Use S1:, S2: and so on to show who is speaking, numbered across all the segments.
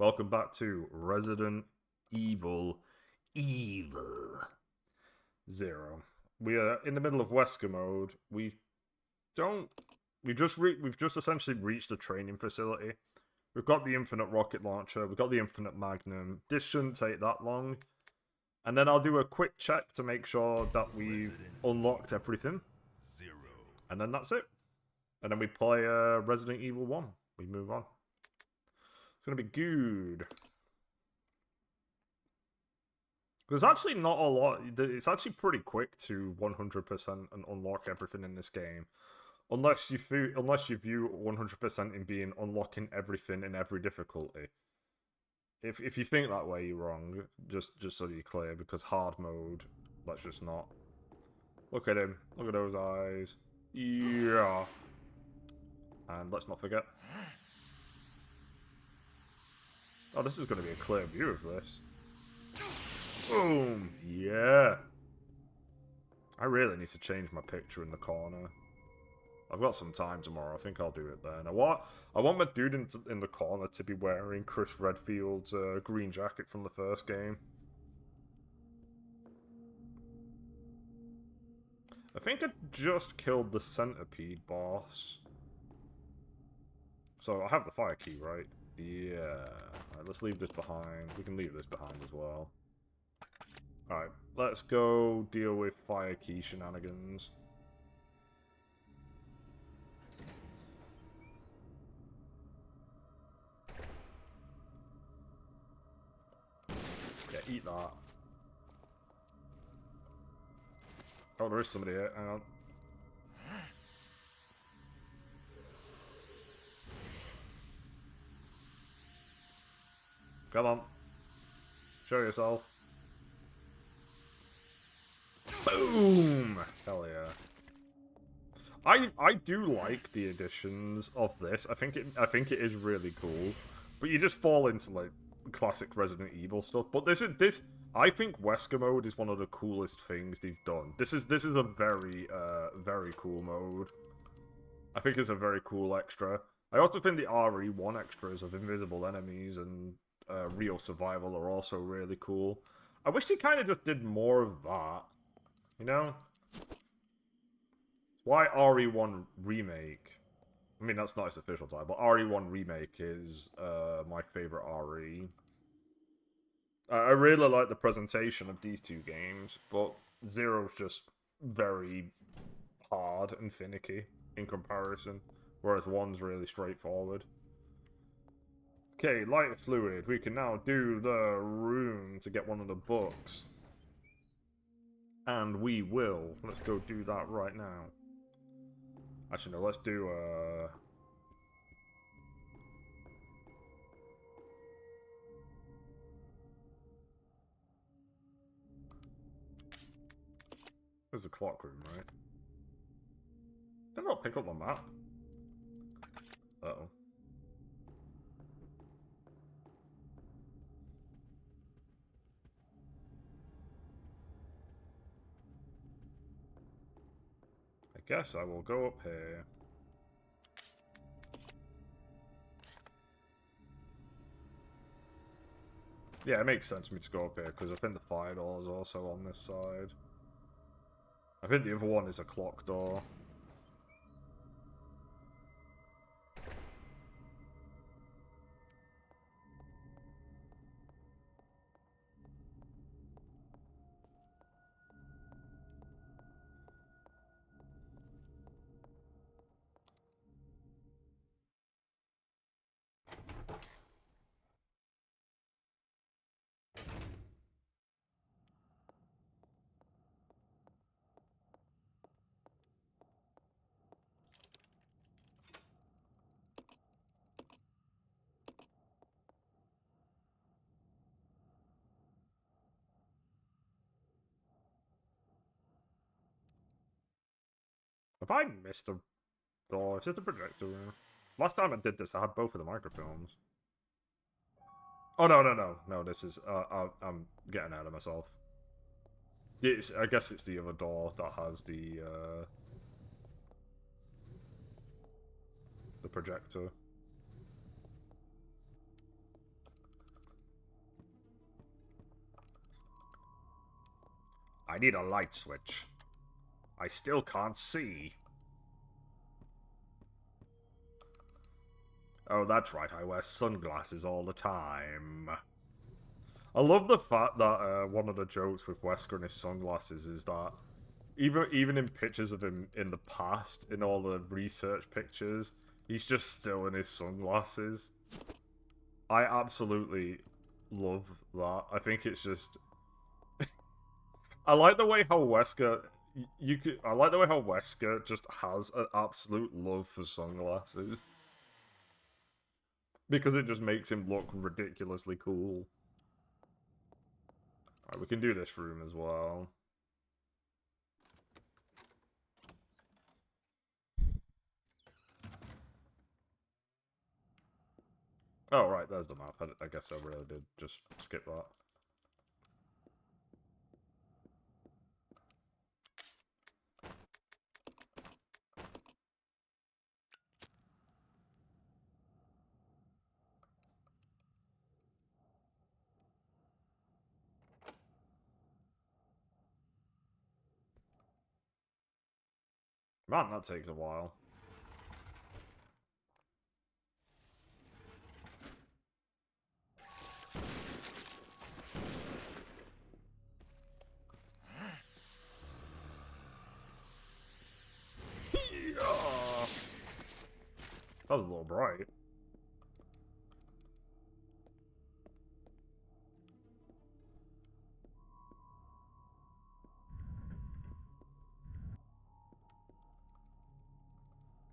S1: Welcome back to Resident Evil 0. We are in the middle of Wesker mode. We've just essentially reached the training facility. We've got the infinite rocket launcher. We've got the infinite magnum. This shouldn't take that long. And then I'll do a quick check to make sure that we've unlocked everything. And then that's it. And then we play Resident Evil 1. We move on. It's going to be good. There's actually not a lot. It's actually pretty quick to 100% and unlock everything in this game. Unless you view 100% in being unlocking everything in every difficulty. If you think that way, you're wrong. Just so you're clear, because hard mode, let's just not. Look at him. Look at those eyes. Yeah. And let's not forget. Oh, this is going to be a clear view of this. Boom! Yeah! I really need to change my picture in the corner. I've got some time tomorrow. I think I'll do it then. I want my dude in the corner to be wearing Chris Redfield's green jacket from the first game. I think I just killed the centipede boss. So I have the fire key, right? Yeah. Alright, let's leave this behind. We can leave this behind as well. Alright, let's go deal with fire key shenanigans. Yeah, eat that. Oh, there is somebody here. Hang on. Come on. Show yourself. Boom! Hell yeah. I do like the additions of this. I think it is really cool. But you just fall into like classic Resident Evil stuff. But this I think Wesker mode is one of the coolest things they've done. This is a very very cool mode. I think it's a very cool extra. I also think the RE1 extras of invisible enemies and real survival are also really cool. I wish they kind of just did more of that. You know? Why RE1 Remake? I mean, that's not its official title, but RE1 Remake is my favorite RE. I really like the presentation of these two games, but Zero's just very hard and finicky in comparison, whereas 1's really straightforward. Okay, light fluid. We can now do the room to get one of the books. And we will. Let's go do that right now. Actually, no, let's do, There's a clock room, right? Did I not pick up the map? Uh-oh. I guess I will go up here. Yeah, it makes sense for me to go up here, because I think the fire door is also on this side. I think the other one is a clock door. Have I missed a door? Is this the projector room? Last time I did this, I had both of the microfilms. Oh, no, this is, I'm getting out of myself. I guess it's the other door that has the projector. I need a light switch. I still can't see. Oh, that's right, I wear sunglasses all the time. I love the fact that one of the jokes with Wesker and his sunglasses is that even in pictures of him in the past, in all the research pictures, he's just still in his sunglasses. I absolutely love that. I think it's just... I like the way how Wesker... I like the way how Wesker just has an absolute love for sunglasses. Because it just makes him look ridiculously cool. Alright, we can do this room as well. Oh, right, there's the map. I guess I really did just skip that. Man, that takes a while. That was a little bright.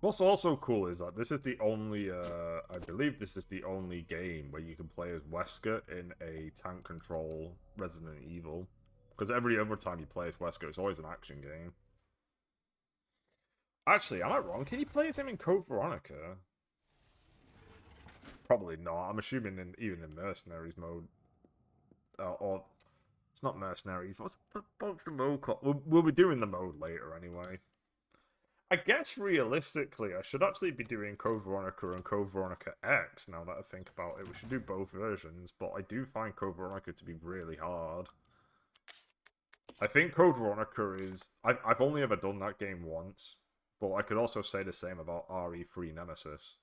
S1: What's also cool is that this is the only, I believe this is the only game where you can play as Wesker in a tank control Resident Evil. Because every other time you play as Wesker, it's always an action game. Actually, am I wrong? Can you play as him in Code Veronica? Probably not. I'm assuming even in Mercenaries mode. Or, it's not Mercenaries. What's the mode called? We'll be doing the mode later anyway. I guess realistically, I should actually be doing Code Veronica and Code Veronica X now that I think about it. We should do both versions, but I do find Code Veronica to be really hard. I think Code Veronica is... I've only ever done that game once, but I could also say the same about RE3 Nemesis.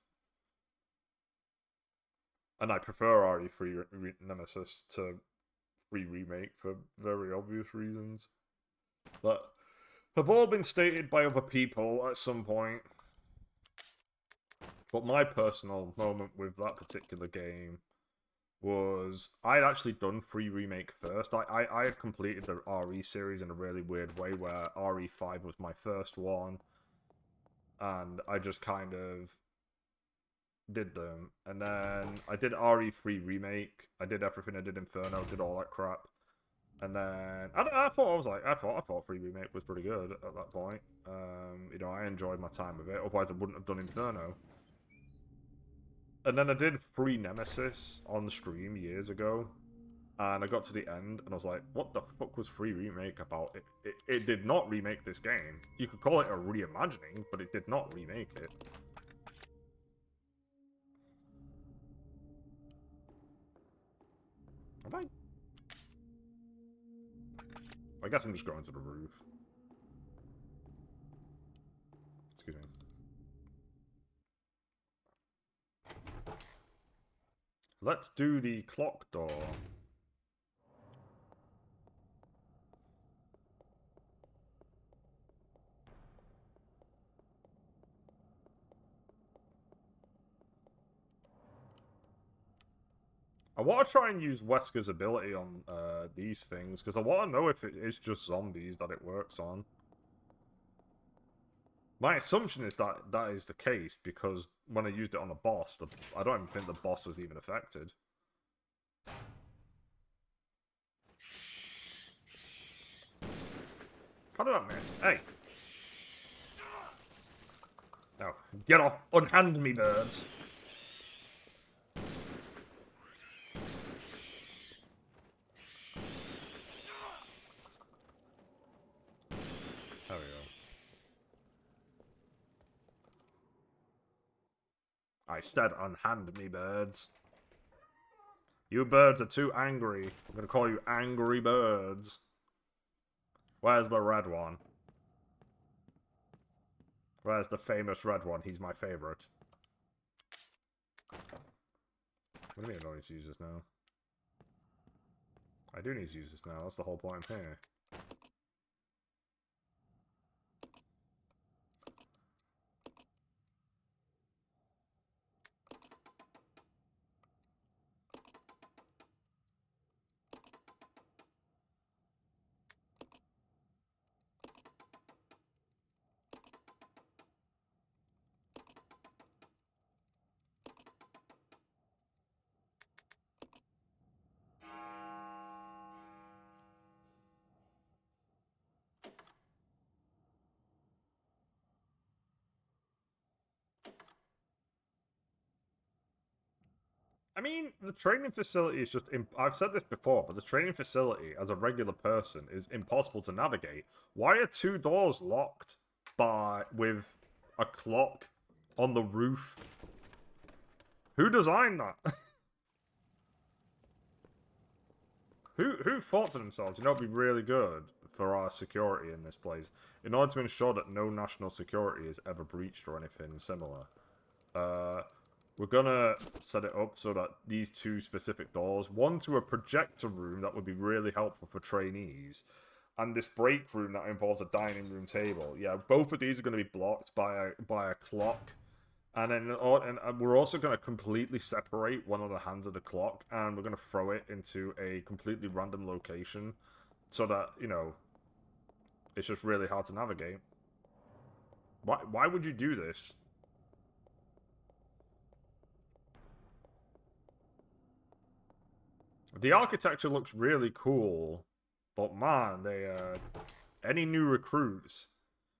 S1: And I prefer RE3 Nemesis to Free Remake for very obvious reasons. But... have all been stated by other people at some point. But my personal moment with that particular game was I'd actually done Free Remake first. I had completed the RE series in a really weird way where RE5 was my first one. And I just kind of did them. And then I did RE3 Remake. I did everything. I did Inferno, did all that crap. And then I thought Free Remake was pretty good at that point. You know, I enjoyed my time with it. Otherwise, I wouldn't have done Inferno. And then I did Free Nemesis on the stream years ago, and I got to the end, and I was like, "What the fuck was Free Remake about?" It did not remake this game. You could call it a reimagining, but it did not remake it. Have I? I guess I'm just going to the roof. Excuse me. Let's do the clock door. I want to try and use Wesker's ability on these things, because I want to know if it is just zombies that it works on. My assumption is that that is the case, because when I used it on a boss, I don't even think the boss was even affected. How did that miss? Hey! No, get off! Unhand me, birds! There we go. I said unhand me, birds. You birds are too angry. I'm gonna call you angry birds. Where's the red one? Where's the famous red one? He's my favorite. I don't even know I need to use this now. I do need to use this now. That's the whole point I'm here. I mean, the training facility is just... I've said this before, but the training facility, as a regular person, is impossible to navigate. Why are 2 doors locked with a clock on the roof? Who designed that? Who thought to themselves, you know, it'd be really good for our security in this place, in order to ensure that no national security is ever breached or anything similar. We're gonna set it up so that these 2 specific doors, one to a projector room that would be really helpful for trainees, and this break room that involves a dining room table. Yeah, both of these are going to be blocked by a clock. And then we're also going to completely separate one of the hands of the clock, and we're going to throw it into a completely random location so that, you know, it's just really hard to navigate. Why would you do this? The architecture looks really cool, but man, any new recruits,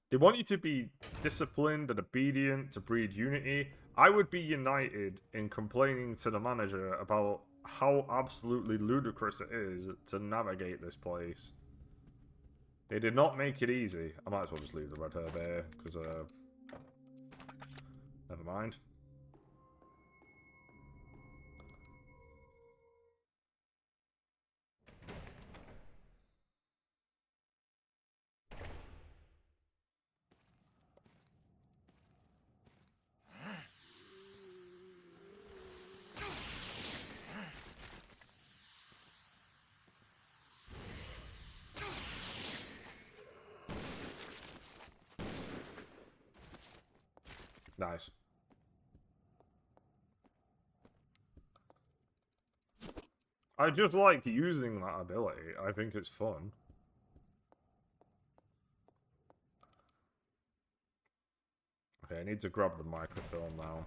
S1: they want you to be disciplined and obedient to breed unity. I would be united in complaining to the manager about how absolutely ludicrous it is to navigate this place. They did not make it easy. I might as well just leave the red herb there, because, never mind. Nice. I just like using that ability. I think it's fun. Okay, I need to grab the microfilm now.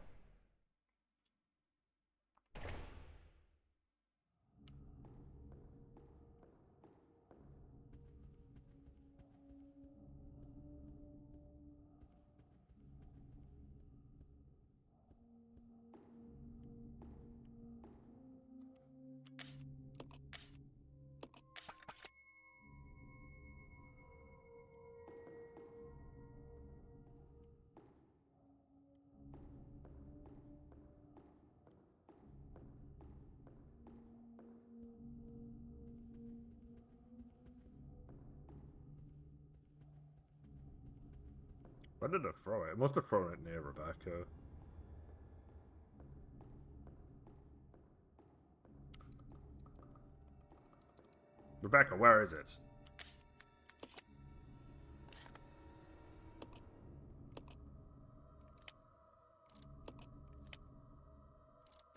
S1: Where did I throw it? I must have thrown it near Rebecca. Rebecca, where is it?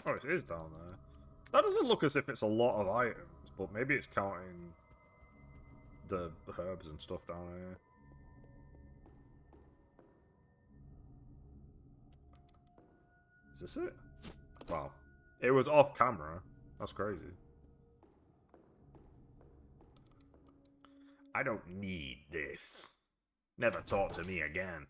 S1: Oh, it is down there. That doesn't look as if it's a lot of items, but maybe it's counting the herbs and stuff down here. Is this it? Wow. It was off camera. That's crazy. I don't need this. Never talk to me again.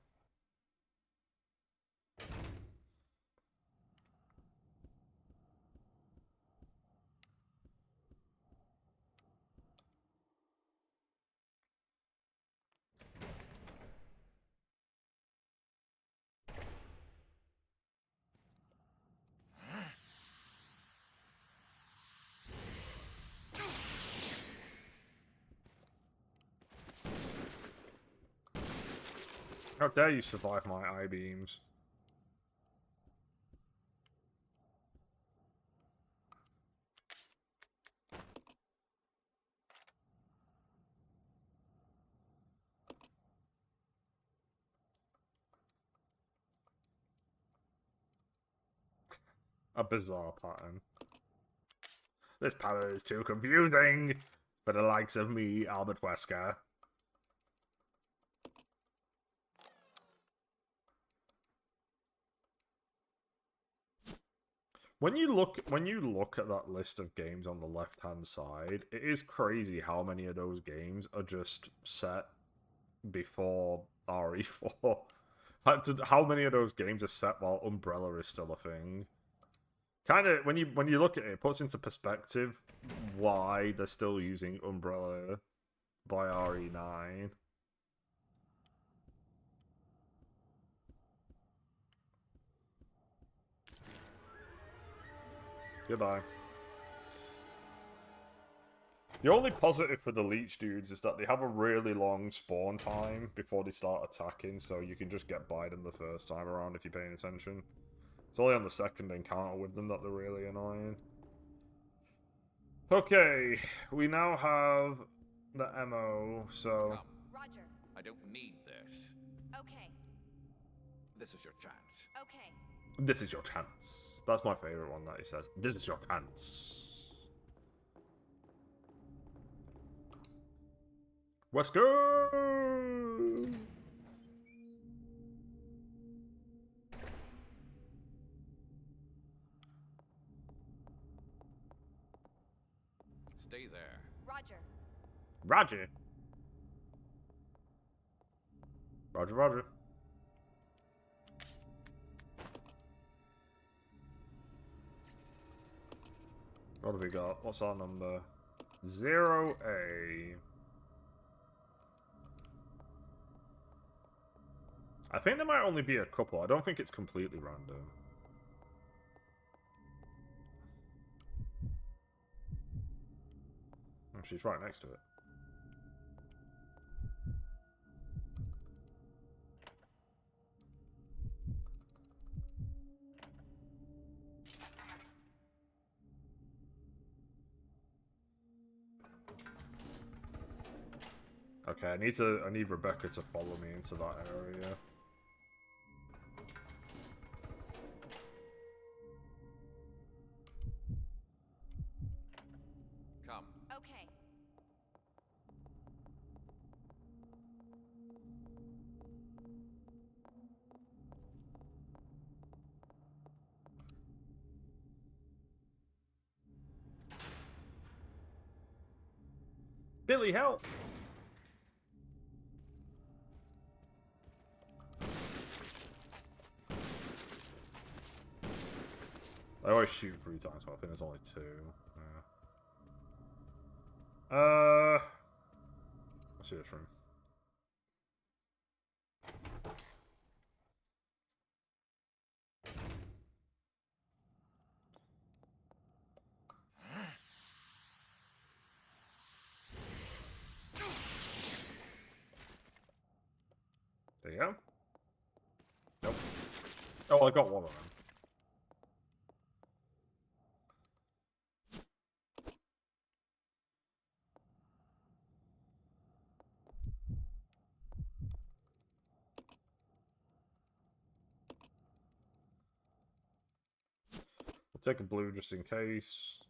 S1: How dare you survive my eye beams? A bizarre pattern. This pattern is too confusing for the likes of me, Albert Wesker. When you look at that list of games on the left-hand side, it is crazy how many of those games are just set before RE4. How many of those games are set while Umbrella is still a thing? Kind of, when you look at it, it puts into perspective why they're still using Umbrella by RE9. Goodbye. The only positive for the Leech dudes is that they have a really long spawn time before they start attacking, so you can just get by them the first time around if you're paying attention. It's only on the second encounter with them that they're really annoying. Okay, we now have the MO, so...
S2: Come.
S3: Roger.
S2: I don't need this.
S3: Okay.
S2: This is your chance.
S3: Okay.
S1: This is your chance. That's my favourite one that he says. This is your chance. Let's go!
S2: Stay there.
S3: Roger.
S1: Roger. Roger, roger. What have we got? What's our number? 0A. I think there might only be a couple. I don't think it's completely random. Oh, she's right next to it. Okay, I need Rebecca to follow me into that area.
S2: Come.
S3: Okay.
S1: Billy, help! I always shoot 3 times, but I think there's only 2. Yeah. Let's see this room. There you go. Nope. Oh, I got one of them. We'll take a blue just in case.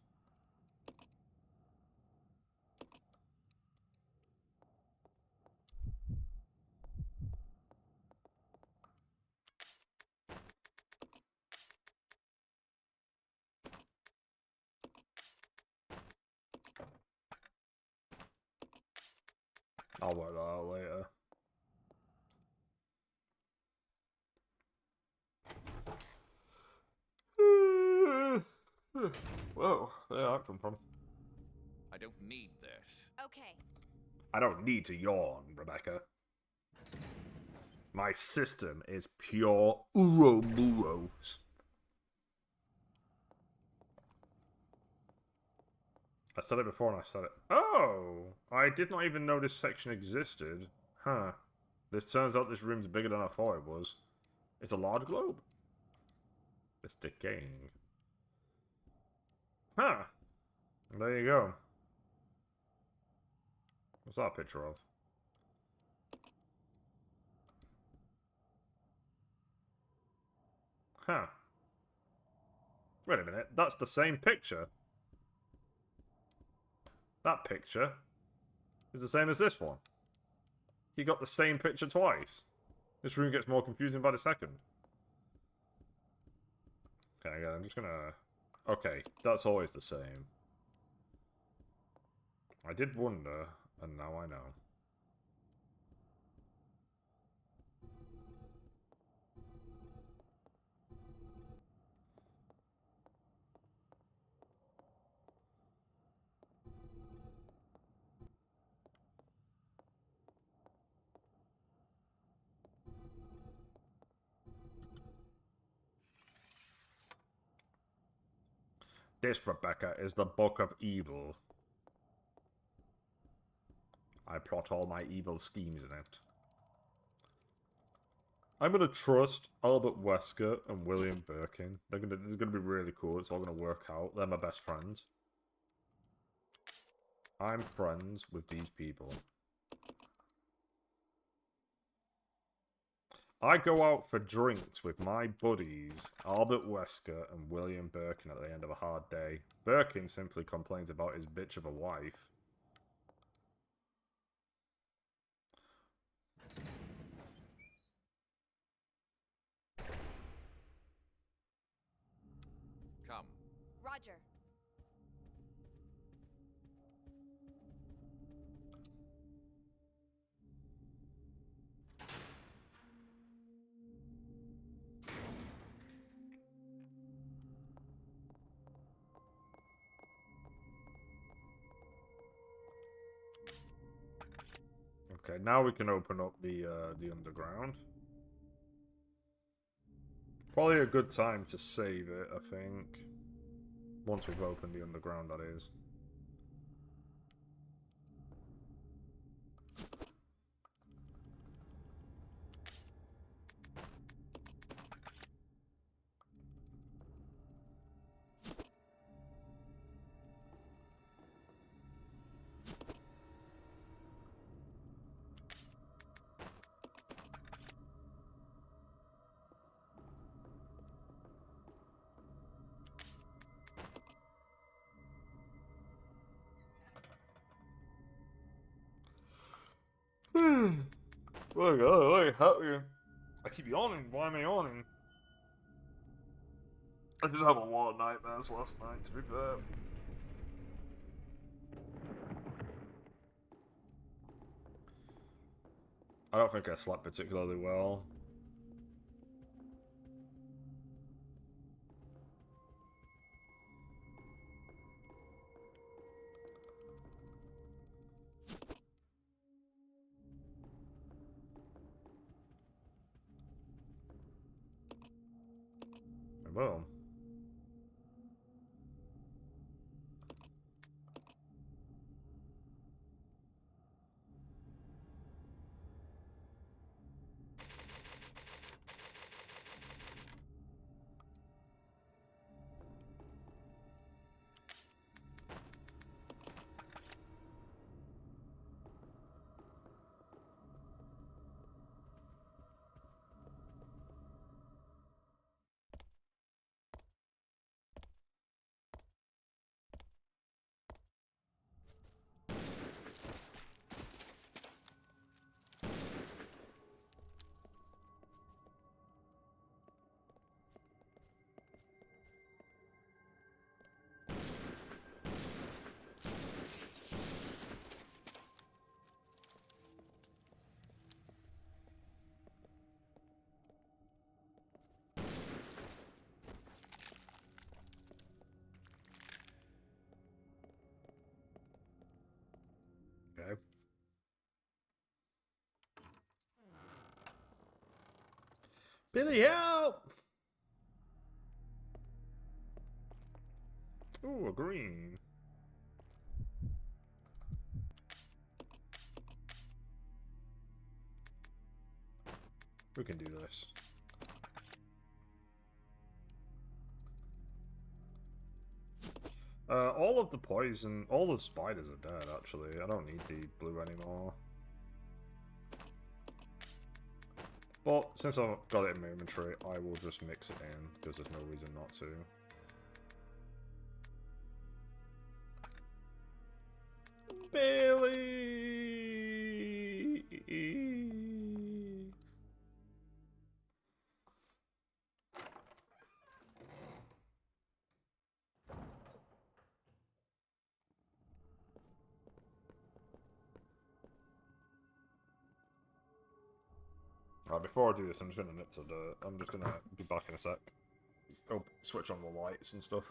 S1: I'll work that out later. Whoa, where did that come from?
S2: I don't need this.
S3: Okay.
S1: I don't need to yawn, Rebecca. My system is pure Ouroboros. I said it before and I said it. Oh! I did not even know this section existed. Huh. This turns out this room's bigger than I thought it was. It's a large globe. It's decaying. Huh. There you go. What's that a picture of? Huh. Wait a minute. That's the same picture. That picture is the same as this one. He got the same picture twice. This room gets more confusing by the second. Okay, I'm just gonna... Okay, that's always the same. I did wonder, and now I know. This, Rebecca, is the Book of Evil. I plot all my evil schemes in it. I'm gonna trust Albert Wesker and William Birkin. They're gonna be really cool. It's all gonna work out. They're my best friends. I'm friends with these people. I go out for drinks with my buddies, Albert Wesker and William Birkin at the end of a hard day. Birkin simply complains about his bitch of a wife.
S2: Come.
S3: Roger.
S1: Okay, now we can open up the underground. Probably a good time to save it, I think. Once we've opened the underground, that is. Look, how you? I keep yawning. Why am I yawning? I did have a lot of nightmares last night, to be fair. I don't think I slept particularly well. Well. Okay. Billy, help! Ooh, a green. We can do this. All of the poison, all the spiders are dead, actually. I don't need the blue anymore. But since I've got it in my inventory, I will just mix it in, because there's no reason not to. Billy! Alright, before I do this, I'm just gonna nip to the... I'm just gonna be back in a sec. Oh, switch on the lights and stuff.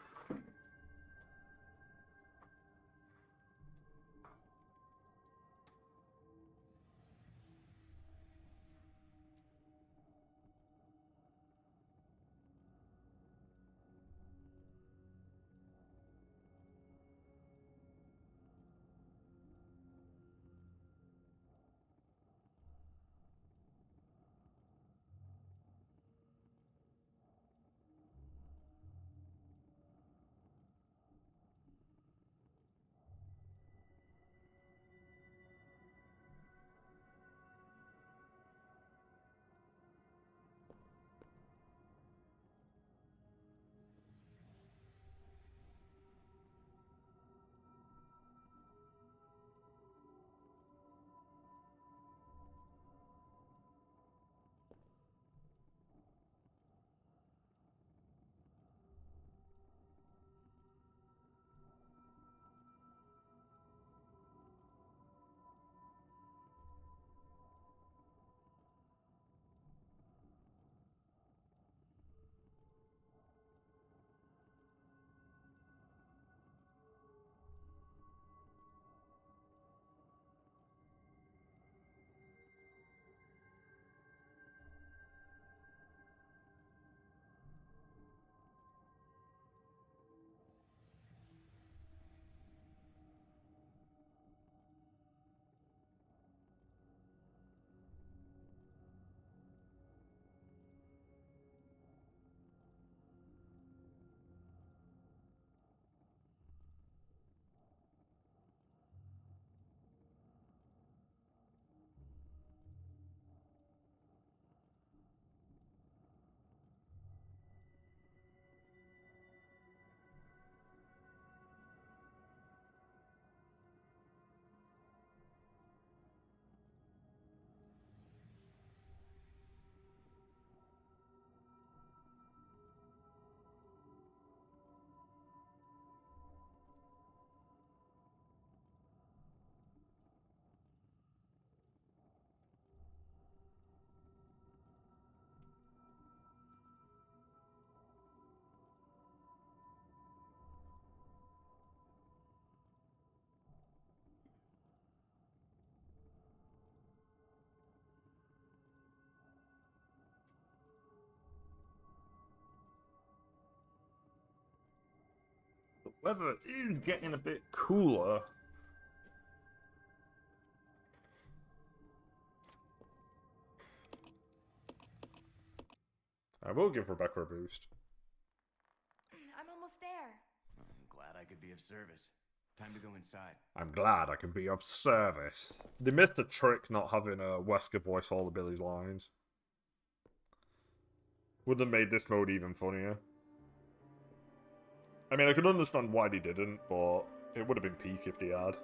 S1: The weather is getting a bit cooler. I will give Rebecca a boost.
S3: I'm almost there.
S4: I'm glad I could be of service. Time to go inside.
S1: I'm glad I can be of service. They missed a trick not having a Wesker voice all of Billy's lines. Would have made this mode even funnier. I mean, I could understand why they didn't, but it would have been peak if they had.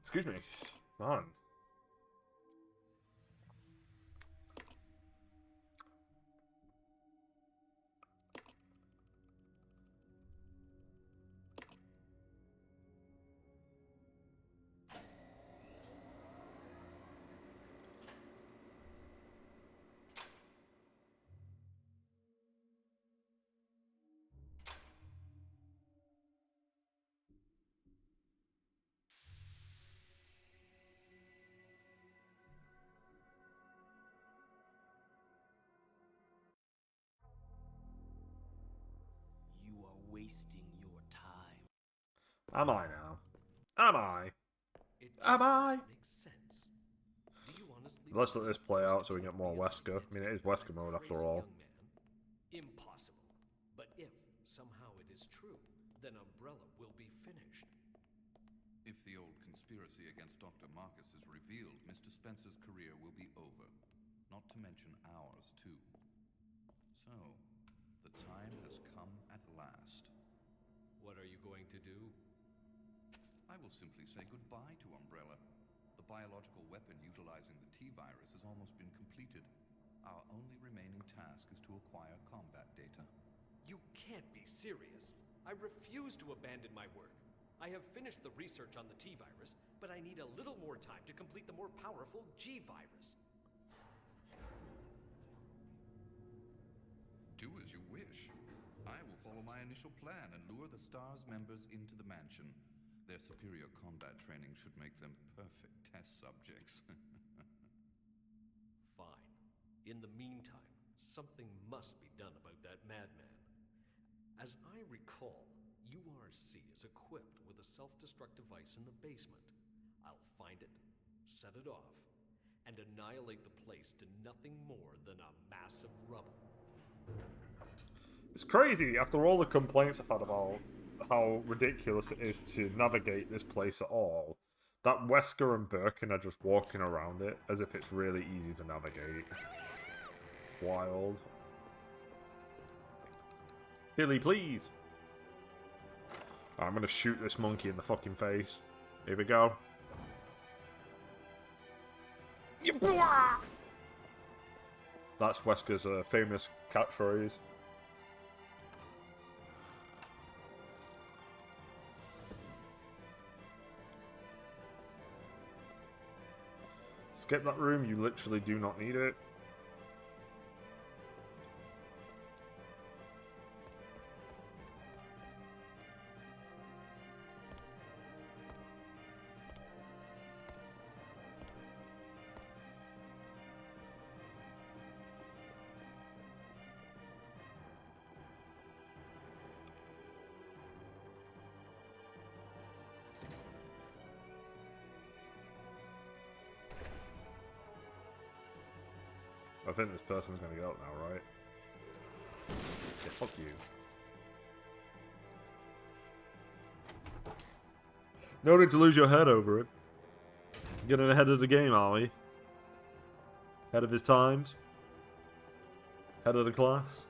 S1: Excuse me. Man.
S5: wasting your time.
S1: Am I now? Am I?
S5: It
S1: Am
S5: just
S1: I?
S5: doesn't make sense. Do you honestly
S1: Let's let
S5: believe
S1: this play
S5: there's
S1: out so we
S5: any
S1: get more
S5: real
S1: Wesker. I mean, it is
S5: identity
S1: Wesker
S5: of
S1: mode
S5: that
S1: after
S5: crazy
S1: all.
S5: young man? Impossible. But if somehow it is true, then Umbrella will be finished.
S6: If the old conspiracy against Dr. Marcus is revealed, Mr. Spencer's career will be over. Not to mention ours, too. So, the time has come at last.
S5: What are you going to do?
S6: I will simply say goodbye to Umbrella. The biological weapon utilizing the T-virus has almost been completed. Our only remaining task is to acquire combat data.
S5: You can't be serious. I refuse to abandon my work. I have finished the research on the T-virus, but I need a little more time to complete the more powerful G-virus.
S6: Do as you wish. I will follow my initial plan and lure the STARS members into the mansion. Their superior combat training should make them perfect test subjects.
S5: Fine. In the meantime, something must be done about that madman. As I recall, URC is equipped with a self-destruct device in the basement. I'll find it, set it off, and annihilate the place to nothing more than a mass of rubble.
S1: It's crazy, after all the complaints I've had about how ridiculous it is to navigate this place at all, that Wesker and Birkin are just walking around it as if it's really easy to navigate. Wild. Billy, please! I'm gonna shoot this monkey in the fucking face. Here we go. That's Wesker's famous catchphrase. Skip that room, you literally do not need it. I think this person's gonna get up now, right? Yeah, fuck you. No need to lose your head over it. Getting ahead of the game, are we? Head of his times? Head of the class?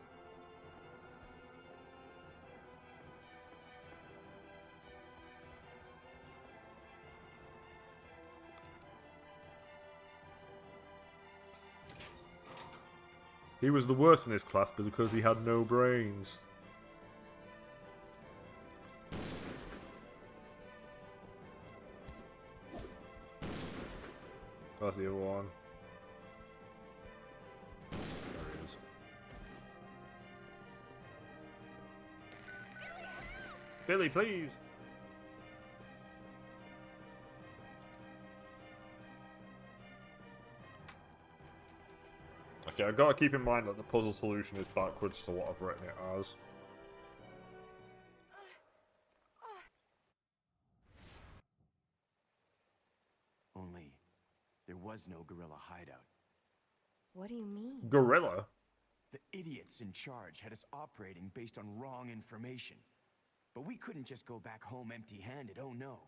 S1: He was the worst in his class because he had no brains. That's the other one. There he is. Billy, please! Okay, I've got to keep in mind that the puzzle solution is backwards to what I've written it as.
S4: Only, there was no guerrilla hideout.
S3: What do you mean?
S1: Gorilla?
S4: The idiots in charge had us operating based on wrong information. But we couldn't just go back home empty-handed, oh no.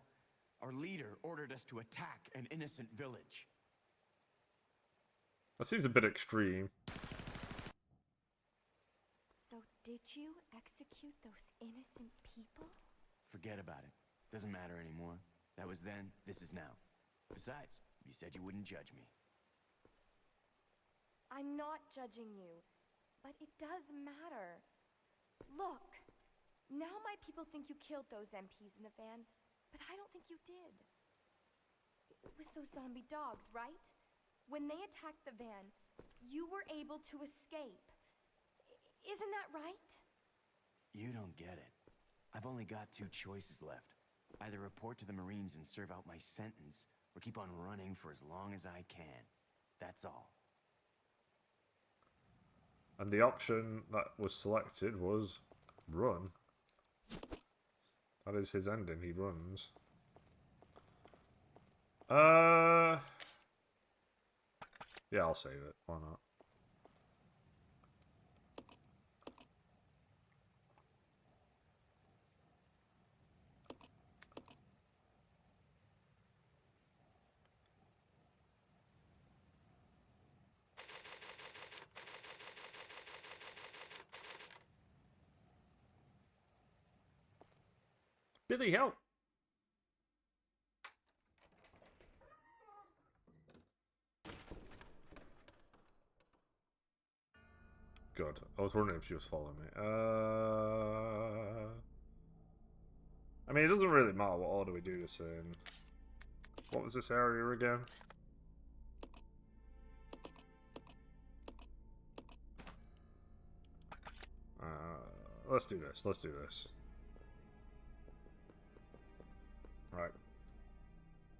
S4: Our leader ordered us to attack an innocent village.
S1: That seems a bit extreme.
S3: So did you execute those innocent people?
S4: Forget about it. Doesn't matter anymore. That was then, this is now. Besides, you said you wouldn't judge me.
S3: I'm not judging you, but it does matter. Look, now my people think you killed those MPs in the van, but I don't think you did. It was those zombie dogs, right? When they attacked the van, you were able to escape. Isn't that right?
S4: You don't get it. I've only got two choices left. Either report to the Marines and serve out my sentence, or keep on running for as long as I can. That's all.
S1: And the option that was selected was run. That is his ending. He runs. Yeah, I'll save it. Why not? Billy, help! Good. I was wondering if she was following me. I mean, it doesn't really matter what order we do this in. What was this area again? Let's do this. Let's do this. Right.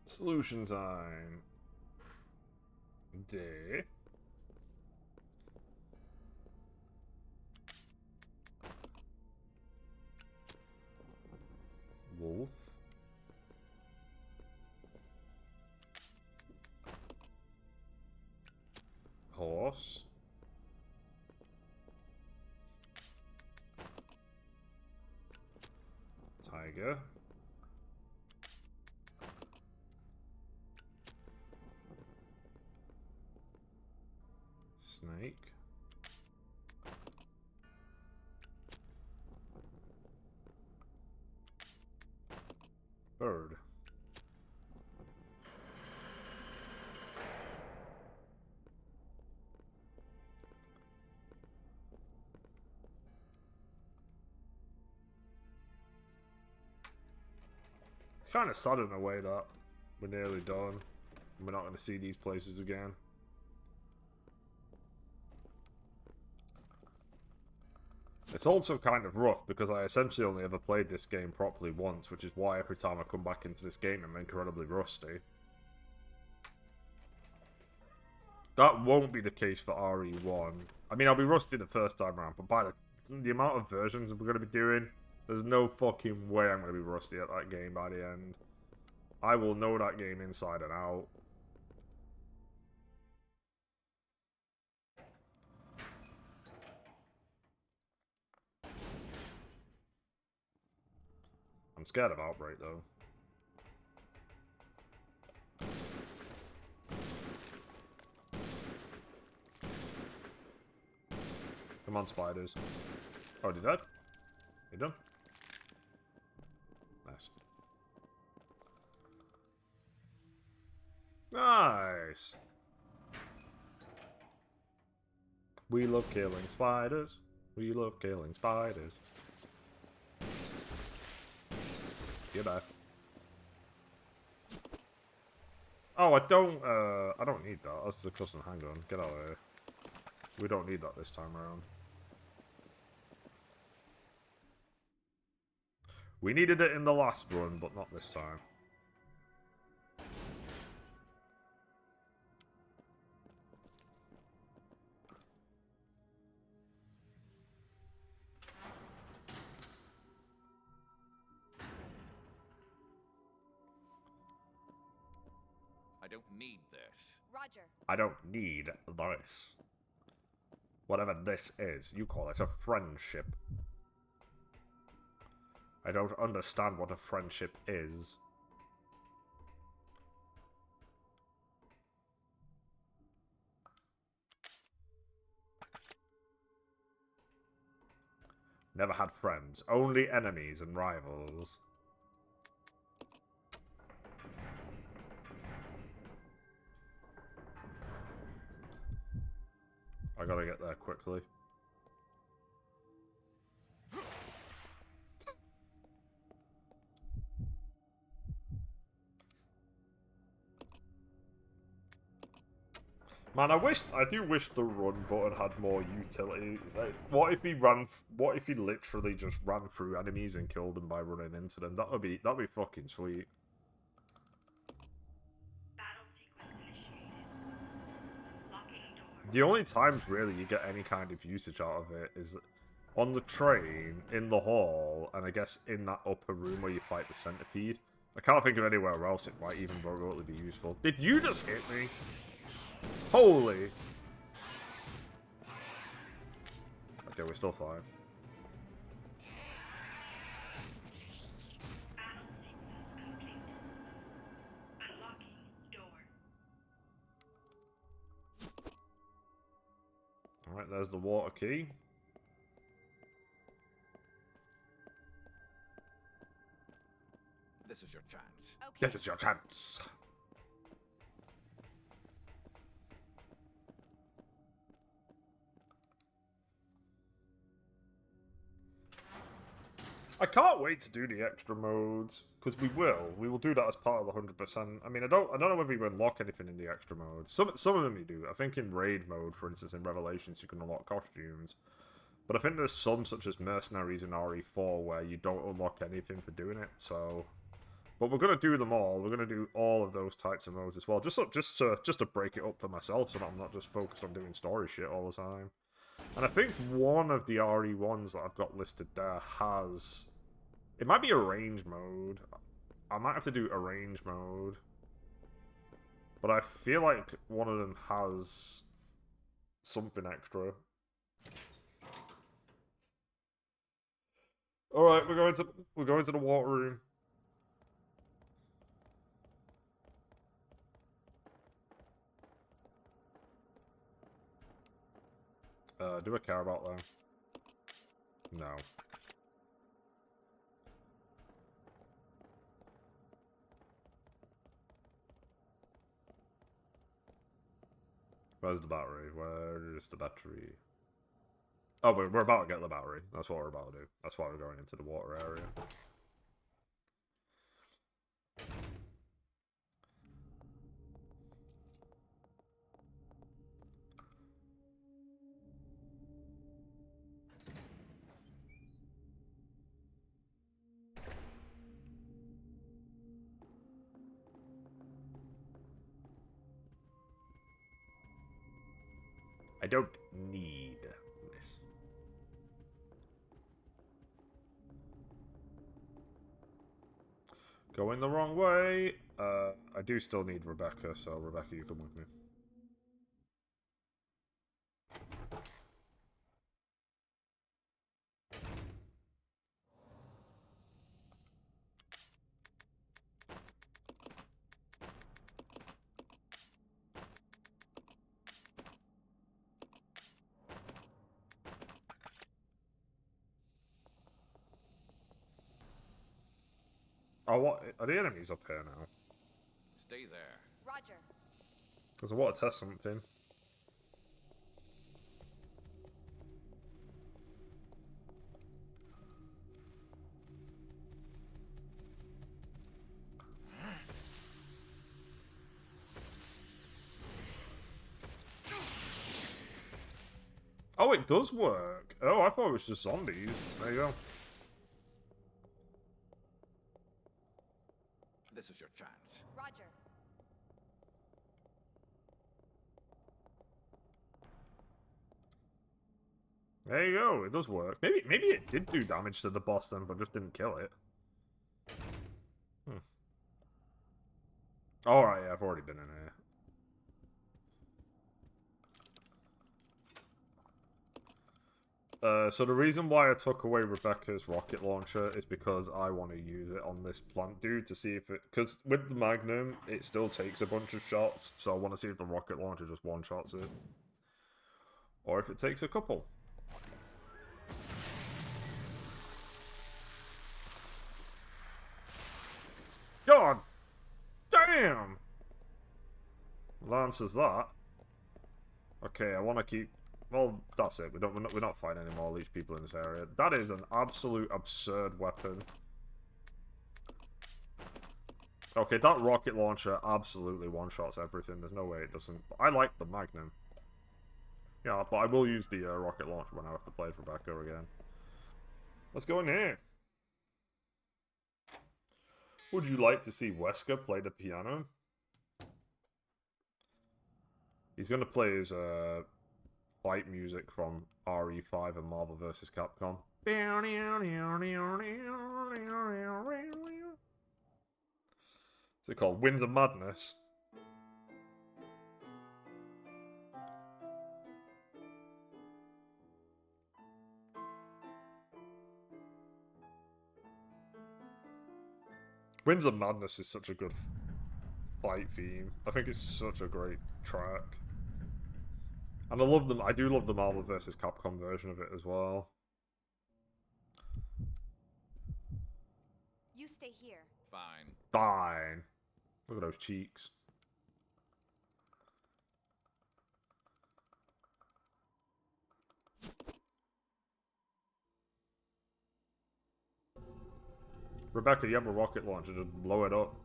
S1: Solution time. Day. Wolf. Horse. Tiger. Snake. Bird. It's kind of sad in a way that we're nearly done. We're not going to see these places again. It's also kind of rough because I essentially only ever played this game properly once, which is why every time I come back into this game I'm incredibly rusty. That won't be the case for RE1. I mean, I'll be rusty the first time around, but by the amount of versions we're going to be doing, there's no fucking way I'm going to be rusty at that game by the end. I will know that game inside and out. I'm scared of Outbreak, though. Come on, spiders. Oh, did that? You done? Nice. Nice! We love killing spiders. We love killing spiders. Goodbye. Oh, I don't need that. That's the custom handgun. Get out of here. We don't need that this time around. We needed it in the last run, but not this time.
S2: I don't need this.
S3: Roger.
S1: I don't need this. Whatever this is, you call it a friendship. I don't understand what a friendship is. Never had friends, only enemies and rivals. I gotta get there quickly. Man, I do wish the run button had more utility. Like, what if he literally just ran through enemies and killed them by running into them? That'd be fucking sweet.
S7: Battle sequence initiated. Locking door.
S1: The only times really you get any kind of usage out of it is on the train, in the hall, and I guess in that upper room where you fight the centipede. I can't think of anywhere else it might even remotely be useful. Did you just hit me? Holy! Okay, we're still fine.
S7: Battle sequence complete. Unlocking door.
S1: Alright, there's the water key.
S2: This is your chance.
S3: Okay.
S1: This is your chance. I can't wait to do the extra modes, because we will do that as part of the 100%. I mean, I don't know whether you unlock anything in the extra modes. Some of them you do. I think in raid mode, for instance, in Revelations, you can unlock costumes. But I think there's some, such as Mercenaries in RE4, where you don't unlock anything for doing it. So, but we're gonna do them all. We're gonna do all of those types of modes as well, just to break it up for myself, so that I'm not just focused on doing story shit all the time. And I think one of the RE1s that I've got listed there has... It might be arrange mode. I might have to do arrange mode. But I feel like one of them has something extra. Alright, we're going to the water room. Do I care about them? No. Where's the battery? Where is the battery? Oh, we're about to get the battery. That's what we're about to do. That's why we're going into the water area. I don't need this. Going the wrong way. I do still need Rebecca, so Rebecca, you come with me. Oh, what? Are the enemies up here now?
S2: Stay there.
S3: Roger.
S1: Because I want to test something. Oh, it does work. Oh, I thought it was just zombies. There you go.
S2: This is your chance.
S3: Roger.
S1: There you go. It does work. Maybe it did do damage to the boss then, but just didn't kill it. Alright, yeah, I've already been in here. So the reason why I took away Rebecca's rocket launcher is because I want to use it on this plant dude to see if it... Because with the Magnum, it still takes a bunch of shots, so I want to see if the rocket launcher just one-shots it. Or if it takes a couple. God damn! Lances that. Okay, I want to keep... Well, that's it. We're not fighting any more leech people in this area. That is an absolute absurd weapon. Okay, that rocket launcher absolutely one-shots everything. There's no way it doesn't. I like the Magnum. Yeah, but I will use the rocket launcher when I have to play with Rebecca again. Let's go in here. Would you like to see Wesker play the piano? He's going to play his fight music from RE5 and Marvel vs. Capcom. What's it called? Winds of Madness. Winds of Madness is such a good fight theme. I think it's such a great track. And I love them. I do love the Marvel vs. Capcom version of it as well.
S3: You stay here.
S2: Fine.
S1: Fine. Look at those cheeks. Rebecca, you have a rocket launcher, just blow it up.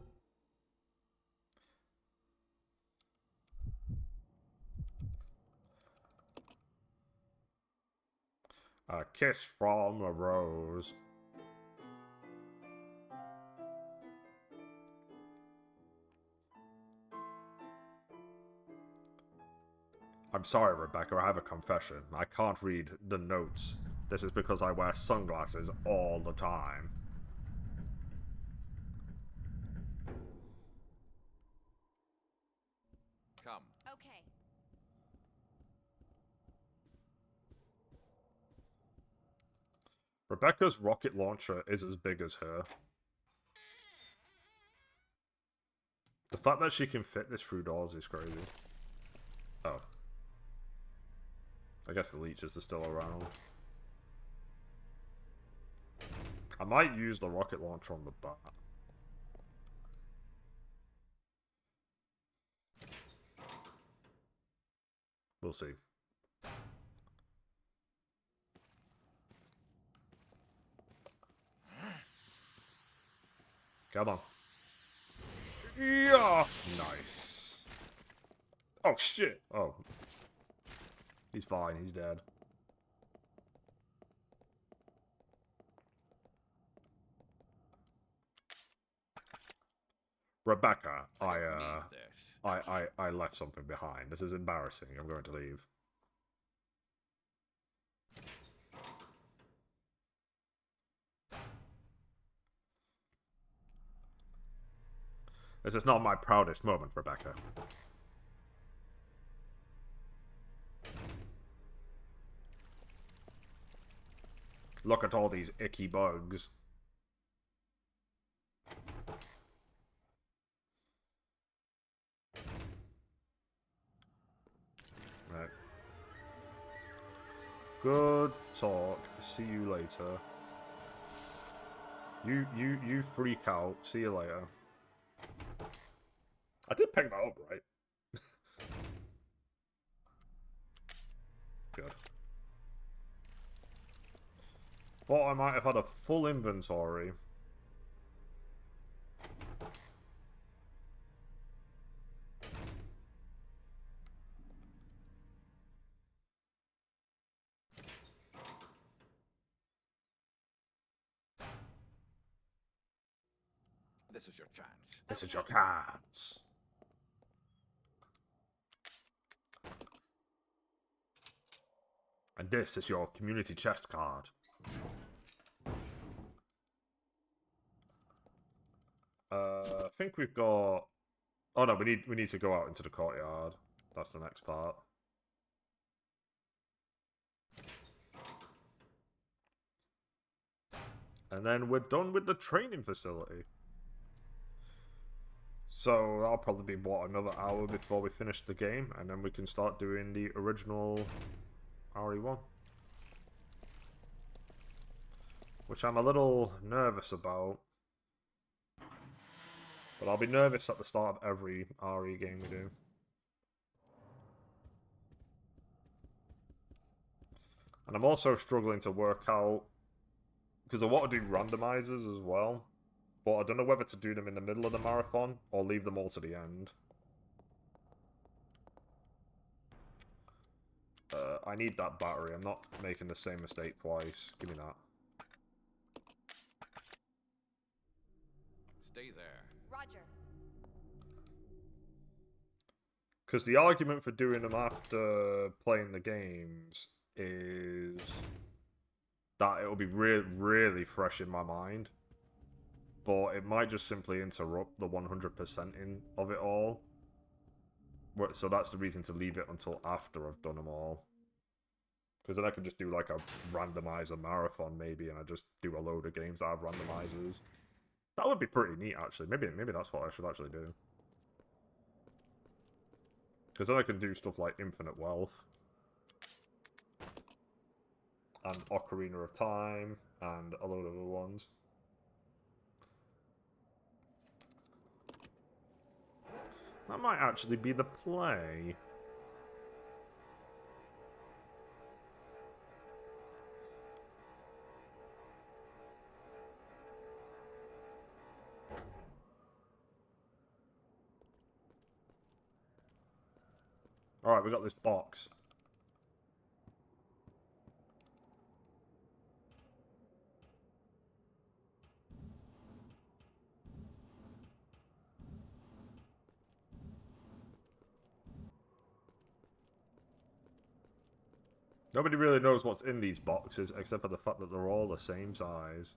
S1: A kiss from a rose. I'm sorry, Rebecca, I have a confession. I can't read the notes. This is because I wear sunglasses all the time.
S2: Come.
S3: Okay.
S1: Rebecca's rocket launcher is as big as her. The fact that she can fit this through doors is crazy. Oh. I guess the leeches are still around. I might use the rocket launcher on the bat. We'll see. Come on. Yeah! Nice. Oh, shit. Oh. He's fine. He's dead. Rebecca,
S2: I don't need this.
S1: I left something behind. This is embarrassing. I'm going to leave. This is not my proudest moment, Rebecca. Look at all these icky bugs. Right. Good talk. See you later. You freak out. See you later. I did pick that up, right? Good. Thought I might have had a full inventory.
S2: This is your chance.
S1: This is your chance. And this is your community chest card. I think we've got... Oh no, we need to go out into the courtyard. That's the next part. And then we're done with the training facility. So that'll probably be, what, another hour before we finish the game, and then we can start doing the original RE1. Which I'm a little nervous about. But I'll be nervous at the start of every RE game we do. And I'm also struggling to work out, because I want to do randomizers as well. But I don't know whether to do them in the middle of the marathon or leave them all to the end. I need that battery. I'm not making the same mistake twice. Give me that.
S2: Stay there.
S3: Roger.
S1: Because the argument for doing them after playing the games is that it'll be really fresh in my mind. But it might just simply interrupt the 100%ing of it all. So that's the reason to leave it until after I've done them all. Because then I can just do like a randomizer marathon maybe, and I just do a load of games that have randomizers. That would be pretty neat actually. Maybe that's what I should actually do. Because then I can do stuff like Infinite Wealth. And Ocarina of Time, and a load of other ones. That might actually be the play. Alright, we got this box. Nobody really knows what's in these boxes, except for the fact that they're all the same size.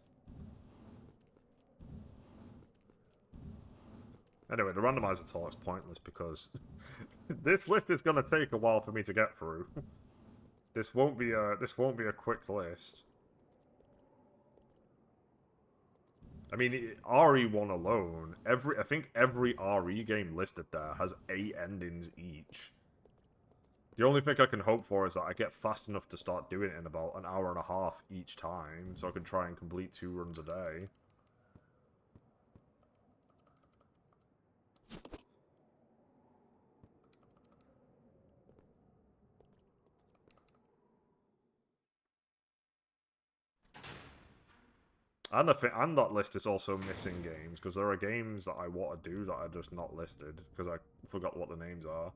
S1: Anyway, the randomizer talk's pointless because this list is going to take a while for me to get through. This won't be a quick list. I mean, RE1 alone, I think every RE game listed there has 8 endings each. The only thing I can hope for is that I get fast enough to start doing it in about an hour and a half each time, so I can try and complete 2 runs a day. And that list is also missing games, because there are games that I want to do that are just not listed, because I forgot what the names are.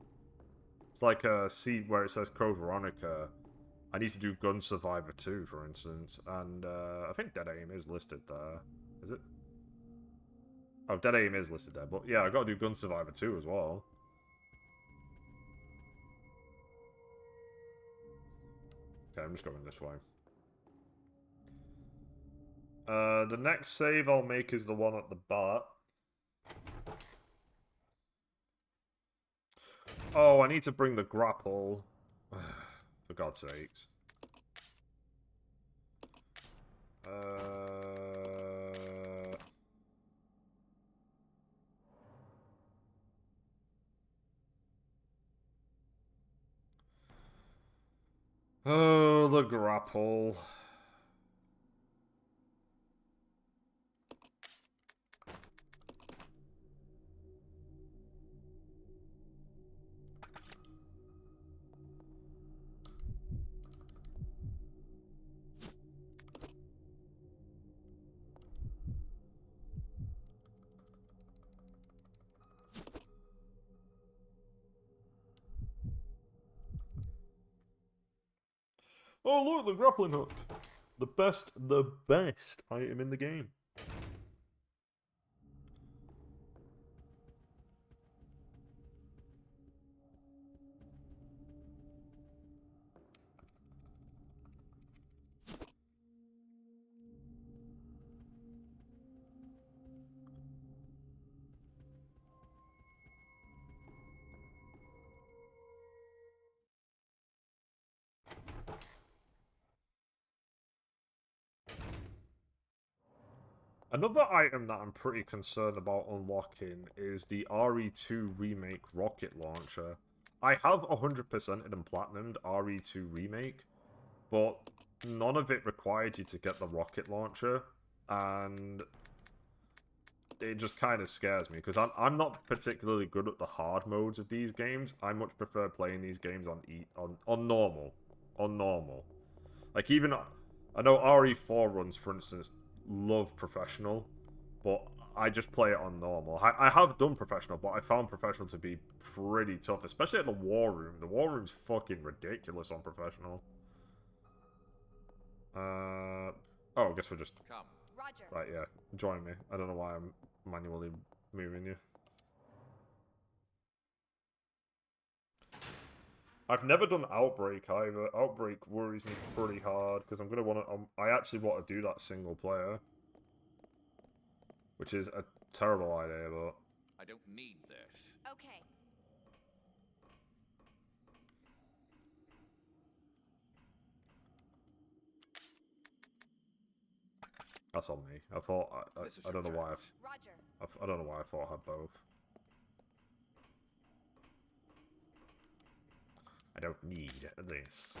S1: It's like, see where it says Code Veronica, I need to do Gun Survivor 2, for instance, and I think Dead Aim is listed there. Is it? Oh, Dead Aim is listed there, but yeah, I gotta do Gun Survivor 2 as well. Okay, I'm just going this way. The next save I'll make is the one at the bar. Oh, I need to bring the grapple. For God's sakes. Oh, the grapple. Oh, look, the grappling hook. The best item in the game. Another item that I'm pretty concerned about unlocking is the RE2 Remake rocket launcher. I have 100%ed and platinumed RE2 Remake, but none of it required you to get the rocket launcher, and it just kind of scares me, because I'm not particularly good at the hard modes of these games. I much prefer playing these games on normal. On normal. Like, even, I know RE4 runs, for instance, love professional, but I just play it on normal. I have done professional, but I found professional to be pretty tough, especially at the war room. The war room's fucking ridiculous on professional. Oh, I guess we're just...
S2: Come.
S3: Roger.
S1: Right, yeah. Join me. I don't know why I'm manually moving you. I've never done Outbreak either. Outbreak worries me pretty hard because I'm gonna want to. I actually want to do that single player, which is a terrible idea, but
S2: I don't need this.
S3: Okay.
S1: that's on me. I thought
S2: This is
S1: I
S2: your
S1: don't know why
S2: chance.
S3: Roger.
S1: I don't know why I thought I had both. I don't need this.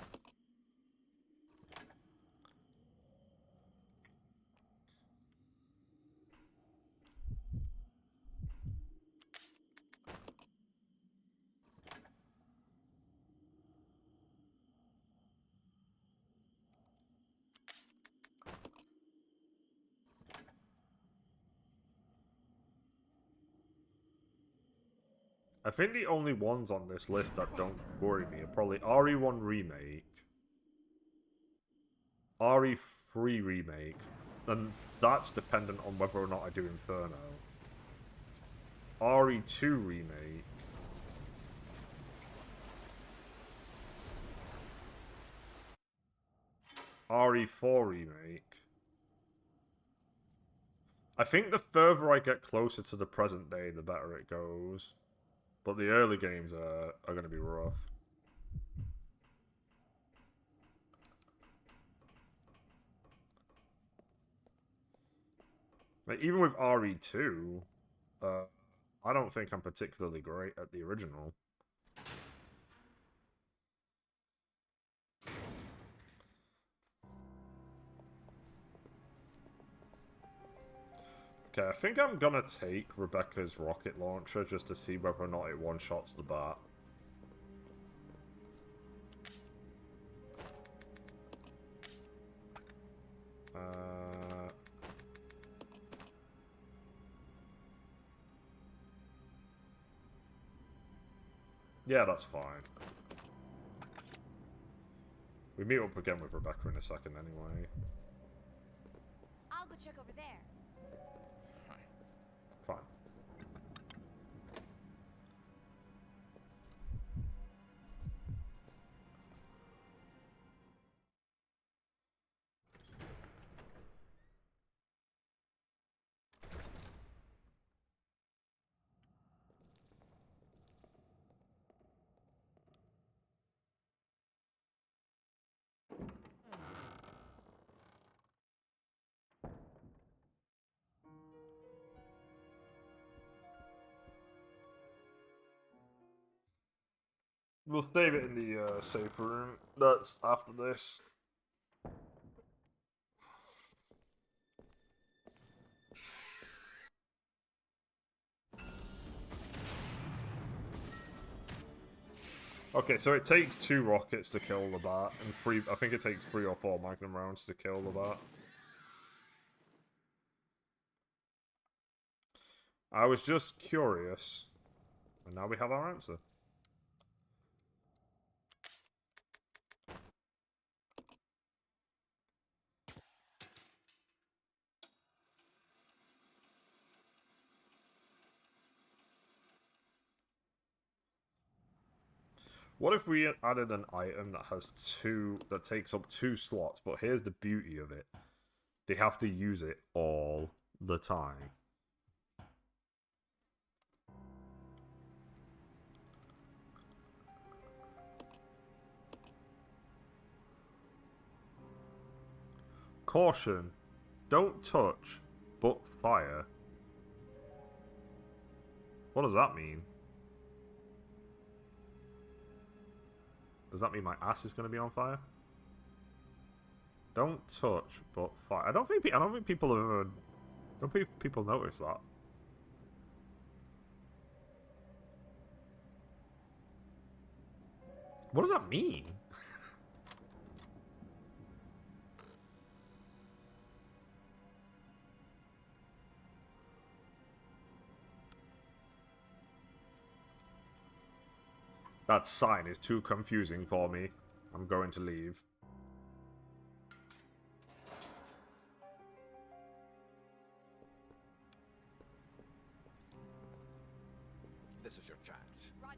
S1: I think the only ones on this list that don't worry me are probably RE1 Remake, RE3 Remake, and that's dependent on whether or not I do Inferno. RE2 Remake. RE4 Remake. I think the further I get closer to the present day, the better it goes. But the early games are going to be rough. Like, even with RE2, I don't think I'm particularly great at the original. Okay, I think I'm gonna take Rebecca's rocket launcher just to see whether or not it one-shots the bat. Yeah, that's fine. We meet up again with Rebecca in a second anyway.
S3: I'll go check over there.
S1: Fine. We'll save it in the safe room. That's after this. Okay, so it takes 2 rockets to kill the bat, and 3. I think it takes 3 or 4 Magnum rounds to kill the bat. I was just curious, and now we have our answer. What if we added an item that has 2, that takes up 2 slots, but here's the beauty of it. They have to use it all the time. Caution. Don't touch, but fire. What does that mean? Does that mean my ass is going to be on fire? Don't touch, but fire. I don't think people have ever. Don't people notice that? What does that mean? That sign is too confusing for me. I'm going to leave.
S2: This is your chance.
S3: Roger.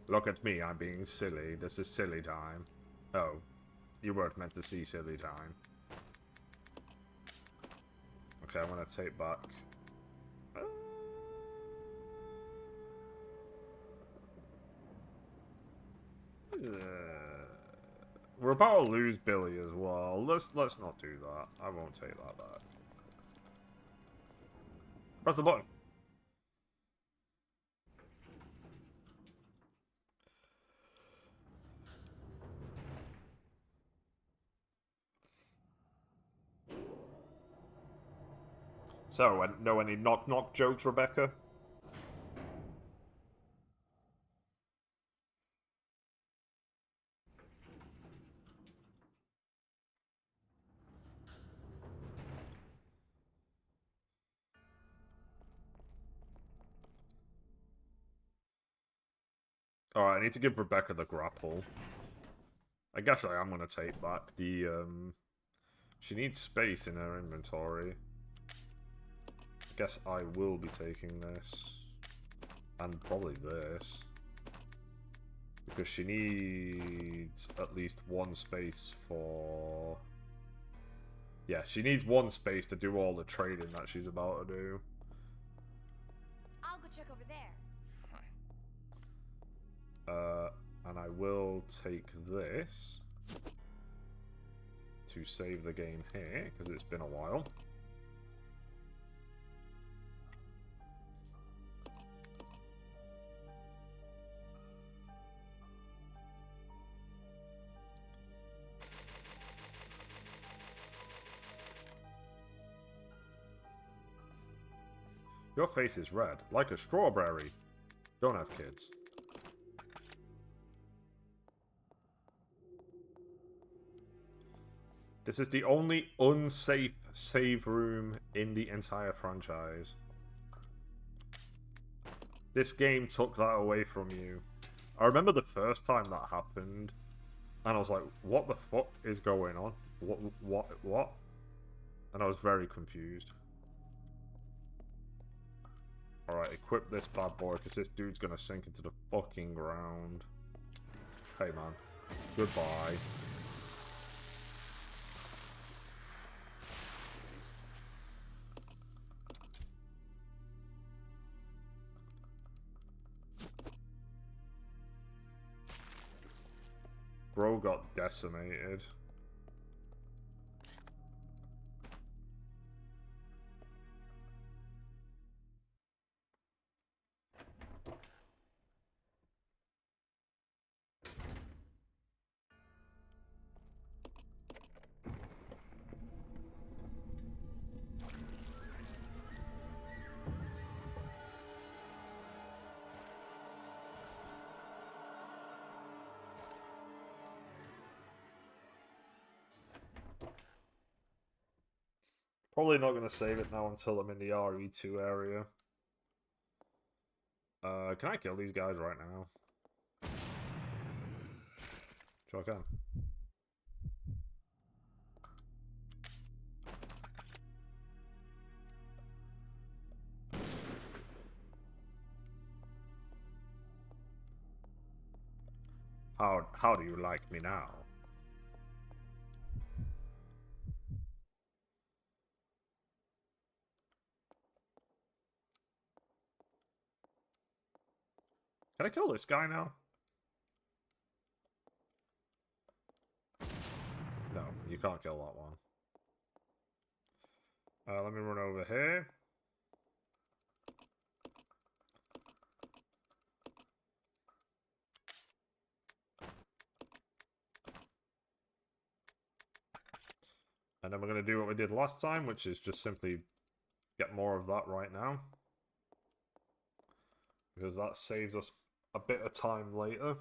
S1: Look at me, I'm being silly. This is silly time. Oh, you weren't meant to see silly time. Okay, I'm gonna take back. We're about to lose Billy as well. Let's not do that. I won't take that back. Press the button. So, know any knock knock jokes, Rebecca? Alright, I need to give Rebecca the grapple. I guess I am gonna take back the, She needs space in her inventory. I guess I will be taking this. And probably this. Because she needs at least one space for... Yeah, she needs one space to do all the trading that she's about to do.
S3: I'll go check over there.
S1: And I will take this to save the game here, because it's been a while. Your face is red, like a strawberry. Don't have kids. This is the only unsafe save room in the entire franchise. This game took that away from you. I remember the first time that happened, and I was like, what the fuck is going on? What? And I was very confused. Alright, equip this bad boy, because this dude's gonna sink into the fucking ground. Hey man, goodbye. Bro got decimated. Probably not going to save it now until I'm in the RE2 area. Can I kill these guys right now? Sure I can. How do you like me now? Can I kill this guy now? No, you can't kill that one. Let me run over here. And then we're going to do what we did last time, which is just simply get more of that right now. Because that saves us a bit of time later.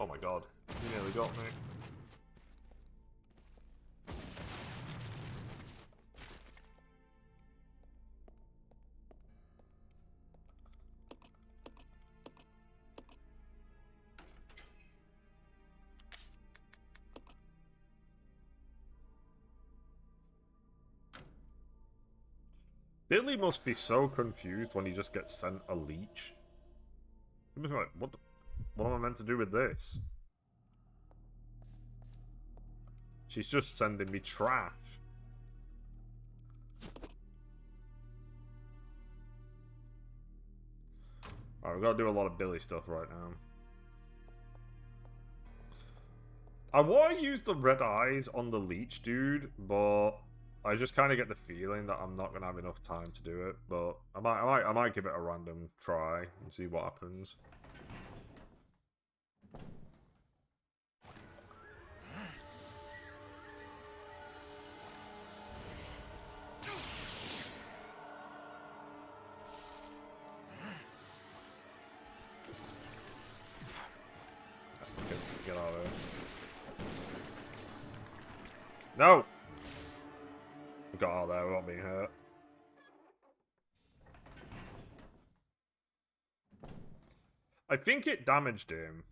S1: Oh my god, he nearly got me. Billy must be so confused when he just gets sent a leech. He must be like, what am I meant to do with this? She's just sending me trash. Alright, we've got to do a lot of Billy stuff right now. I want to use the red eyes on the leech dude, but I just kind of get the feeling that I'm not going to have enough time to do it. But I might give it a random try and see what happens. Get out of there. No! We got out there without being hurt. I think it damaged him.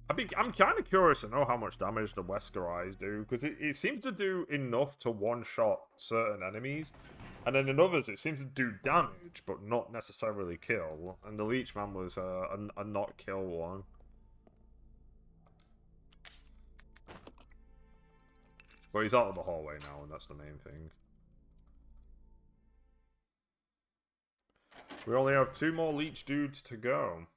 S1: I'm kind of curious to know how much damage the Wesker eyes do, because it seems to do enough to one-shot certain enemies, and then in others it seems to do damage, but not necessarily kill. And the Leech Man was a not-kill one. But he's out of the hallway now, and that's the main thing. We only have 2 more Leech dudes to go.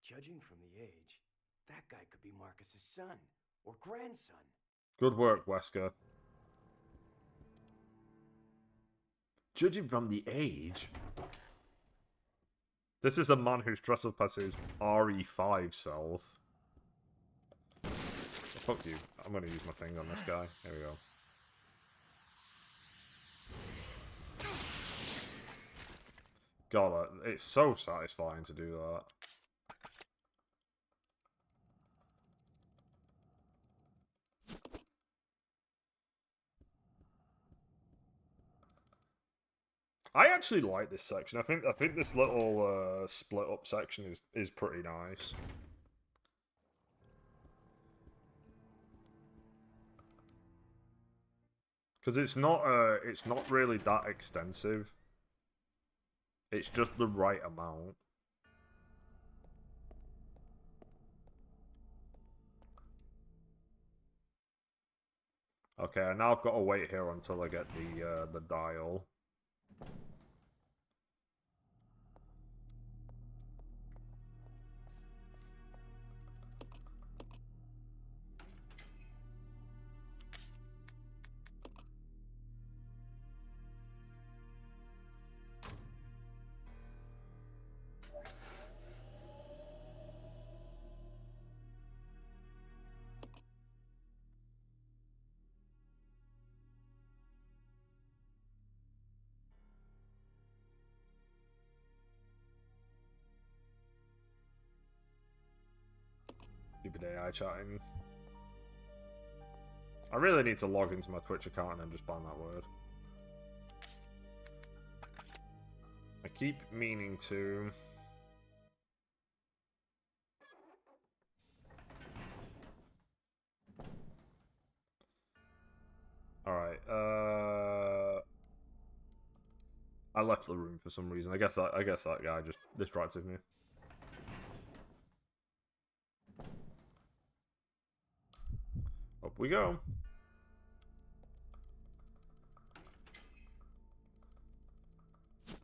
S4: Judging from the age, that guy could be Marcus's son or grandson.
S1: Good work, Wesker. Judging from the age... This is a man who's dressed up as his RE5 self. Fuck you. I'm gonna use my thing on this guy. There we go. God, it's so satisfying to do that. I actually like this section. I think this little split up section is pretty nice. Because it's not really that extensive. It's just the right amount. Okay, now I've got to wait here until I get the dial. Stupid AI chatting. I really need to log into my Twitch account and then just ban that word. I keep meaning to. Alright, I left the room for some reason. I guess that guy just distracted me. Up we go. Do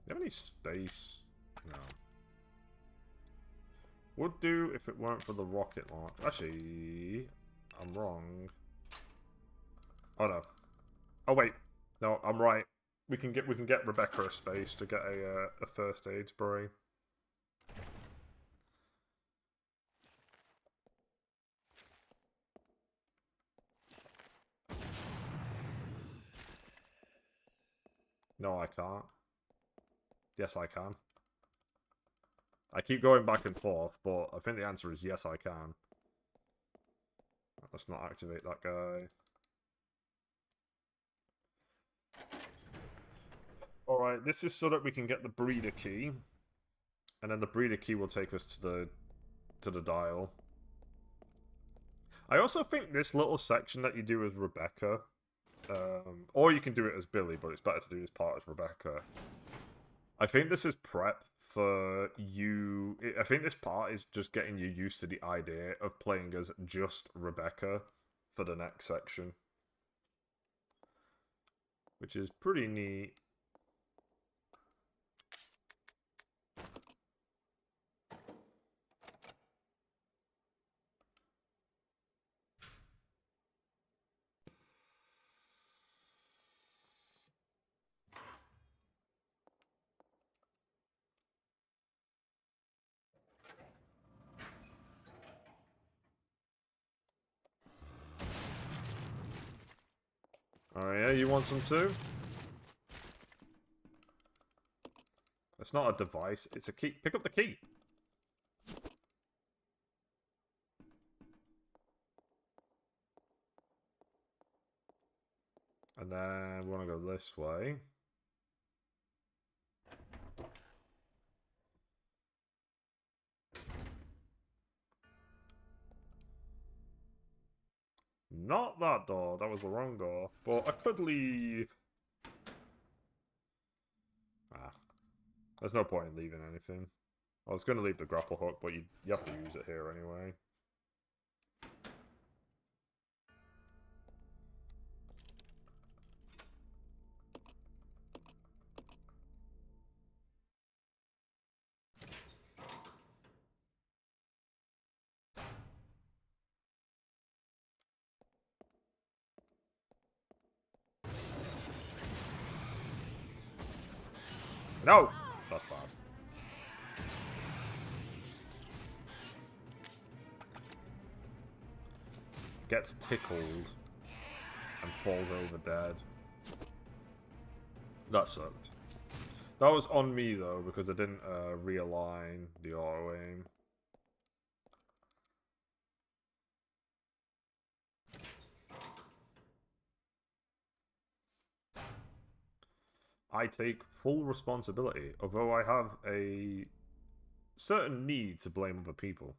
S1: you have any space? No. Would do if it weren't for the rocket launch. Actually, I'm wrong. Oh no. Oh wait. No, I'm right. We can get Rebecca a space to get a first aid spray. No, I can't. Yes, I can. I keep going back and forth, but I think the answer is yes, I can. Let's not activate that guy. Alright, this is so that we can get the breeder key. And then the breeder key will take us to the dial. I also think this little section that you do as Rebecca, or you can do it as Billy, but it's better to do this part as Rebecca. I think this is prep for you. I think this part is just getting you used to the idea of playing as just Rebecca for the next section. Which is pretty neat. Oh yeah, you want some too? It's not a device, it's a key. Pick up the key! And then we want to go this way. Not that door, that was the wrong door. But I could leave... Ah. There's no point in leaving anything. I was going to leave the grapple hook, but you have to use it here anyway. No! That's bad. Gets tickled and falls over dead. That sucked. That was on me though, because I didn't realign the auto aim. I take full responsibility, although I have a certain need to blame other people.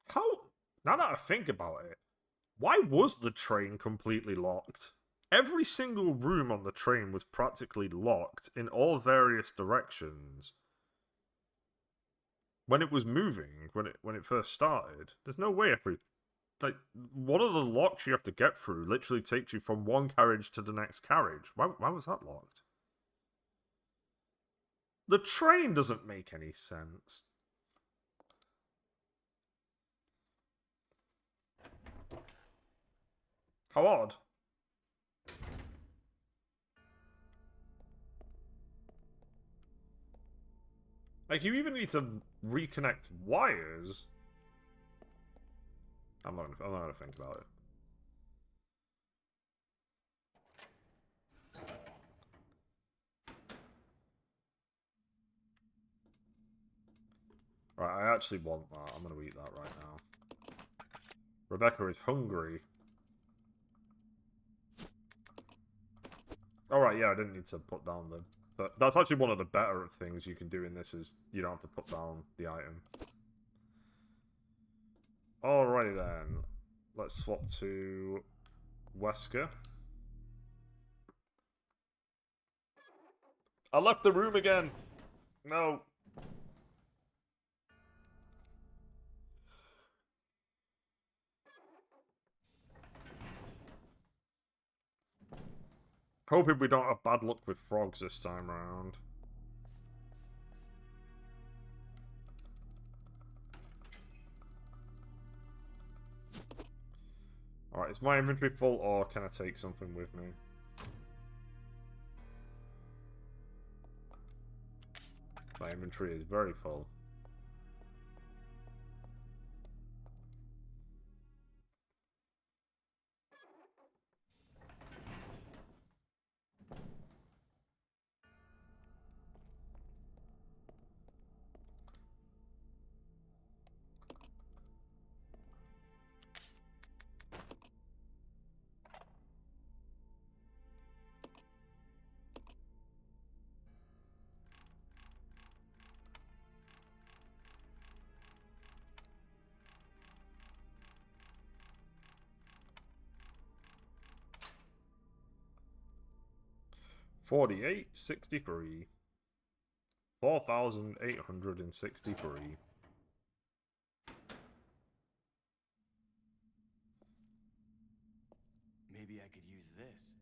S1: How? Now that I think about it, why was the train completely locked? Every single room on the train was practically locked in all various directions. When it was moving, when it first started, there's no way like one of the locks you have to get through literally takes you from one carriage to the next carriage. Why was that locked? The train doesn't make any sense. How odd. Like, you even need to reconnect wires. I'm not gonna think about it. Right, I actually want that. I'm gonna eat that right now. Rebecca is hungry. Alright, yeah, I didn't need to put down the... But that's actually one of the better things you can do in this is you don't have to put down the item. Alrighty then. Let's swap to Wesker. I left the room again! No. Hoping we don't have bad luck with frogs this time around. Alright, is my inventory full or can I take something with me? My inventory is very full. $48.63. 4,863.
S4: Maybe I could use this.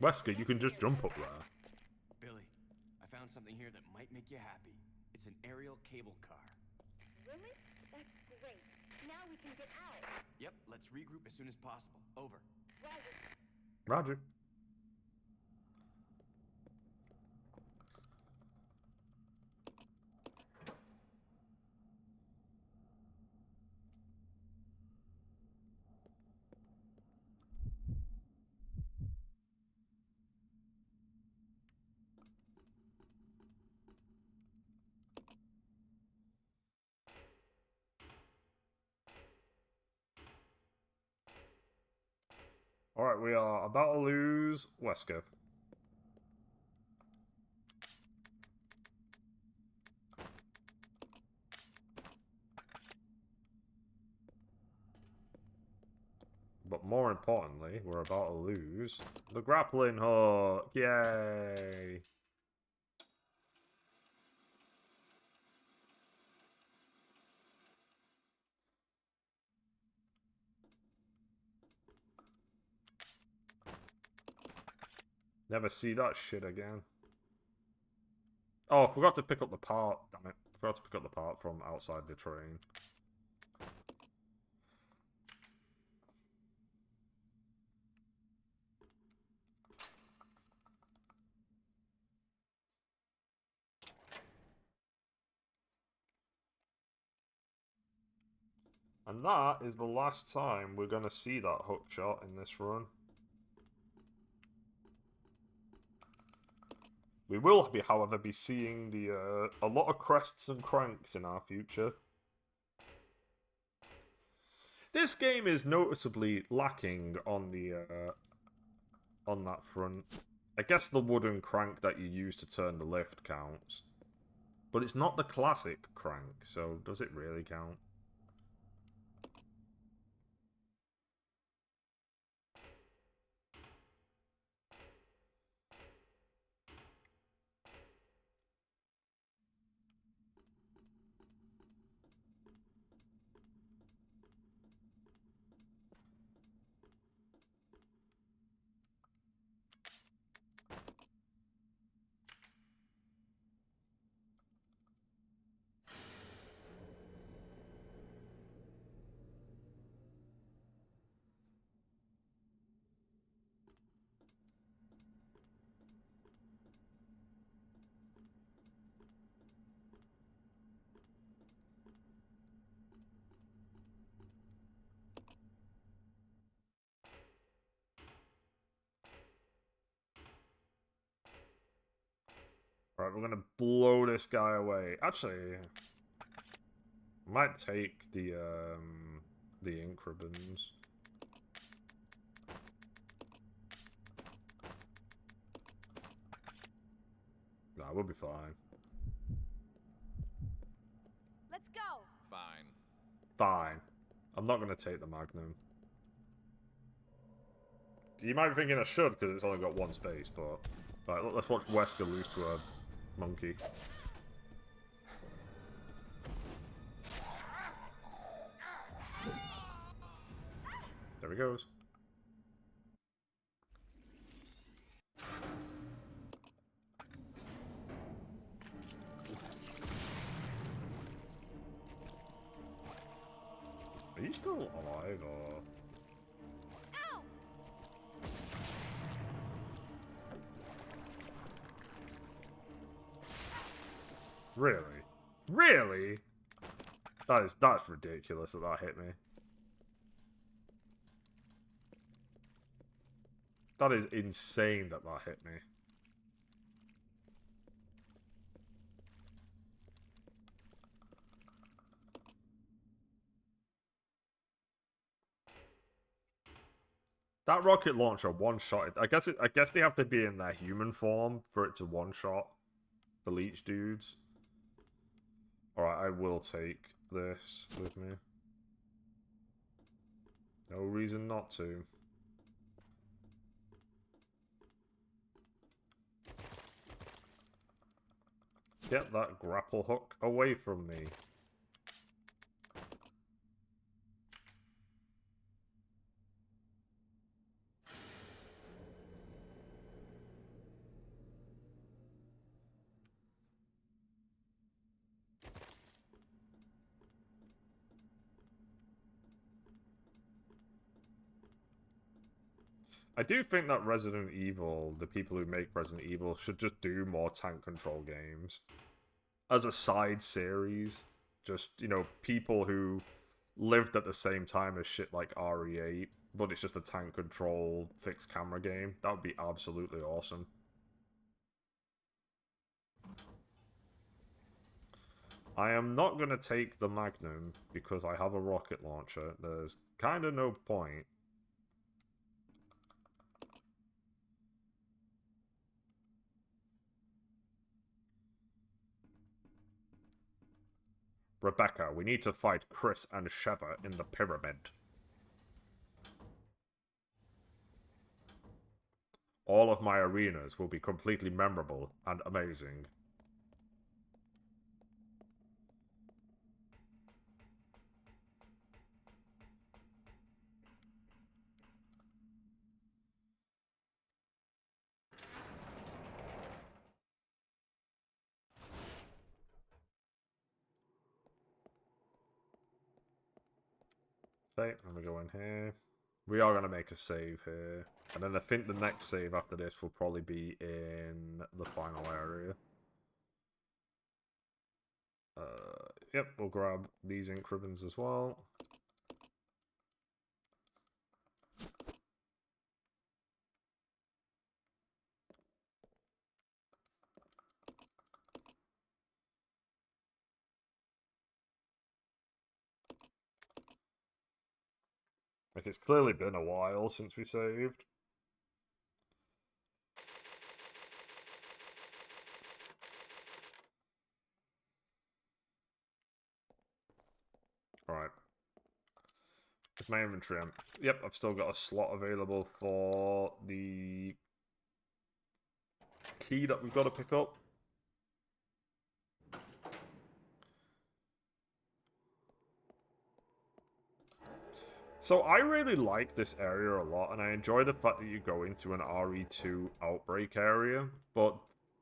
S1: Wesker, you can just jump up there.
S4: Billy, I found something here that might make you happy. It's an aerial cable car.
S3: Really? That's great. Now we can get out.
S4: Yep, let's regroup as soon as possible. Over.
S1: Roger. Alright, we are about to lose Wesker. But more importantly, we're about to lose the grappling hook. Yay! Never see that shit again. Oh, I forgot to pick up the part. Damn it. I forgot to pick up the part from outside the train. And that is the last time we're going to see that hook shot in this run. We will, however, be seeing the a lot of crests and cranks in our future. This game is noticeably lacking on the on that front. I guess the wooden crank that you use to turn the lift counts, but it's not the classic crank. So does it really count? Alright, we're gonna blow this guy away. Actually, I might take the ink ribbons. We'll be fine.
S3: Let's go.
S2: Fine.
S1: Fine. I'm not going to take the Magnum. You might be thinking I should because it's only got one space, but... Right, let's watch Wesker lose to a monkey. There he goes. Are you still alive, or...?
S3: Ow!
S1: Really? Really? That's ridiculous that hit me. That is insane that hit me. That rocket launcher one-shot. I guess they have to be in their human form for it to one-shot the leech dudes. Alright, I will take this with me. No reason not to. Get that grapple hook away from me. I do think that Resident Evil, the people who make Resident Evil, should just do more tank control games. As a side series. Just, you know, people who lived at the same time as shit like RE8, but it's just a tank control fixed camera game. That would be absolutely awesome. I am not going to take the Magnum because I have a rocket launcher. There's kind of no point. Rebecca, we need to fight Chris and Sheva in the pyramid. All of my arenas will be completely memorable and amazing. Okay, let me go in here. We are going to make a save here. And then I think the next save after this will probably be in the final area. Yep, we'll grab these ink ribbons as well. Like, it's clearly been a while since we saved. Alright. It's my inventory. Yep, I've still got a slot available for the key that we've got to pick up. So I really like this area a lot, and I enjoy the fact that you go into an RE2 outbreak area, but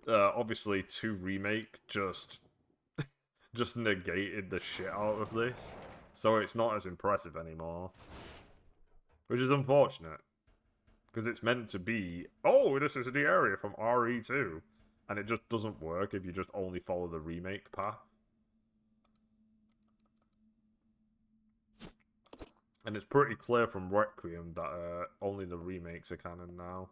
S1: obviously 2 Remake just negated the shit out of this, so it's not as impressive anymore. Which is unfortunate, because it's meant to be, oh, this is the area from RE2, and it just doesn't work if you just only follow the Remake path. And it's pretty clear from Requiem that only the remakes are canon now.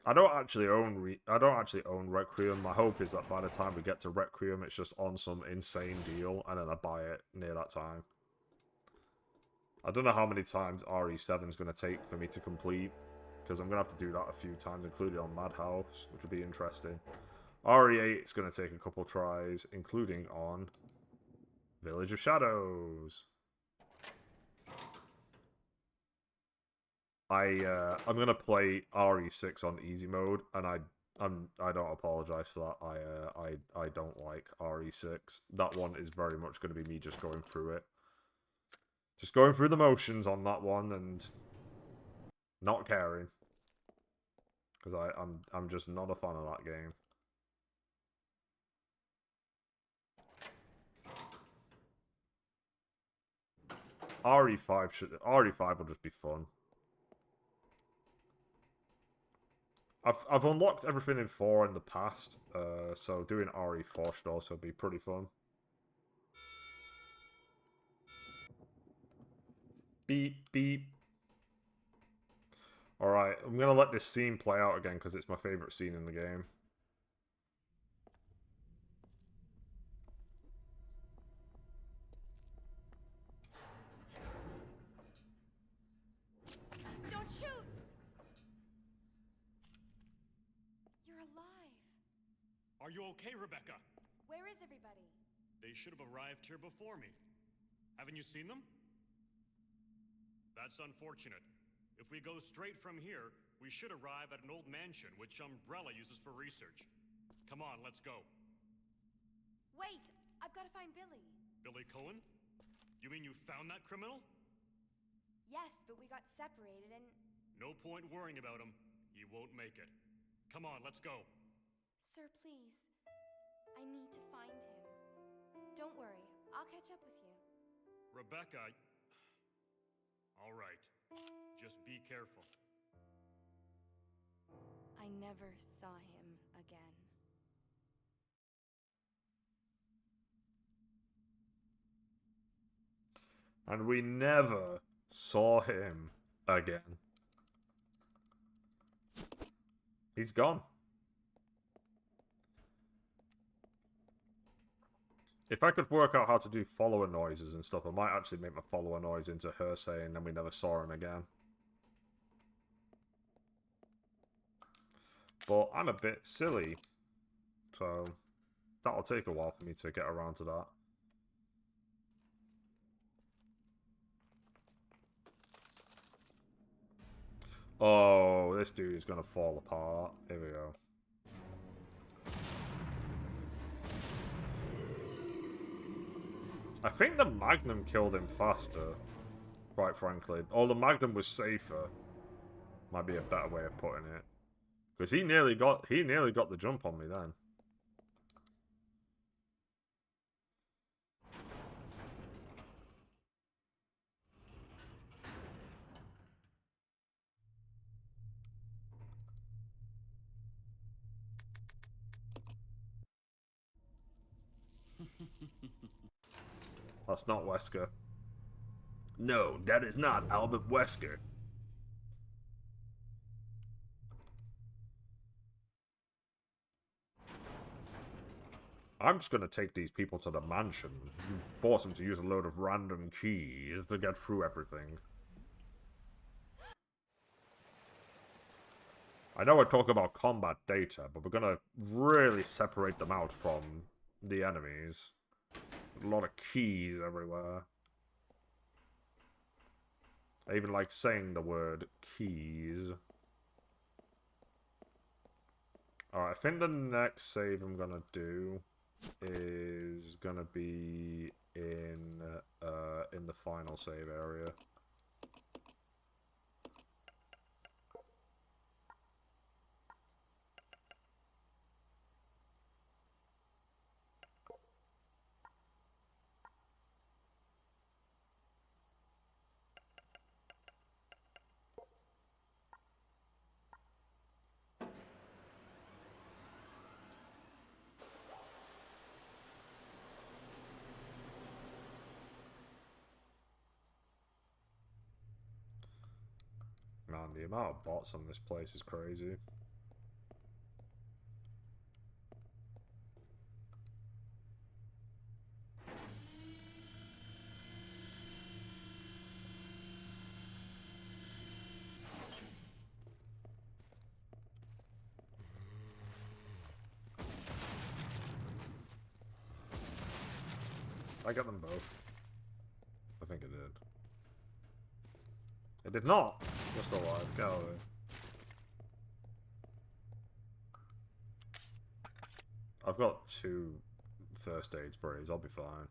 S1: I don't actually own Requiem. My hope is that by the time we get to Requiem, it's just on some insane deal, and then I buy it near that time. I don't know how many times RE7 is going to take for me to complete, because I'm going to have to do that a few times, including on Madhouse, which would be interesting. RE8 is going to take a couple tries, including on Village Shadows. I'm gonna play RE6 on easy mode, and I don't apologize for that. I don't like RE6. That one is very much going to be me just going through it, just going through the motions on that one and not caring, because I'm just not a fan of that game. RE5 will just be fun. I've unlocked everything in 4 in the past, so doing RE4 should also be pretty fun. Beep, beep. Alright, I'm gonna let this scene play out again because it's my favourite scene in the game.
S3: Don't shoot! You're alive.
S8: Are you okay, Rebecca?
S3: Where is everybody?
S8: They should have arrived here before me. Haven't you seen them? That's unfortunate. If we go straight from here, we should arrive at an old mansion which Umbrella uses for research. Come on, let's go.
S3: Wait! I've got to find Billy.
S8: Billy Cohen? You mean you found that criminal?
S3: Yes, but we got separated and...
S8: No point worrying about him. He won't make it. Come on, let's go.
S3: Sir, please. I need to find him. Don't worry. I'll catch up with you.
S8: Rebecca... All right. Just be careful.
S3: I never saw him again.
S1: And we never saw him again. He's gone. If I could work out how to do follower noises and stuff, I might actually make my follower noise into her saying, "Then we never saw him again." But I'm a bit silly, so that'll take a while for me to get around to that. Oh, this dude is gonna fall apart. Here we go. I think the Magnum killed him faster, quite frankly. Or the Magnum was safer. Might be a better way of putting it. Because he nearly got the jump on me then. That's not Wesker. No, that is not Albert Wesker. I'm just gonna take these people to the mansion and force them to use a load of random keys to get through everything. I know I talk about combat data, but we're gonna really separate them out from the enemies. A lot of keys everywhere. I even like saying the word keys. Alright, I think the next save I'm gonna do is gonna be in the final save area. Man, the amount of bots on this place is crazy. I got them both. I think I did. I did not! You're still alive. Get out of here. I've got 2 first aid sprays. I'll be fine.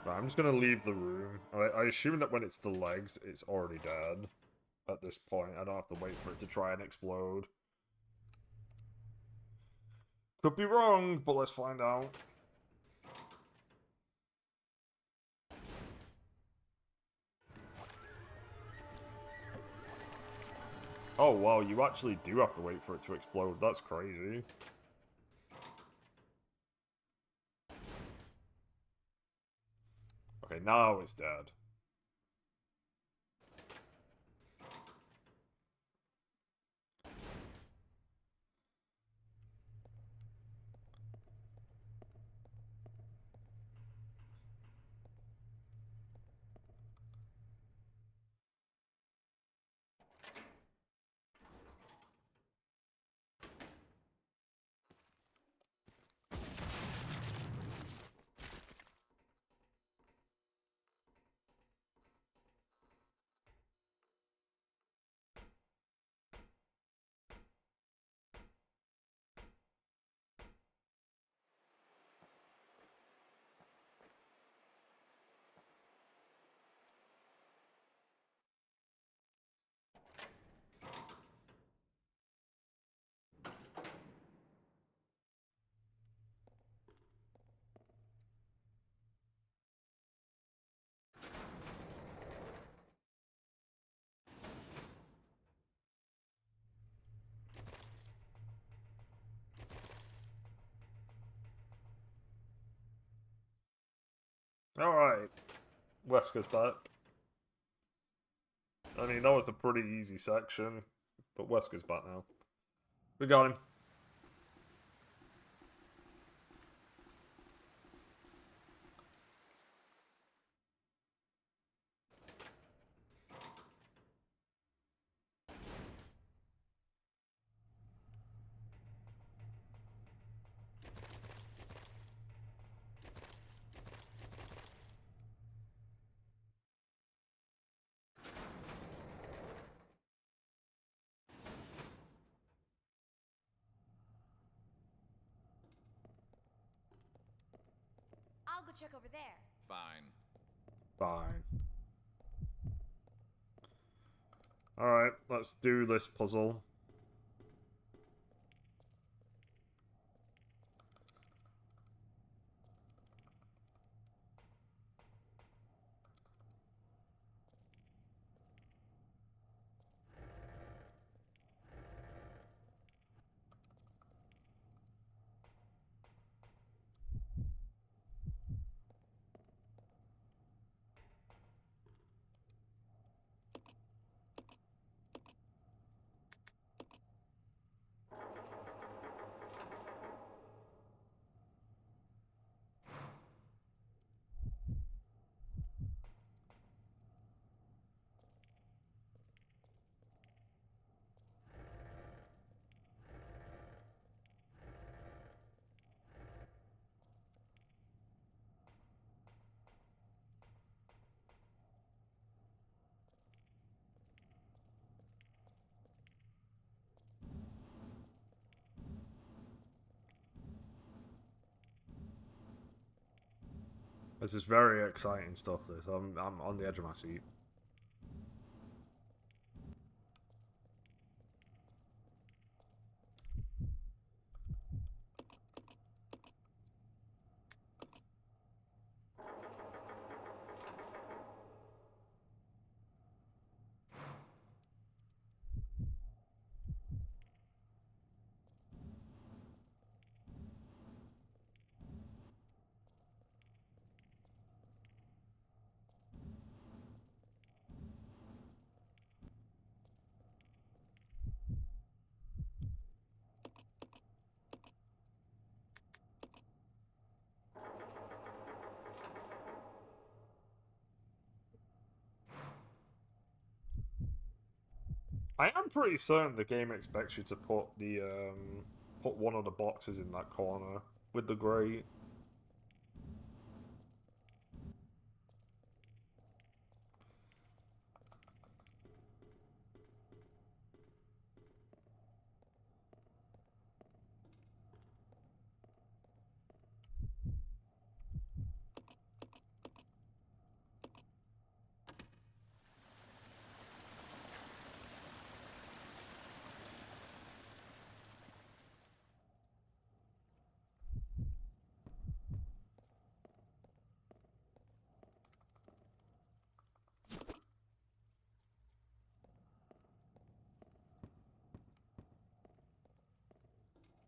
S1: Right, I'm just gonna leave the room. I assume that when it's the legs, it's already dead. At this point, I don't have to wait for it to try and explode. Could be wrong, but let's find out. Oh wow, you actually do have to wait for it to explode. That's crazy. Okay, now it's dead. Alright. Wesker's back. I mean, that was a pretty easy section, but Wesker's back now. We got him.
S3: I'll go check over there.
S2: Fine.
S1: Fine. Alright, let's do this puzzle. This is very exciting stuff, this. I'm on the edge of my seat. I am pretty certain the game expects you to put the put one of the boxes in that corner with the grate.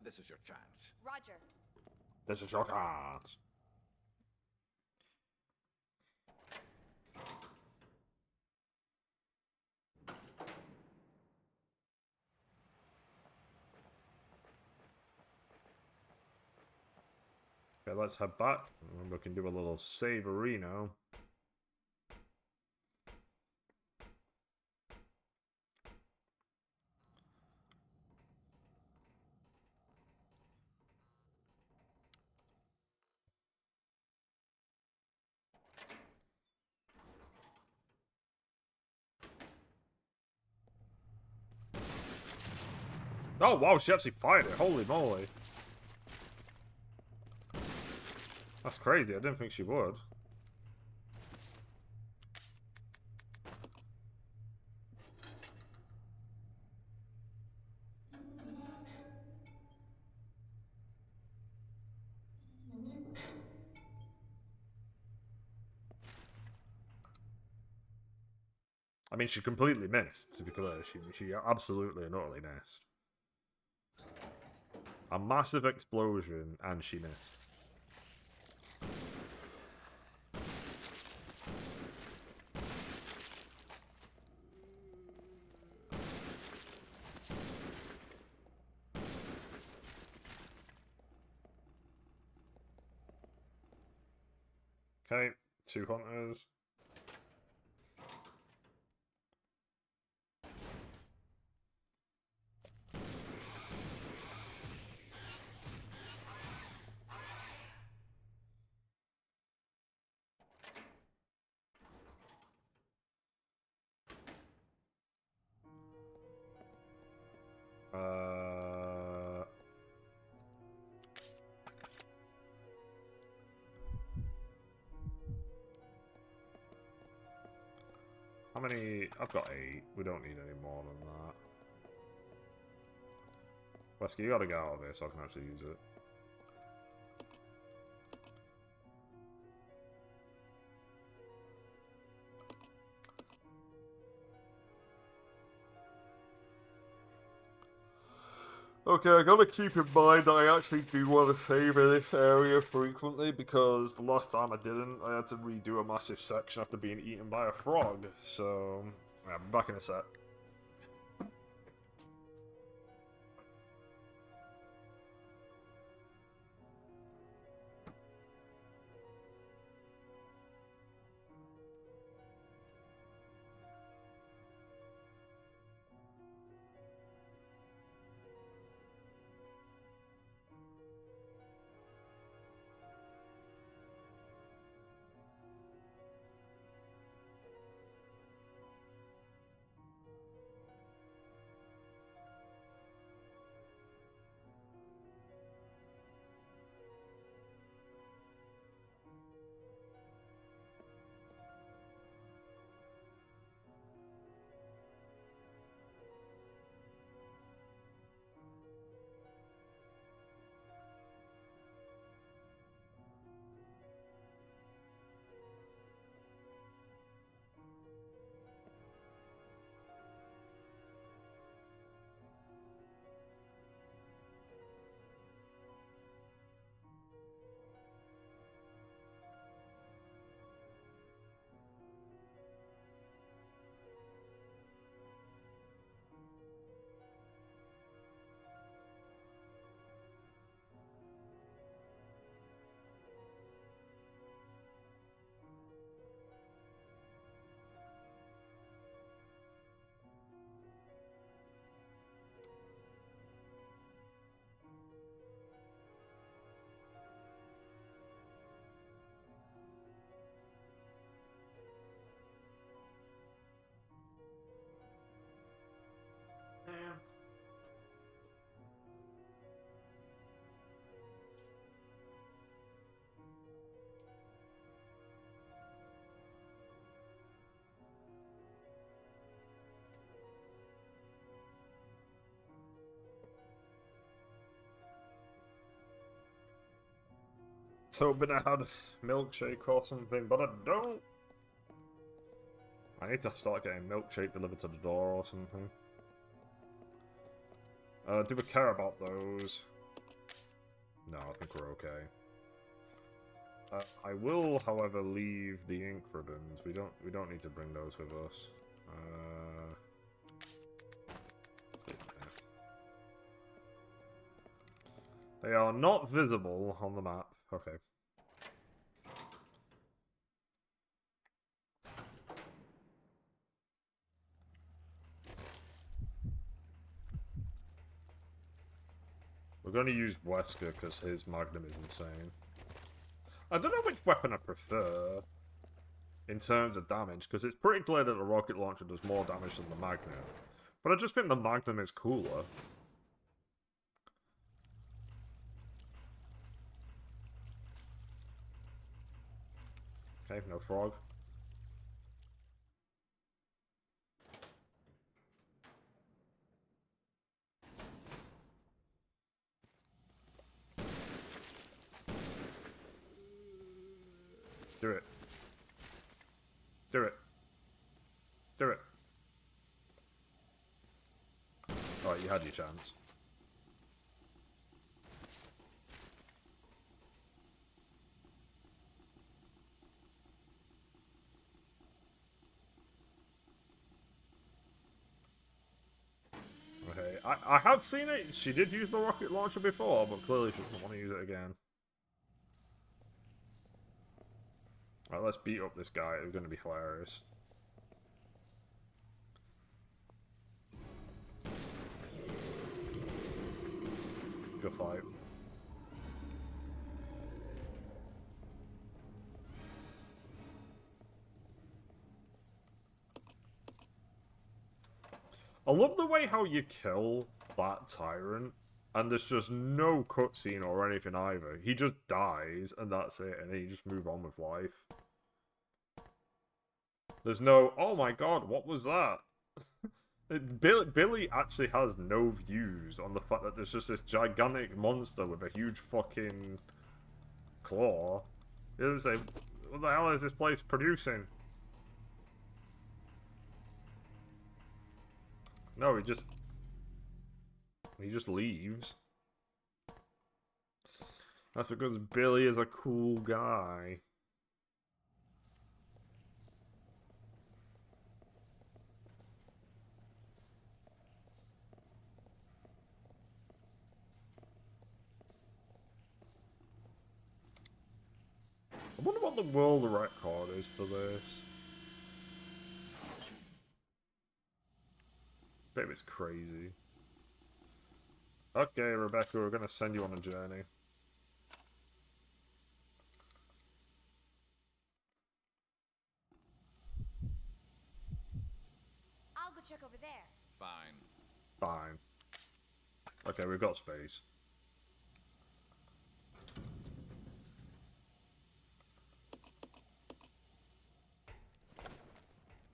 S2: This is your chance.
S3: Roger.
S1: This is your chance. Okay, let's head back. And we can do a little saverino. Oh wow, she actually fired it. Holy moly. That's crazy. I didn't think she would. I mean, she completely missed, to be clear. She absolutely and utterly missed. A massive explosion, and she missed. Okay, 2 hunters. How many? I've got 8. We don't need any more than that. Wesker, you gotta get out of here so I can actually use it. Okay, I gotta keep in mind that I actually do want to save in this area frequently because the last time I didn't, I had to redo a massive section after being eaten by a frog. So, yeah, I'll be back in a sec. was hoping I had milkshake or something, but I don't. I need to start getting milkshake delivered to the door or something. Do we care about those? No, I think we're okay. I will, however, leave the ink ribbons. We don't need to bring those with us. They are not visible on the map. Okay. We're going to use Wesker because his Magnum is insane. I don't know which weapon I prefer in terms of damage, because it's pretty clear that the rocket launcher does more damage than the Magnum. But I just think the Magnum is cooler. Okay, no frog. Do it. Do it. Do it. Alright, you had your chance. Okay, I have seen it. She did use the rocket launcher before, but clearly she doesn't want to use it again. Alright, let's beat up this guy. It's going to be hilarious. Good fight. I love the way how you kill that tyrant, and there's just no cutscene or anything either. He just dies, and that's it, and then you just move on with life. There's no, oh my god, what was that? Billy actually has no views on the fact that there's just this gigantic monster with a huge fucking claw. He doesn't say, what the hell is this place producing? No, he just leaves. That's because Billy is a cool guy. I wonder what the world record is for this. Maybe it's crazy. Okay, Rebecca, we're gonna send you on a journey.
S3: I'll go check over there.
S2: Fine.
S1: Fine. Okay, we've got space.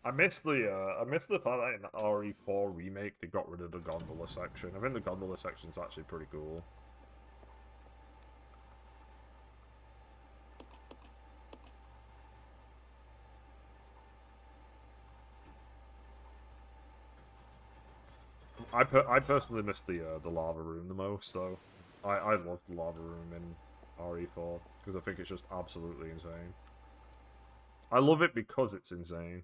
S1: I missed the part that in the RE4 remake they got rid of the gondola section. I think the gondola section's actually pretty cool. I personally missed the lava room the most, though. I loved the lava room in RE4 because I think it's just absolutely insane. I love it because it's insane.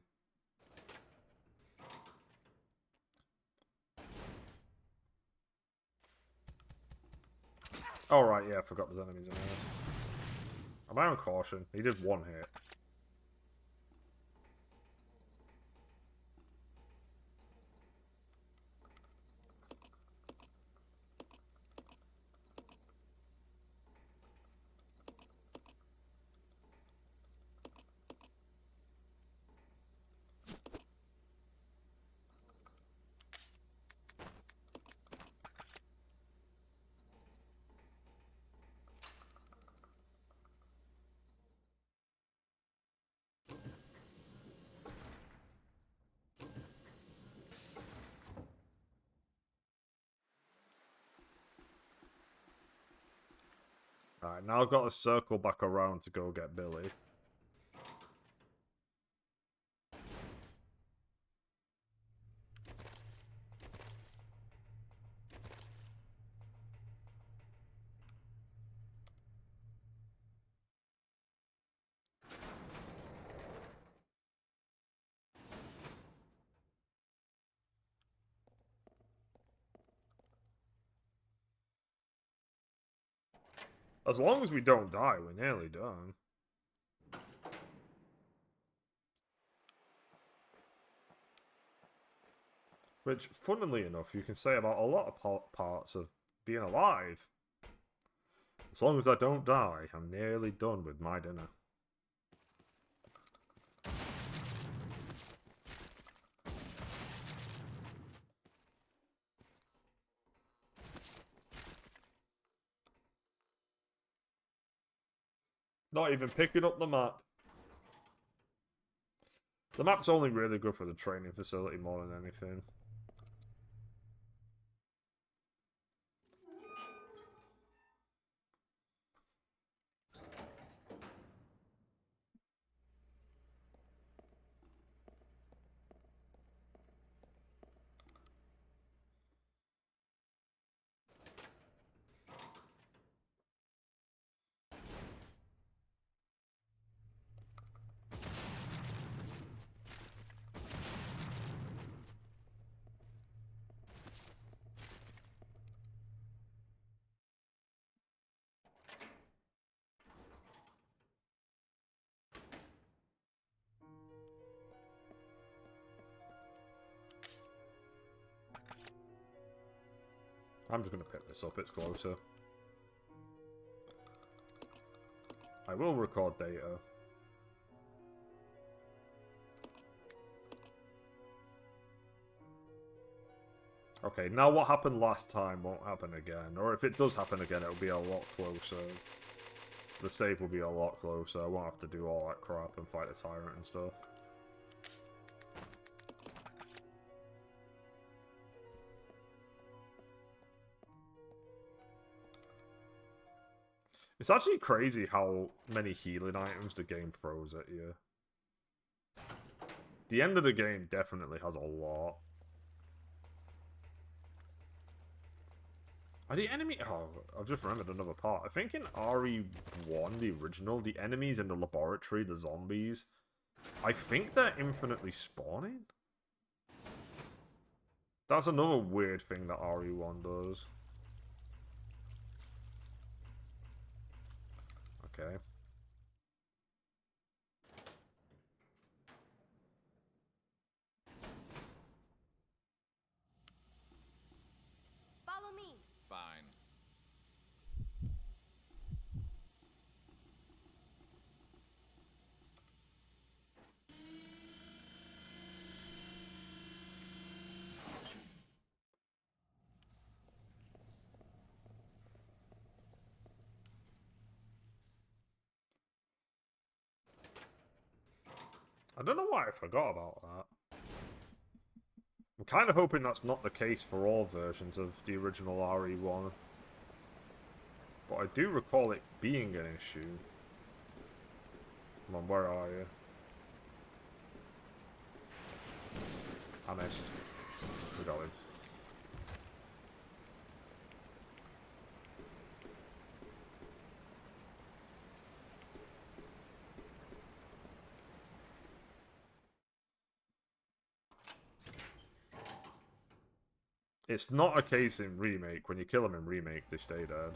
S1: Oh right, yeah, I forgot there's enemies in there. Am I on caution? He did one hit. Alright, now I've got to circle back around to go get Billy. As long as we don't die, we're nearly done. Which, funnily enough, you can say about a lot of parts of being alive. As long as I don't die, I'm nearly done with my dinner. Not even picking up the map. The map's only really good for the training facility more than anything. I'm just going to pick this up, it's closer. I will record data. Okay, now what happened last time won't happen again. Or if it does happen again, it'll be a lot closer. The save will be a lot closer. I won't have to do all that crap and fight a tyrant and stuff. It's actually crazy how many healing items the game throws at you. The end of the game definitely has a lot. Are the enemy... Oh, I've just remembered another part. I think in RE1, the original, the enemies in the laboratory, the zombies, I think they're infinitely spawning. That's another weird thing that RE1 does. Okay.
S3: Follow me.
S2: Fine.
S1: I don't know why I forgot about that. I'm kind of hoping that's not the case for all versions of the original RE1. But I do recall it being an issue. Come on, where are you? I missed. We got him. It's not a case in Remake. When you kill them in Remake, they stay dead.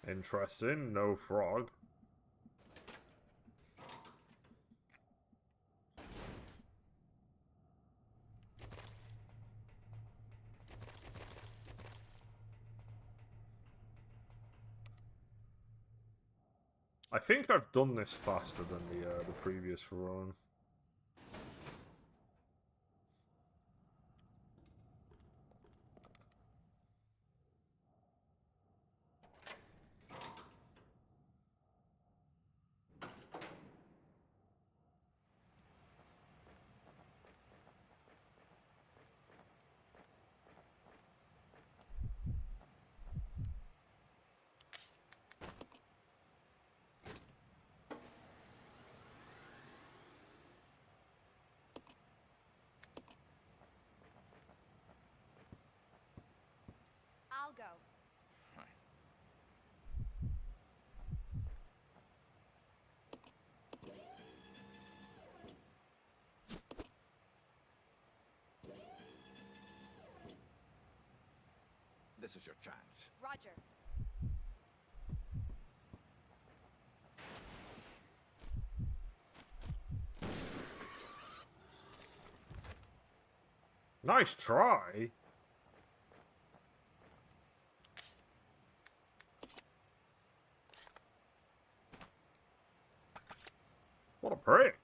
S1: Interesting. No frog. I think I've done this faster than the previous run.
S3: I'll go.
S2: This is your chance.
S3: Roger.
S1: Nice try. What a prick.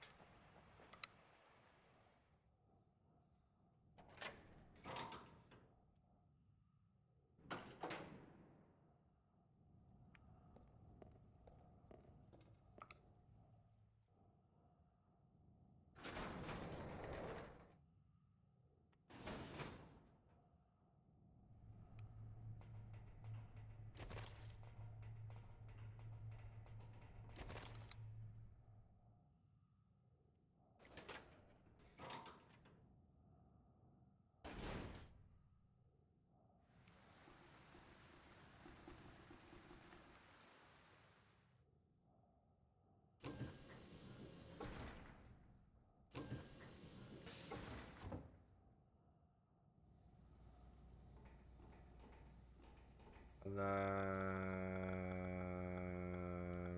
S1: And then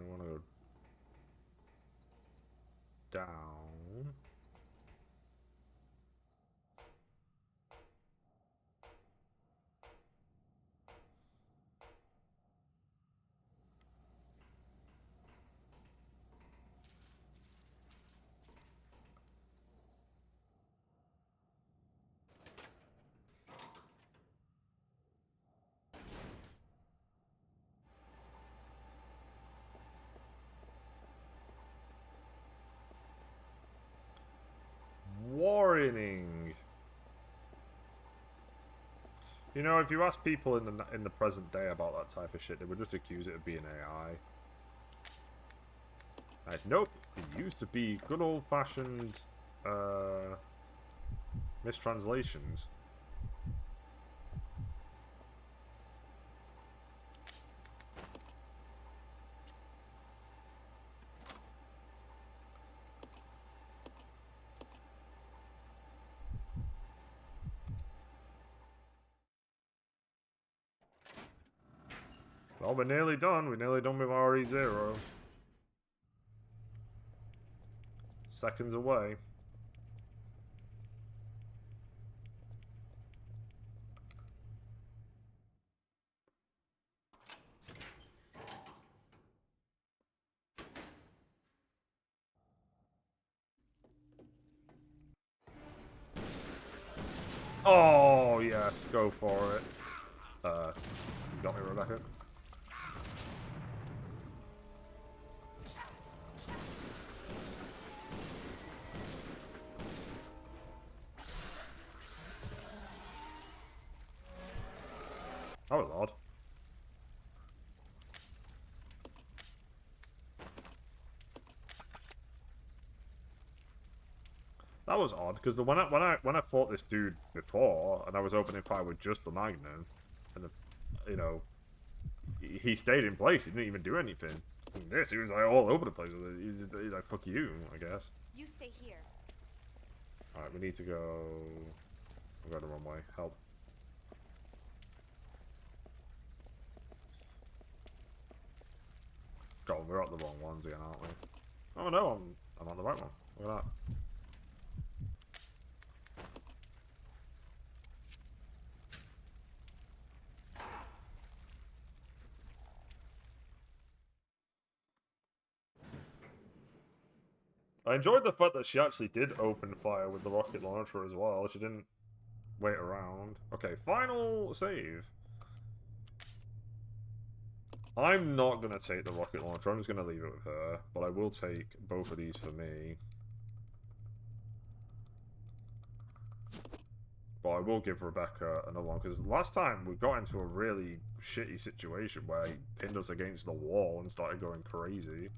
S1: I want to go down. Warning. You know, if you ask people in the present day about that type of shit, they would just accuse it of being AI. Like, nope, it used to be good old-fashioned mistranslations. Well, we're nearly done. We're nearly done with RE0. Seconds away. Oh, yes, go for it. You got me, Rebecca. That was odd. That was odd because when I fought this dude before and I was opening fire with just the Magnum, and you know, he stayed in place. He didn't even do anything. And this, he was like all over the place. He's like, fuck you, I guess.
S3: You stay here.
S1: All right, we need to go. I'm going the wrong way. Help. God, we're at the wrong ones again, aren't we? Oh no, I'm on the right one. Look at that. I enjoyed the fact that she actually did open fire with the rocket launcher as well. She didn't wait around. Okay, final save. I'm not going to take the rocket launcher. I'm just going to leave it with her. But I will take both of these for me. But I will give Rebecca another one. Because last time we got into a really shitty situation where he pinned us against the wall and started going crazy.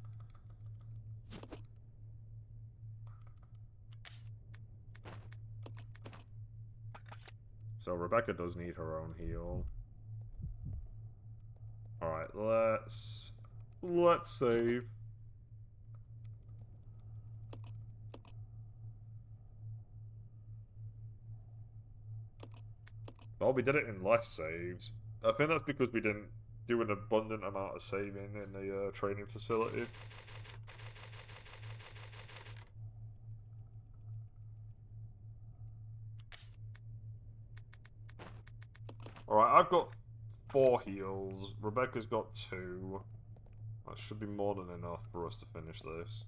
S1: So Rebecca does need her own heal. Alright, let's save. Well, we did it in less saves. I think that's because we didn't do an abundant amount of saving in the training facility. Alright, I've got 4 heals. Rebecca's got 2. That should be more than enough for us to finish this.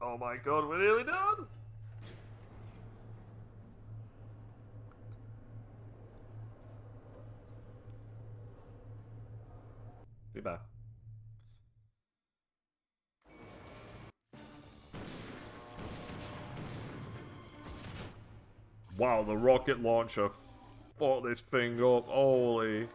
S1: Oh my god, we're nearly done! Be back. Wow, the rocket launcher fucked this thing up. Holy.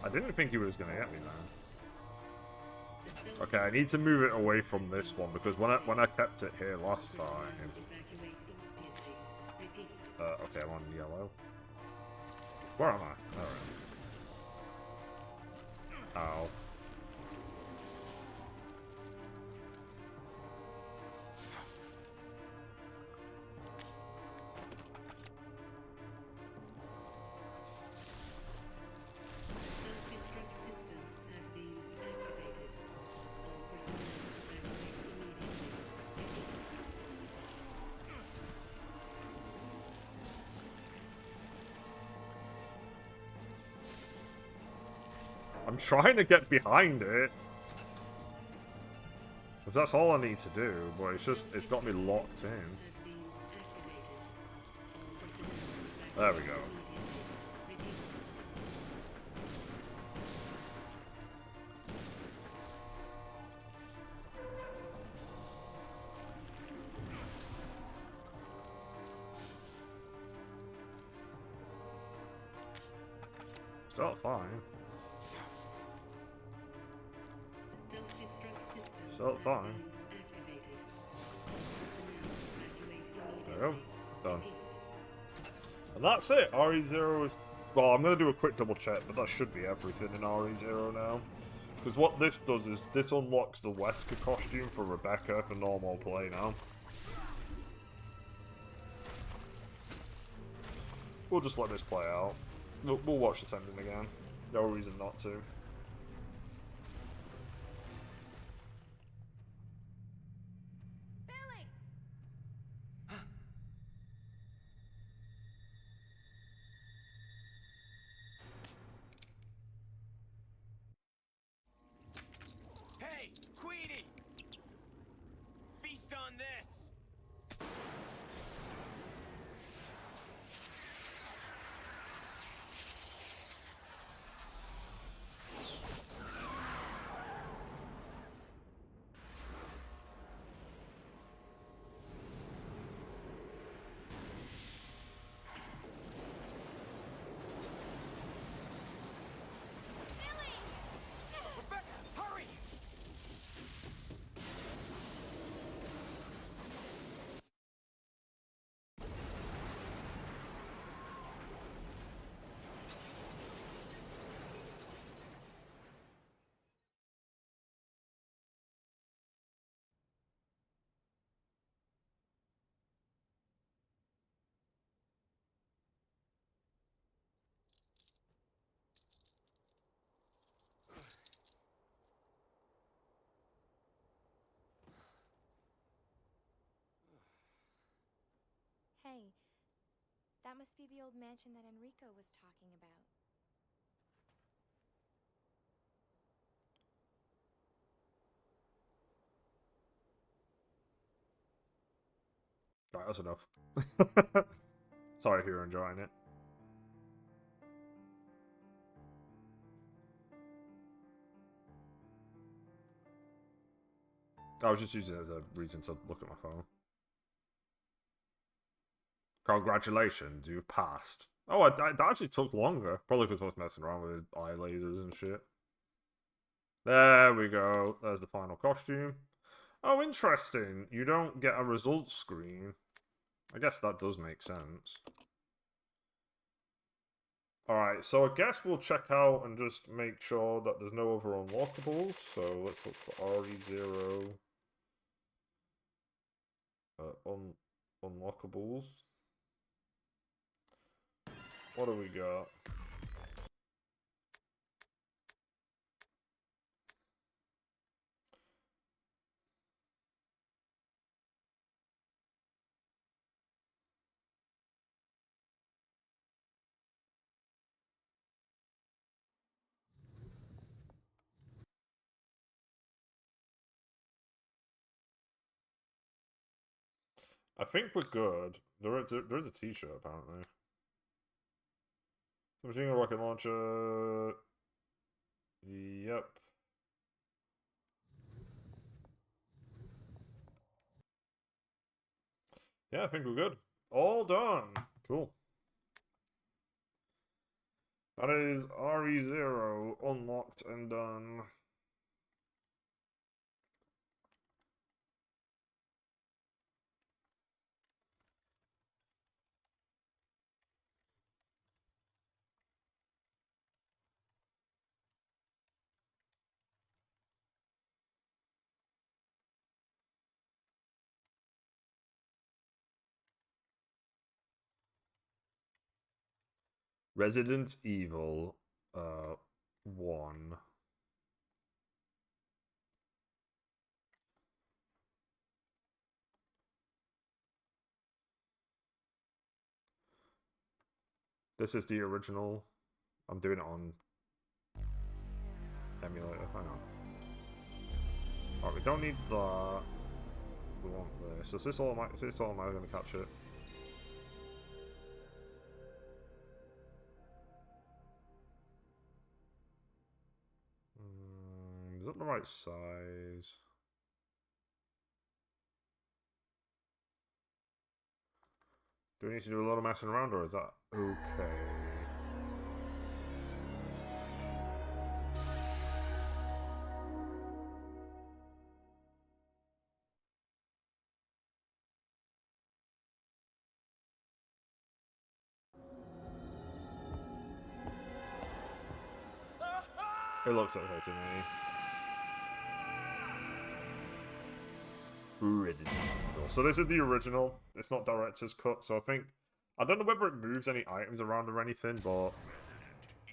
S1: I didn't think he was going to get me, man. Okay, I need to move it away from this one, because when I kept it here last time... okay, I'm on yellow. Where am I? Alright. Ow. I'm trying to get behind it. Because that's all I need to do, but it's got me locked in. There we go. Still fine. Still fine. There we go. Done. And that's it. RE0 is... Well, I'm going to do a quick double check, but that should be everything in RE0 now. Because what this does is this unlocks the Wesker costume for Rebecca for normal play now. We'll just let this play out. We'll watch this ending again. No reason not to.
S4: Hey, Queenie! Feast on this!
S9: Hey, that must be the old mansion that Enrico was talking about.
S1: Right, that's enough. Sorry if you're enjoying it. I was just using it as a reason to look at my phone. Congratulations, you've passed. Oh, that actually took longer. Probably because I was messing around with his eye lasers and shit. There we go. There's the final costume. Oh, interesting. You don't get a results screen. I guess that does make sense. Alright, so I guess we'll check out and just make sure that there's no other unlockables. So let's look for RE0. Unlockables. What do we got? I think we're good. There is a t-shirt, apparently. Machine gun rocket launcher. Yep. Yeah, I think we're good. All done. Cool. That is RE0 unlocked and done. Resident Evil 1. This is the original. I'm doing it on emulator. Hang on. Alright, we don't need that. We want this. Is this all? Is this all? Am I going to catch it? Is that the right size? Do we need to do a lot of messing around, or is that okay? It looks okay to me. Resident Evil. So this is the original. It's not director's cut, so I don't know whether it moves any items around or anything, but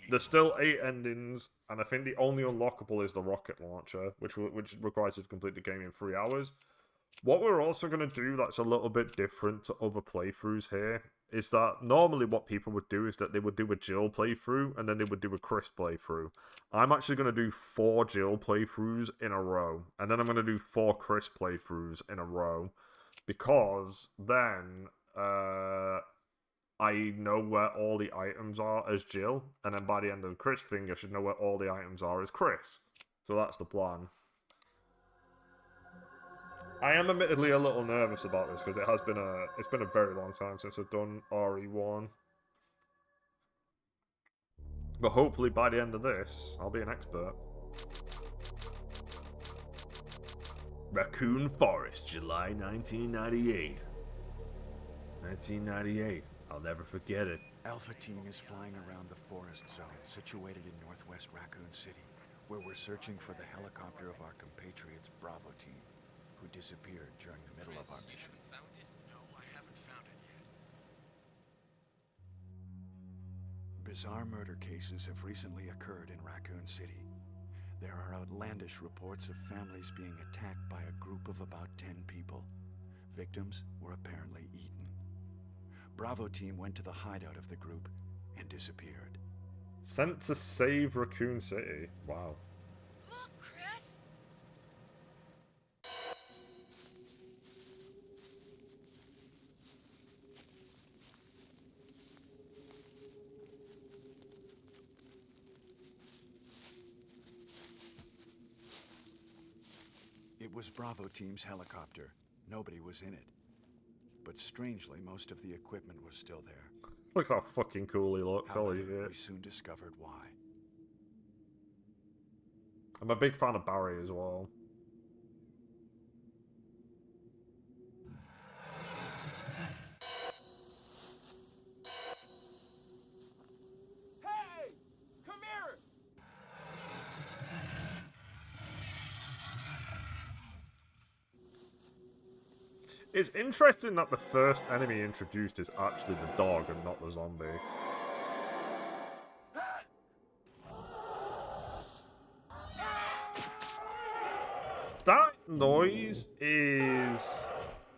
S1: there's still 8 endings, and I think the only unlockable is the rocket launcher, which requires you to complete the game in 3 hours. What we're also going to do that's a little bit different to other playthroughs here is that normally what people would do is that they would do a Jill playthrough and then they would do a Chris playthrough. I'm actually going to do 4 Jill playthroughs in a row, and then I'm going to do 4 Chris playthroughs in a row, because then I know where all the items are as Jill, and then by the end of the Chris thing I should know where all the items are as Chris. So that's the plan. I am admittedly a little nervous about this because it's been a very long time since I've done RE1. But hopefully by the end of this, I'll be an expert. Raccoon Forest, July 1998. 1998. I'll never forget it.
S10: Alpha Team is flying around the forest zone situated in northwest Raccoon City, where we're searching for the helicopter of our compatriots Bravo Team, who disappeared during the middle of our mission. No, I haven't found it yet. Bizarre murder cases have recently occurred in Raccoon City. There are outlandish reports of families being attacked by a group of about 10 people. Victims were apparently eaten. Bravo team went to the hideout of the group and disappeared.
S1: Sent to save Raccoon City. Wow.
S9: Look, Chris!
S10: It was Bravo team's helicopter. Nobody was in it. But strangely, most of the equipment was still there.
S1: Look how fucking cool he looks. Holy
S10: However,
S1: shit.
S10: we soon discovered why.
S1: I'm a big fan of Barry as well.
S4: Hey! Come here!
S1: It's interesting that the first enemy introduced is actually the dog and not the zombie. That noise is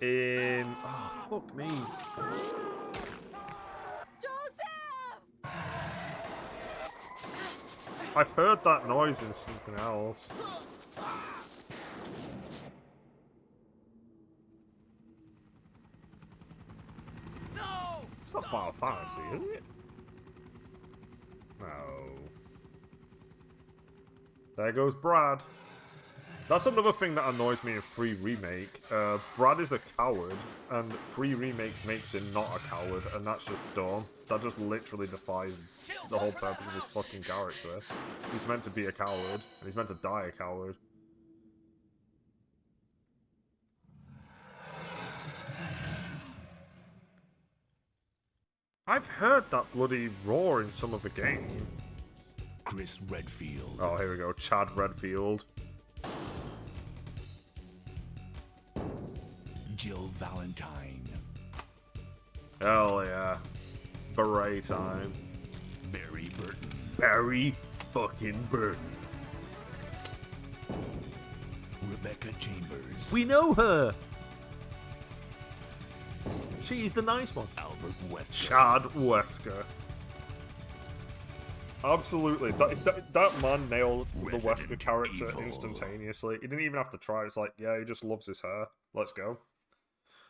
S1: in... Oh, fuck me.
S9: Joseph!
S1: I've heard that noise in something else. It's not Final Fantasy, is it? No. There goes Brad. That's another thing that annoys me in 3 Remake. Brad is a coward, and 3 Remake makes him not a coward, and that's just dumb. That just literally defies the whole purpose of his fucking character. He's meant to be a coward, and he's meant to die a coward. I've heard that bloody roar in some of the game.
S11: Chris Redfield.
S1: Oh, here we go. Chad Redfield.
S11: Jill Valentine.
S1: Hell yeah. Beret time.
S11: Barry Burton.
S1: Barry fucking Burton.
S11: Rebecca Chambers.
S1: We know her! She's the nice one.
S11: Albert Wesker.
S1: Chad Wesker. Absolutely. That man nailed the Wesker character
S11: Evil.
S1: instantaneously. He didn't even have to try. It's like, yeah, he just loves his hair. Let's go.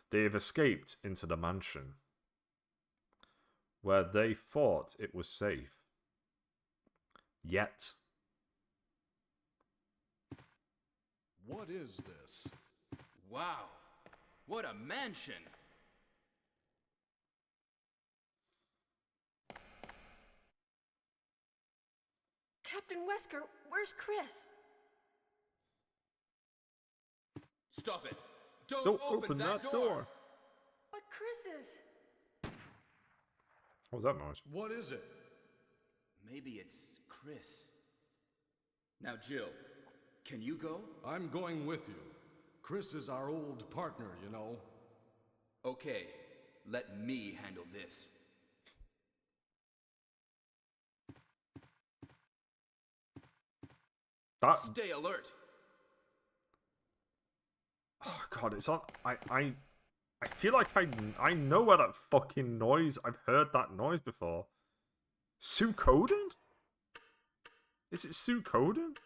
S1: They have escaped into the mansion, where they thought it was safe. Yet.
S12: What is this?
S2: Wow. What a mansion.
S13: Captain Wesker, where's Chris?
S2: Stop it. Don't
S1: open that door.
S13: But Chris is...
S1: What was that noise?
S12: What is it?
S2: Maybe it's Chris. Now, Jill, can you go?
S12: I'm going with you. Chris is our old partner, you know.
S2: Okay, let me handle this. Stay alert.
S1: Oh god, it's on. I feel like I know where that fucking noise. I've heard that noise before. Suikoden? Is it Suikoden?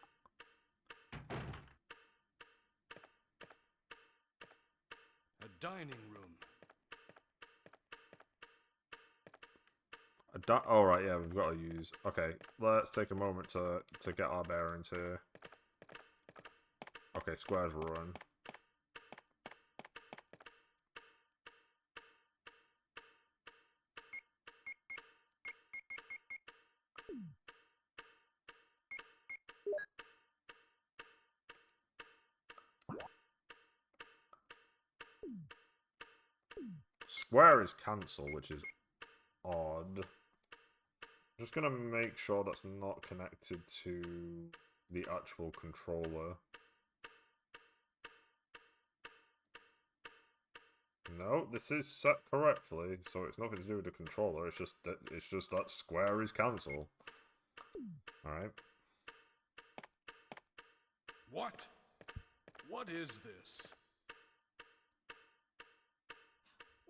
S12: A dining room.
S1: Oh right, yeah, we've got to use. Okay, let's take a moment to get our bearings here. Okay, squares run. Square is cancel, which is odd. I'm just gonna make sure that's not connected to the actual controller. No, this is set correctly, so it's nothing to do with the controller. It's just that square is cancel. All right.
S12: What? What is this?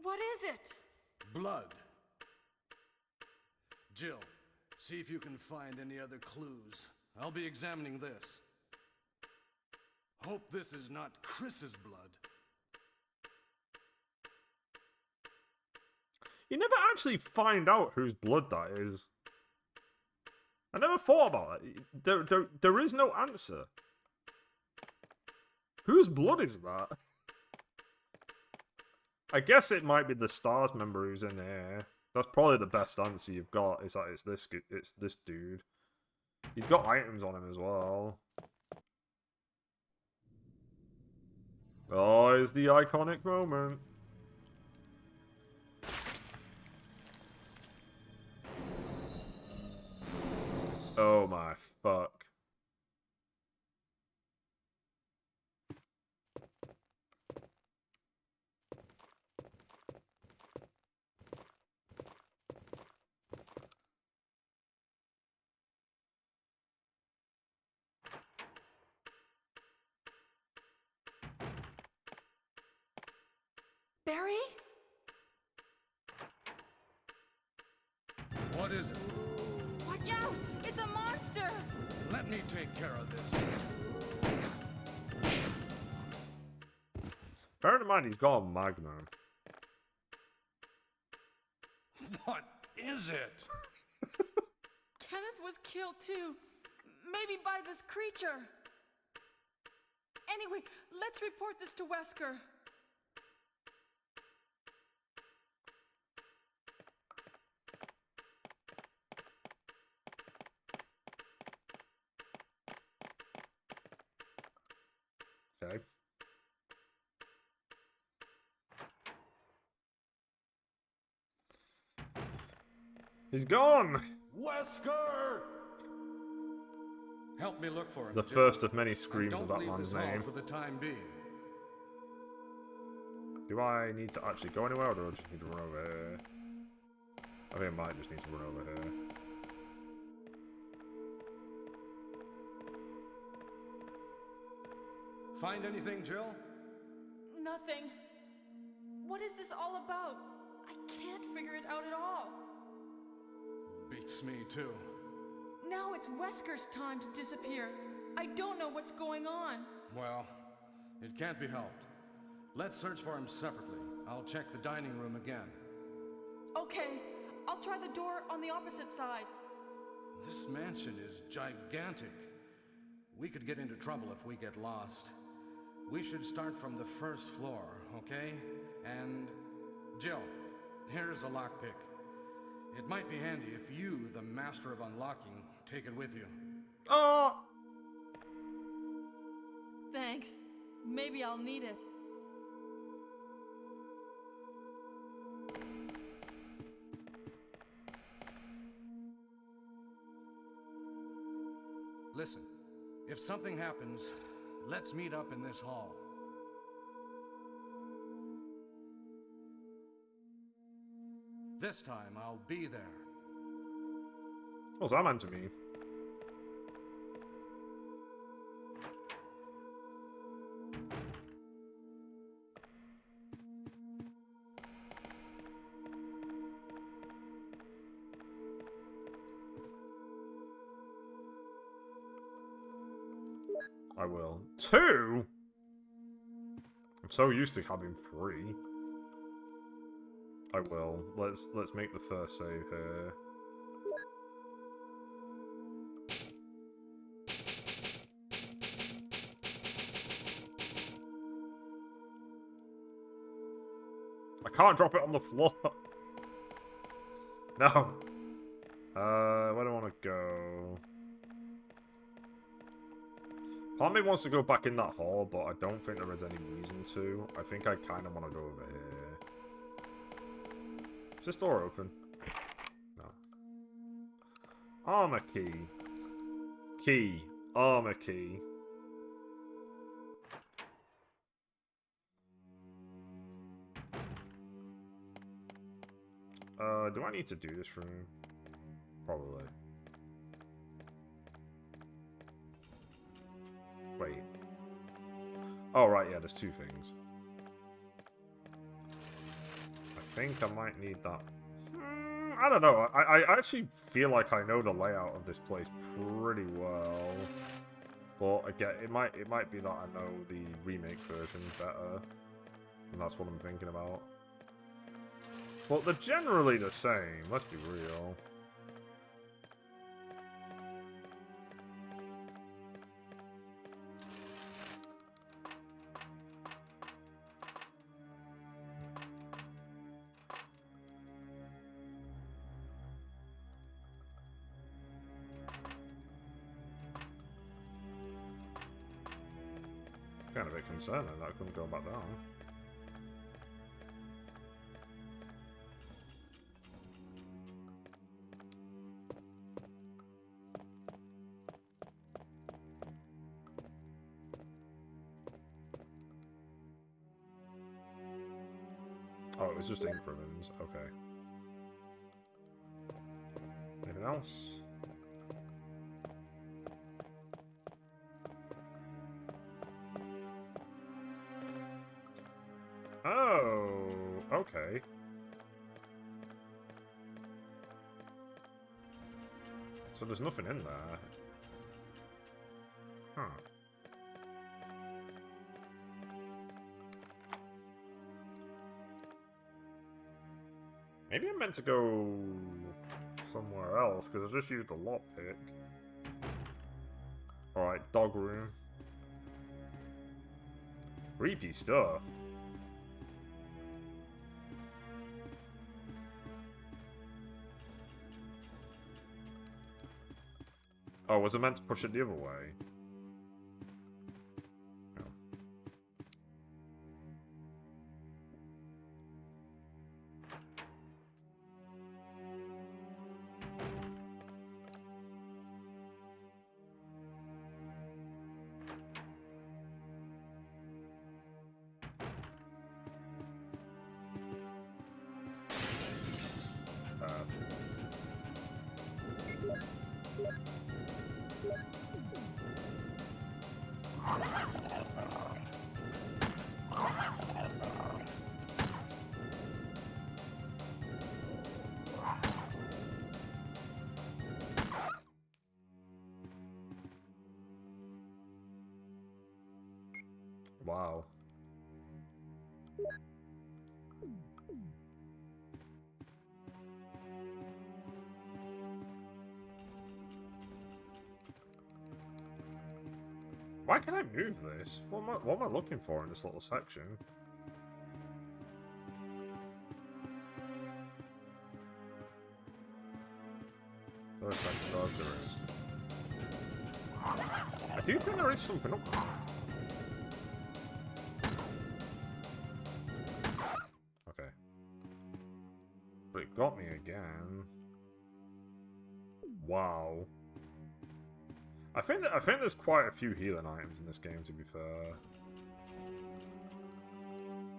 S13: What is it?
S12: Blood. Jill, see if you can find any other clues. I'll be examining this. Hope this is not Chris's blood.
S1: You never actually find out whose blood that is. I never thought about it. There is no answer. Whose blood is that? I guess it might be the STARS member who's in here. That's probably the best answer you've got, is that it's this dude. He's got items on him as well. Oh, it's the iconic moment. Oh my fuck.
S13: Barry?
S12: What is it?
S13: Watch out! It's a monster!
S12: Let me take care of this.
S1: Bear in mind, he's got a magnum.
S12: What is it?
S13: Kenneth was killed too. Maybe by this creature. Anyway, let's report this to Wesker.
S1: Okay. He's gone!
S12: Wesker! Help me look for him.
S1: The
S12: Jill.
S1: first of many screams
S12: And
S1: of
S12: don't
S1: that
S12: leave
S1: man's
S12: this hall
S1: name.
S12: for the time being.
S1: Do I need to actually go anywhere, or do I just need to run over here? I think I might just need to run over here.
S12: Find anything, Jill?
S13: Nothing. What is this all about? I can't figure it out at all.
S12: Beats me, too.
S13: Now it's Wesker's time to disappear. I don't know what's going on.
S12: Well, it can't be helped. Let's search for him separately. I'll check the dining room again.
S13: Okay, I'll try the door on the opposite side.
S12: This mansion is gigantic. We could get into trouble if we get lost. We should start from the first floor, okay? And Jill, here's a lockpick. It might be handy if you, the master of unlocking, take it with you.
S1: Oh!
S13: Thanks. Maybe I'll need it.
S12: Listen, if something happens, let's meet up in this hall. This time, I'll be there.
S1: What's that meant to mean? I will. 2? I'm so used to having 3. I will. Let's make the first save here. I can't drop it on the floor. No. Where do I want to go? Part of me wants to go back in that hall, but I don't think there is any reason to. I think I kind of want to go over here. Is this door open? No. Armor key. Key. Armor key. Do I need to do this room? Probably. Wait. Oh, right, yeah, there's 2 things. I think I might need that. I don't know. I actually feel like I know the layout of this place pretty well. But again, it might be that I know the remake version better. And that's what I'm thinking about. But they're generally the same, let's be real. Kind of a bit concerning that I couldn't go back down. Oh, it was just ink ribbons. Okay. Anything else? Oh, okay. So there's nothing in there. Huh. Maybe I meant to go somewhere else, because I just used the lockpick. Alright, dog room. Creepy stuff. Oh, was it meant to push it the other way? No. Wow. Why can I move this? What am I looking for in this little section? Looks like the dog there is. I do think there is something up there. Okay. But it got me again. Wow. I think there's quite a few healing items in this game, to be fair.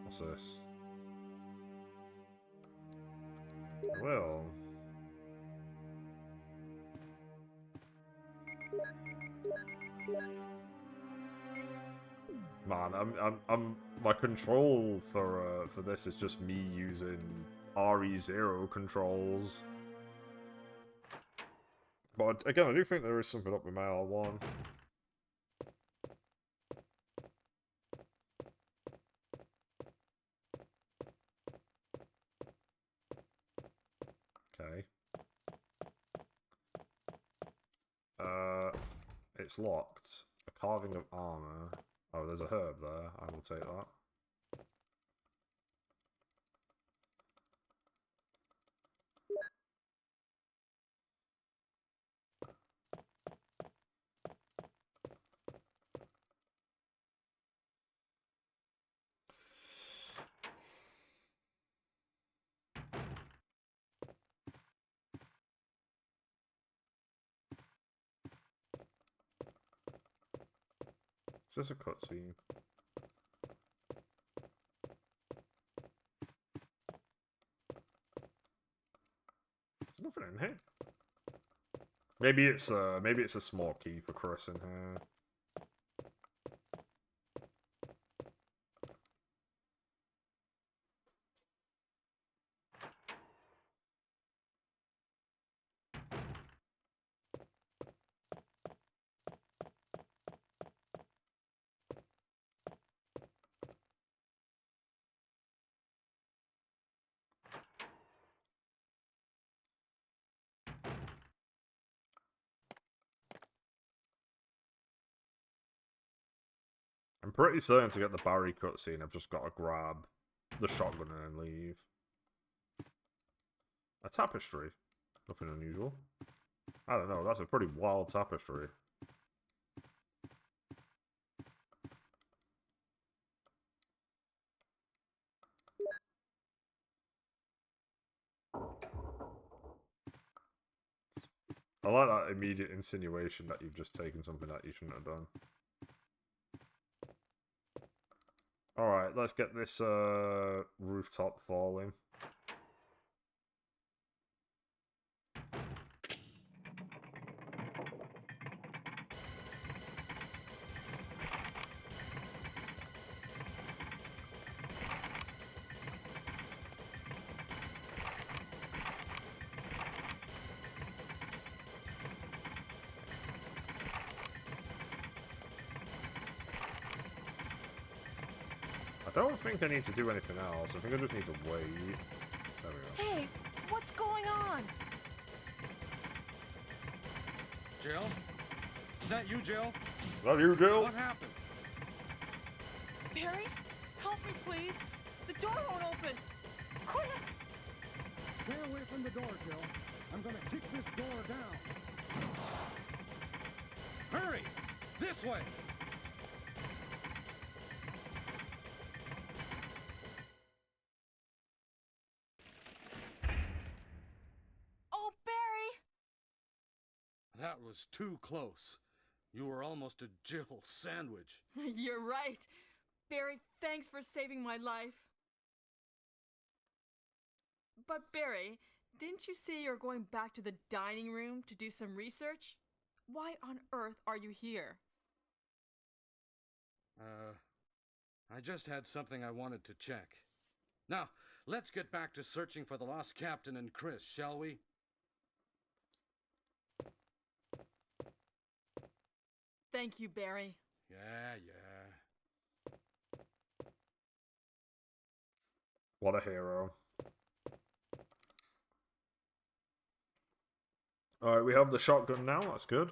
S1: What's this? Well. Man, I'm my control for this is just me using RE0 controls. But again, I do think there is something up with my R1. Okay. It's locked. A carving of armor. Oh, there's a herb there. I will take that. Is this a cutscene? There's nothing in here. Maybe it's a small key for Chris in here. I'm pretty certain to get the Barry cutscene, I've just got to grab the shotgun and then leave. A tapestry. Nothing unusual. I don't know, that's a pretty wild tapestry. I like that immediate insinuation that you've just taken something that you shouldn't have done. Alright, let's get this rooftop falling. I don't think I need to do anything else. I think I just need to wait. There we go.
S13: Hey, what's going on?
S12: Jill? Is that you, Jill?
S1: Is that you, Jill?
S12: What happened?
S13: Barry, help me, please. The door won't open. Quick!
S14: Stay away from the door, Jill. I'm gonna kick this door down.
S12: Hurry! This way!
S13: Oh, Barry!
S12: That was too close. You were almost a Jill sandwich.
S13: You're right. Barry, thanks for saving my life. But Barry, didn't you say you're going back to the dining room to do some research? Why on earth are you here?
S12: I just had something I wanted to check. Now, let's get back to searching for the lost captain and Chris, shall we?
S13: Thank you, Barry.
S12: Yeah.
S1: What a hero. Alright, we have the shotgun now, that's good.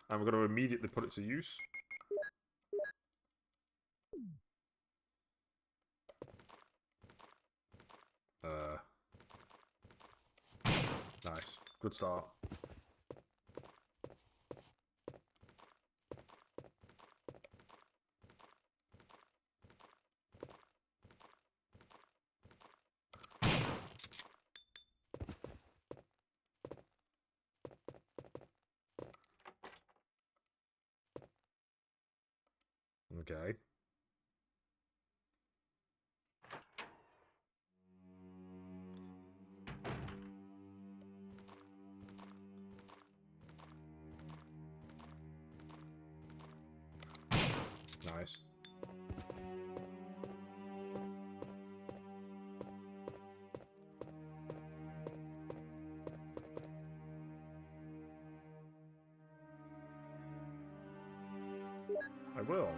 S1: And we're going to immediately put it to use. Nice. Good start. Okay. Nice. I will.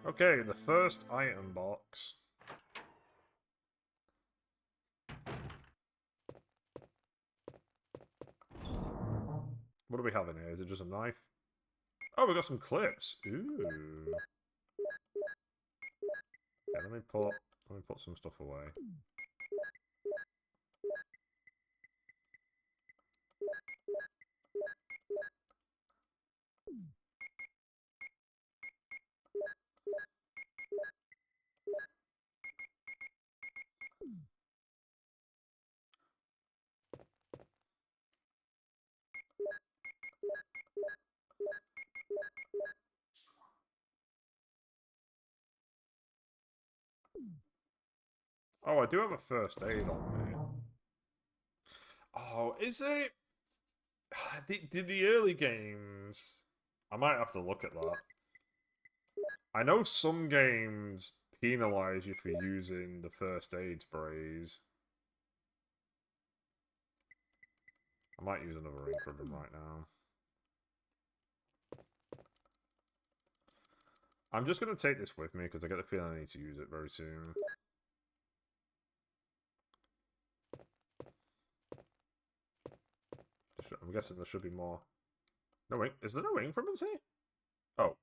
S1: Okay, the first item box. What do we have in here? Is it just a knife? Oh, we got some clips. Ooh. Yeah, let me put some stuff away. Oh, I do have a first aid on me. Oh, is it? Did the early games... I might have to look at that. I know some games penalise you for using the first aid sprays. I might use another ink ribbon right now. I'm just going to take this with me because I get the feeling I need to use it very soon. I'm guessing there should be more. No ink. Is there no ink ribbons here? Oh.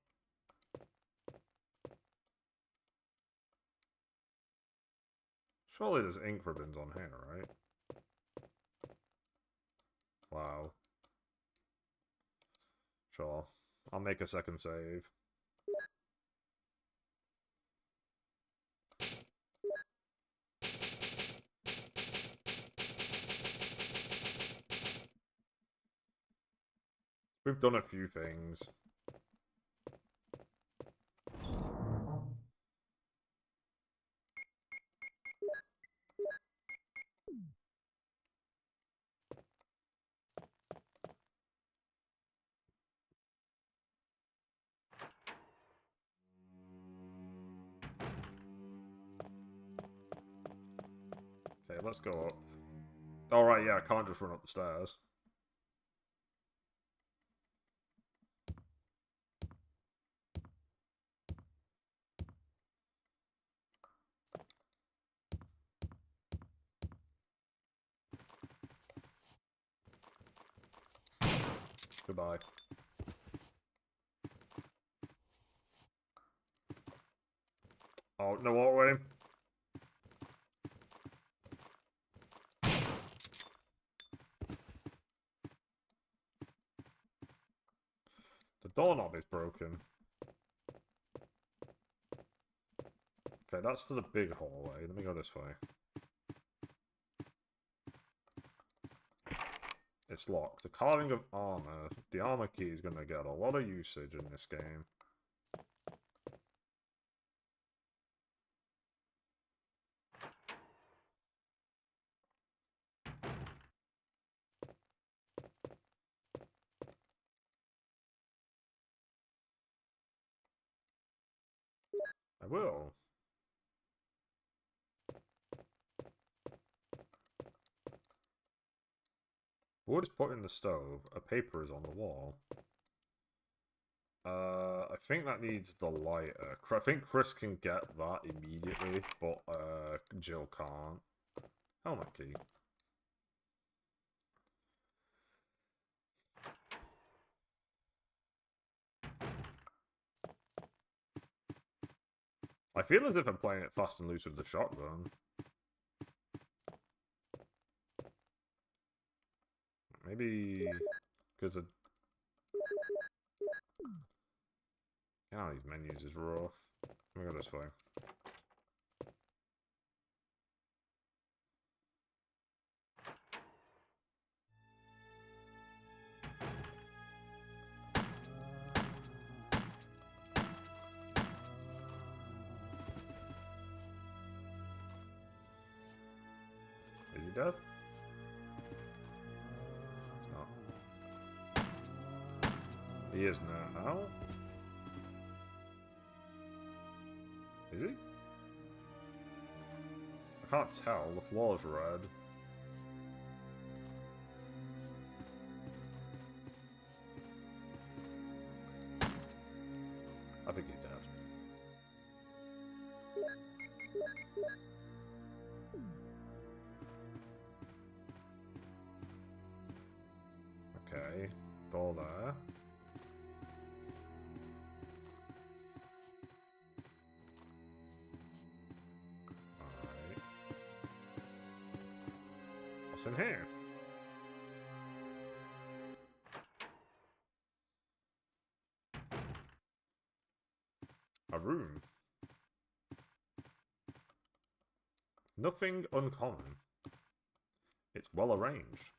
S1: Surely there's ink ribbons on here, right? Wow. Sure. I'll make a second save. We've done a few things. Okay, let's go up. Alright, yeah, I can't just run up the stairs. Goodbye. Oh, no, what way? The doorknob is broken. Okay, that's to the big hallway. Let me go this way. It's locked. The carving of armor. The armor key is going to get a lot of usage in this game. I will. Wood is put in the stove. A paper is on the wall. I think that needs the lighter. I think Chris can get that immediately, but Jill can't. Helmet key. I feel as if I'm playing it fast and loose with the shotgun. Maybe because of... Yeah, these menus is rough. Let me go this way. Is he dead? It's not. He is now. Is he? I can't tell. The floor's red. I think he's dead. Okay, door there. Alright. What's in here? A room. Nothing uncommon. It's well arranged.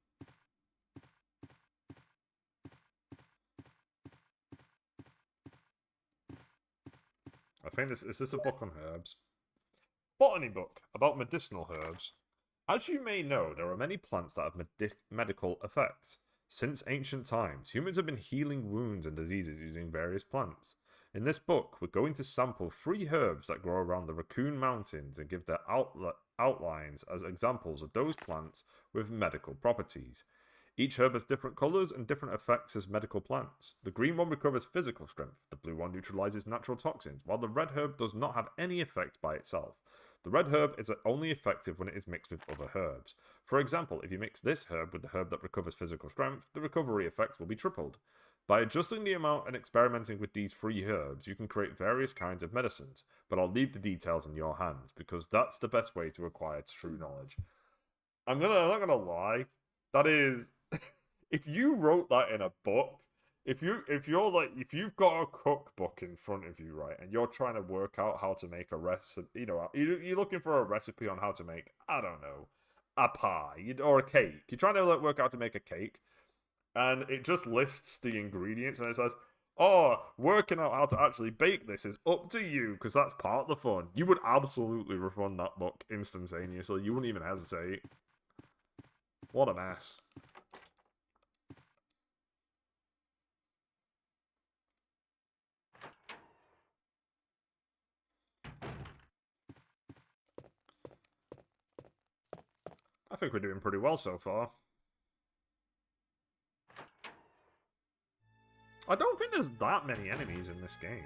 S1: I think this is this a book on herbs? Botany book about medicinal herbs. As you may know, there are many plants that have medical effects. Since ancient times, humans have been healing wounds and diseases using various plants. In this book, we're going to sample 3 herbs that grow around the Raccoon Mountains and give their outlines as examples of those plants with medical properties. Each herb has different colours and different effects as medical plants. The green one recovers physical strength, the blue one neutralises natural toxins, while the red herb does not have any effect by itself. The red herb is only effective when it is mixed with other herbs. For example, if you mix this herb with the herb that recovers physical strength, the recovery effects will be tripled. By adjusting the amount and experimenting with these 3 herbs, you can create various kinds of medicines, but I'll leave the details in your hands, because that's the best way to acquire true knowledge. I'm not gonna lie, that is... if you wrote that in a book, if you've got a cookbook in front of you, right, and you're trying to work out how to make a recipe, you're looking for a recipe on how to make, I don't know, a pie or a cake. You're trying to work out how to make a cake, and it just lists the ingredients, and it says, oh, working out how to actually bake this is up to you, because that's part of the fun. You would absolutely refund that book instantaneously. You wouldn't even hesitate. What a mess. I think we're doing pretty well so far. I don't think there's that many enemies in this game.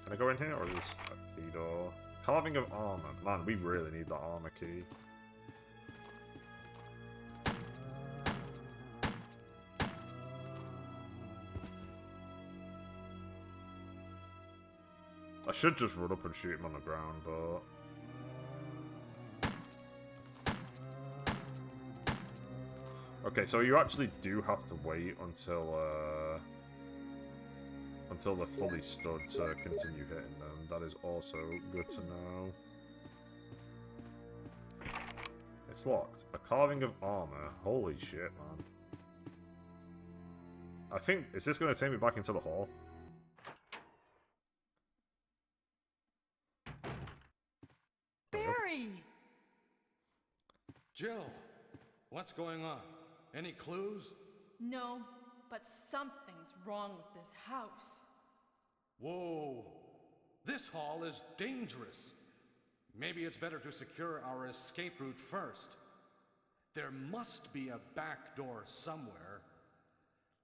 S1: Can I go in here, or is this a key door? Carving of armor. Man, we really need that armor key. I should just run up and shoot him on the ground, but... Okay, so you actually do have to wait until they're fully stood to continue hitting them. That is also good to know. It's locked. A carving of armor. Holy shit, man. I think... Is this going to take me back into the hall?
S13: Barry!
S12: Jill, what's going on? Any clues?
S13: No, but something's wrong with this house.
S12: Whoa! This hall is dangerous. Maybe it's better to secure our escape route first. There must be a back door somewhere.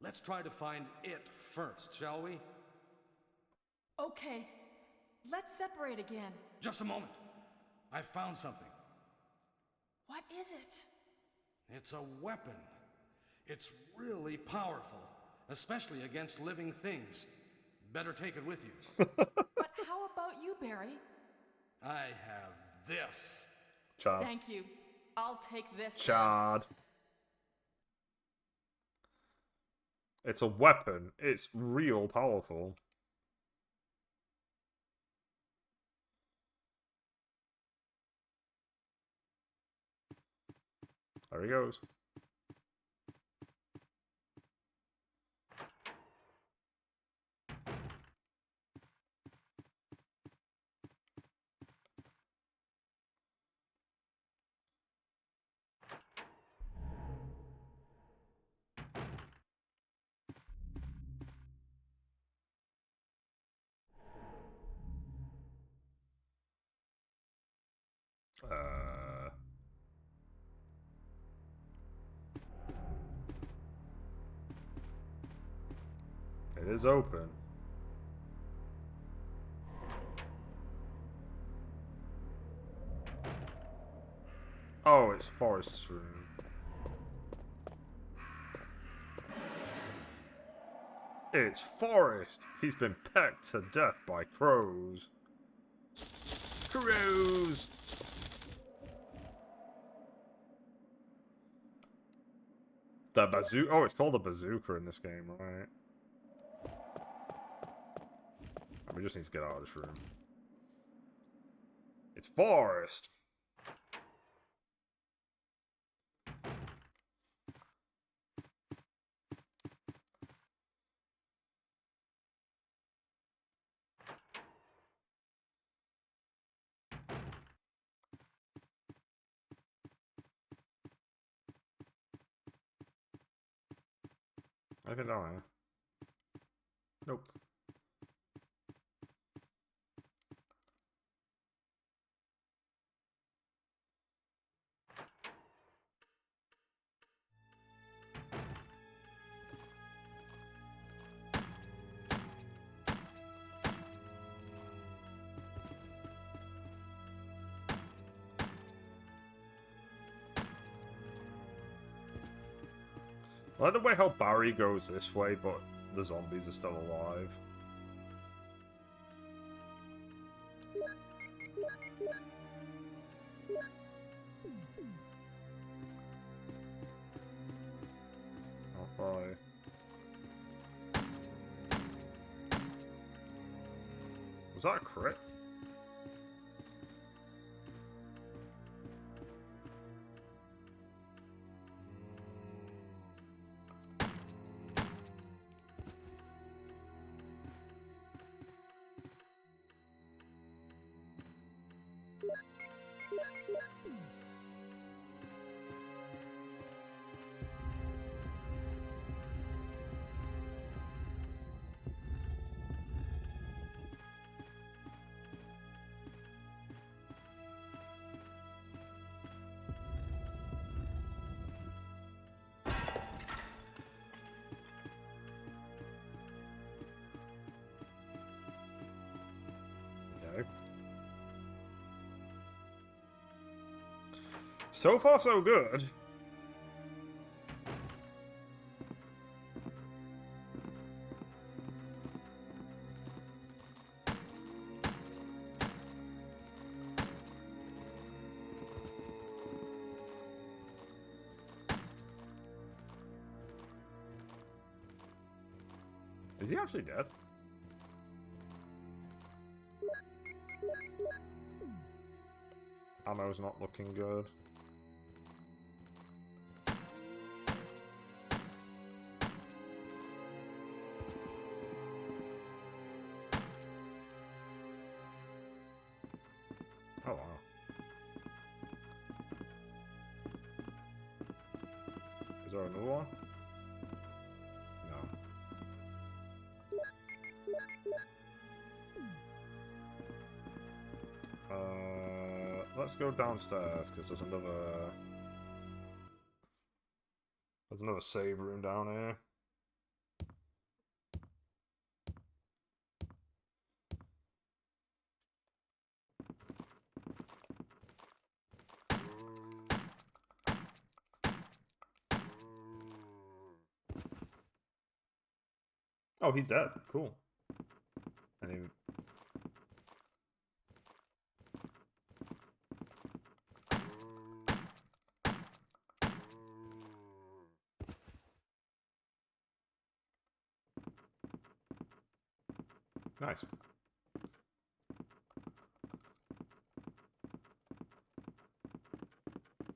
S12: Let's try to find it first, shall we?
S13: Okay, let's separate again.
S12: Just a moment. I found something.
S13: What is it?
S12: It's a weapon. It's really powerful, especially against living things. Better take it with you.
S13: But how about you, Barry?
S12: I have this.
S1: Chad.
S13: Thank you. I'll take this.
S1: Chad. It's a weapon. It's real powerful. There he goes. It is open. Oh, it's Forrest's room. It's Forrest! He's been pecked to death by crows. Crows! The bazooka. Oh, it's called a bazooka in this game, right? We just need to get out of this room. It's Forrest! Anything down here? Nope. I like the way how Barry goes this way, but the zombies are still alive. Oh, bye. Was that a crit? So far, so good. Is he actually dead? Ammo's not looking good. Oh, wow. Is there another one? No. Let's go downstairs, because there's another save room down here. Oh, he's dead. Cool. And he... Nice.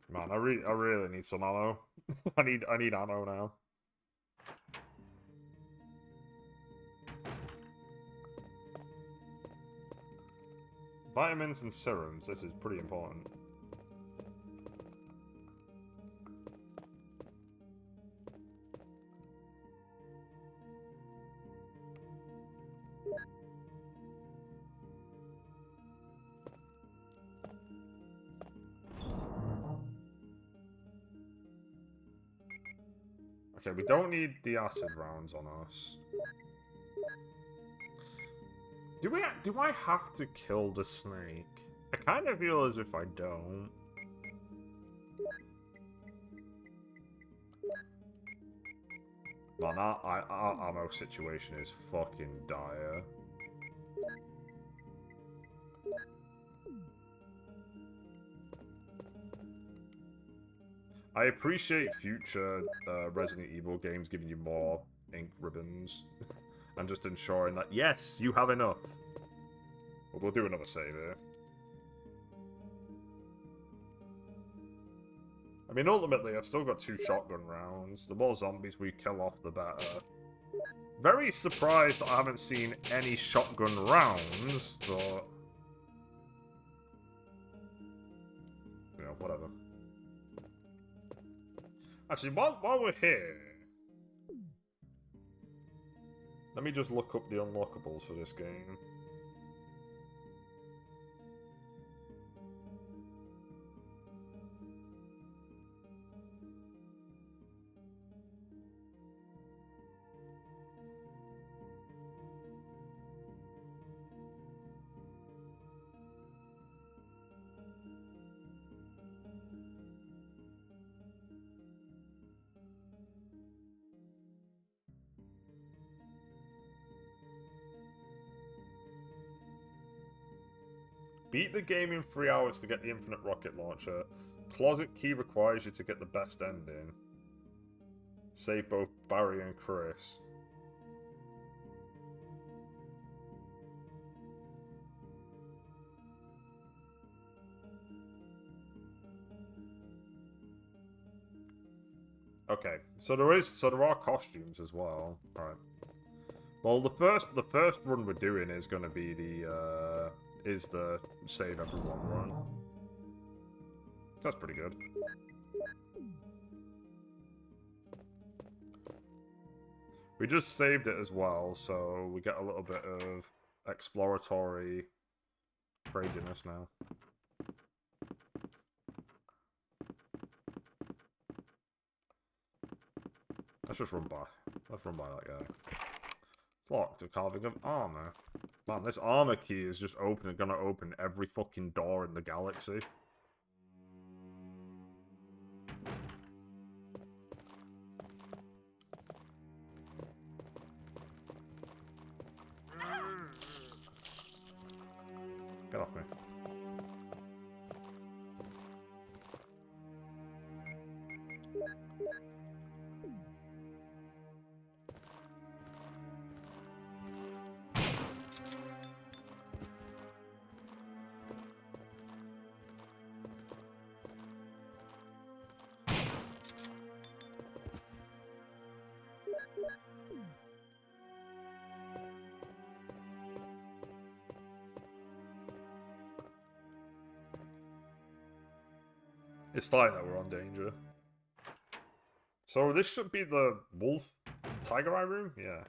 S1: Man, I really need some ammo. I need ammo now. Vitamins and serums, this is pretty important. Okay, we don't need the acid rounds on us. Do I have to kill the snake? I kind of feel as if I don't. Man, our ammo situation is fucking dire. I appreciate future Resident Evil games giving you more ink ribbons. And just ensuring that, yes, you have enough. Well, we'll do another save here. I mean, ultimately, I've still got 2 shotgun rounds. The more zombies we kill off, the better. Very surprised that I haven't seen any shotgun rounds, but... you know, whatever. Actually, while we're here... let me just look up the unlockables for this game. Beat the game in 3 hours to get the infinite rocket launcher. Closet key requires you to get the best ending. Save both Barry and Chris. Okay, so there are costumes as well. Alright. Well, the first run we're doing is gonna be the save everyone run. That's pretty good. We just saved it as well, so we get a little bit of exploratory craziness now. Let's just run by. Let's run by that guy. It's locked. A carving of armor. Man, this armor key is just gonna open every fucking door in the galaxy. Get off me. It's fine that we're on danger. So this should be the wolf tiger eye room? Yeah.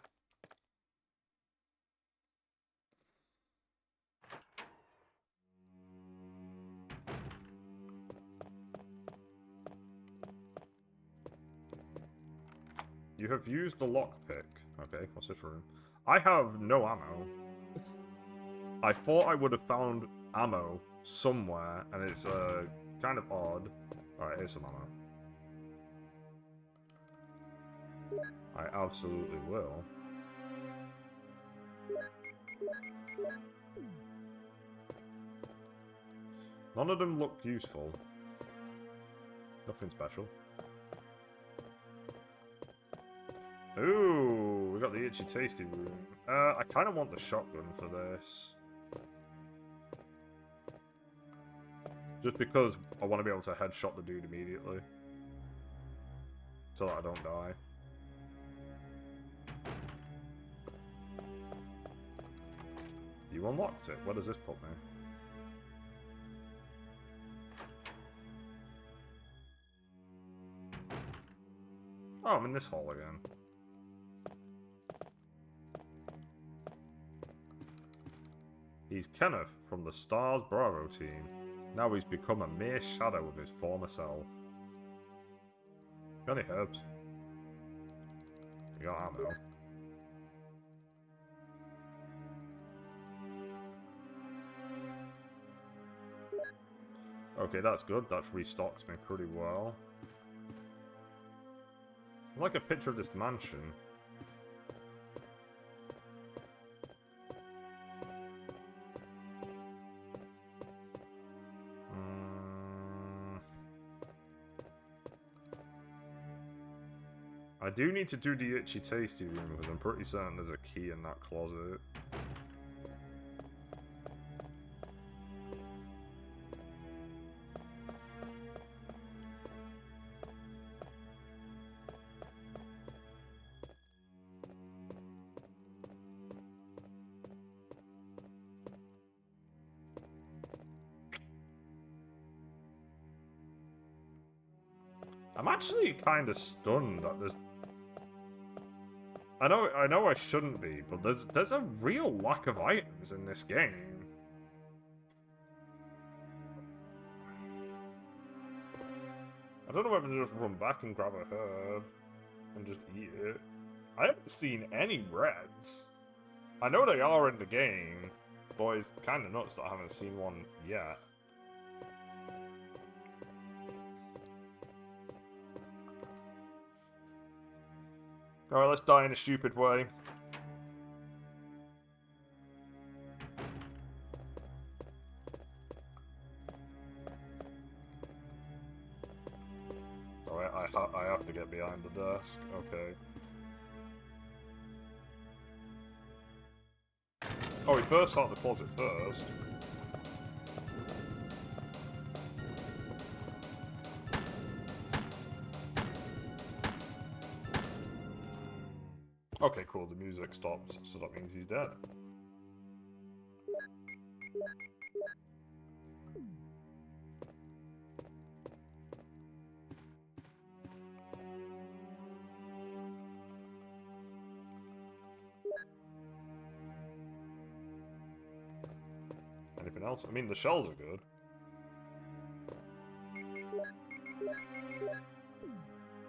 S1: You have used the lockpick. Okay, what's this room? I have no ammo. I thought I would have found ammo somewhere, and it's kind of odd. Alright, here's some ammo. I absolutely will. None of them look useful. Nothing special. Ooh, we got the itchy tasty room. I kind of want the shotgun for this. Just because I want to be able to headshot the dude immediately. So that I don't die. You unlocked it. Where does this put me? Oh, I'm in this hall again. He's Kenneth from the Stars Bravo team. Now he's become a mere shadow of his former self. Got any herbs? We got ammo. Okay, that's good. That's restocked me pretty well. I like a picture of this mansion. I do need to do the itchy tasty room because I'm pretty certain there's a key in that closet. I'm actually kind of stunned that there's... I know I shouldn't be, but there's a real lack of items in this game. I don't know whether to just run back and grab a herb and just eat it. I haven't seen any reds. I know they are in the game, but it's kind of nuts that I haven't seen one yet. Alright, let's die in a stupid way. I have to get behind the desk. Okay. Oh, he burst out the closet first. Okay, cool, the music stops, so that means he's dead. Anything else? I mean, the shells are good.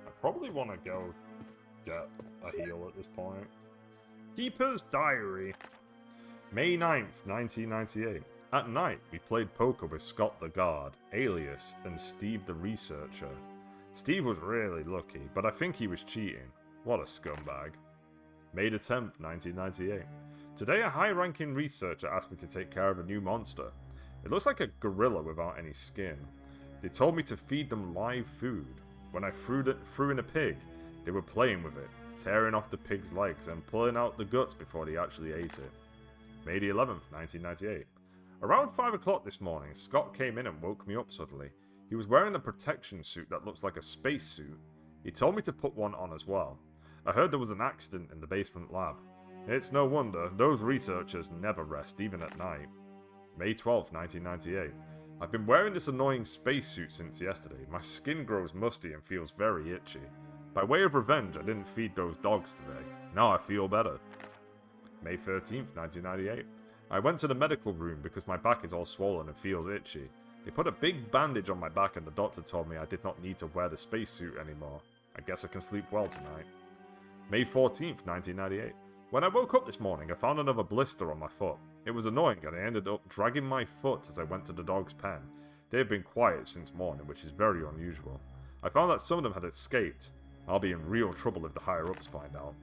S1: I probably want to go get a heal at this point. Keeper's Diary. May 9th, 1998. At night, we played poker with Scott the Guard, Alias, and Steve the Researcher. Steve was really lucky, but I think he was cheating. What a scumbag. May the 10th, 1998. Today, a high-ranking researcher asked me to take care of a new monster. It looks like a gorilla without any skin. They told me to feed them live food. When I threw in a pig, they were playing with it, tearing off the pig's legs and pulling out the guts before they actually ate it. May the 11th, 1998. Around 5 o'clock this morning, Scott came in and woke me up suddenly. He was wearing a protection suit that looks like a space suit. He told me to put one on as well. I heard there was an accident in the basement lab. It's no wonder, those researchers never rest, even at night. May 12th, 1998. I've been wearing this annoying spacesuit since yesterday. My skin grows musty and feels very itchy. By way of revenge, I didn't feed those dogs today. Now I feel better. May 13th, 1998. I went to the medical room because my back is all swollen and feels itchy. They put a big bandage on my back and the doctor told me I did not need to wear the spacesuit anymore. I guess I can sleep well tonight. May 14th, 1998. When I woke up this morning, I found another blister on my foot. It was annoying and I ended up dragging my foot as I went to the dog's pen. They have been quiet since morning, which is very unusual. I found that some of them had escaped. I'll be in real trouble if the higher-ups find out.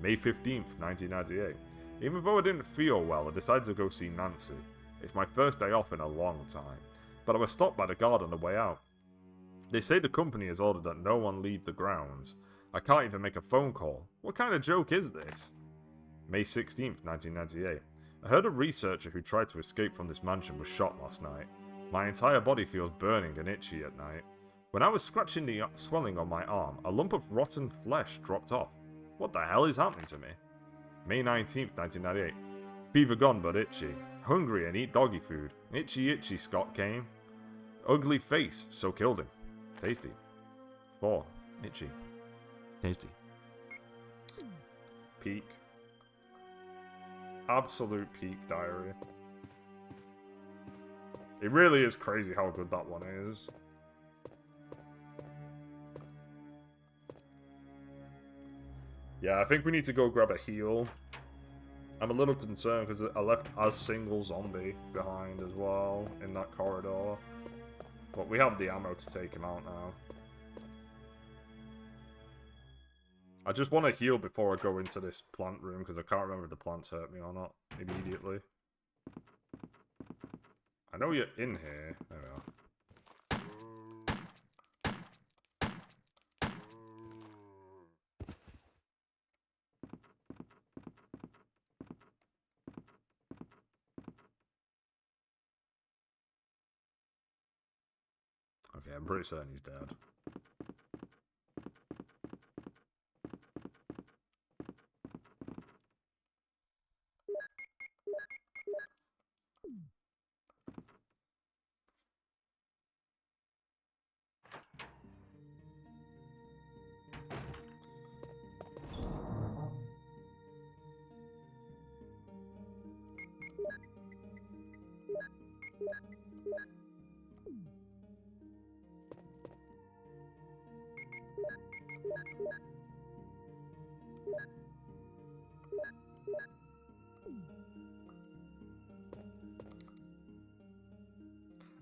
S1: May 15th, 1998. Even though I didn't feel well, I decided to go see Nancy. It's my first day off in a long time, but I was stopped by the guard on the way out. They say the company has ordered that no one leave the grounds. I can't even make a phone call. What kind of joke is this? May 16th, 1998. I heard a researcher who tried to escape from this mansion was shot last night. My entire body feels burning and itchy at night. When I was scratching the swelling on my arm, a lump of rotten flesh dropped off. What the hell is happening to me? May 19th, 1998. Fever gone but itchy. Hungry and eat doggy food. Itchy itchy Scott came. Ugly face, so killed him. Tasty. 4. Itchy. Tasty. Peak. Absolute peak diary. It really is crazy how good that one is. Yeah, I think we need to go grab a heal. I'm a little concerned because I left a single zombie behind as well in that corridor. But we have the ammo to take him out now. I just want to heal before I go into this plant room because I can't remember if the plants hurt me or not immediately. I know you're in here. There we are. Okay, I'm pretty certain he's dead.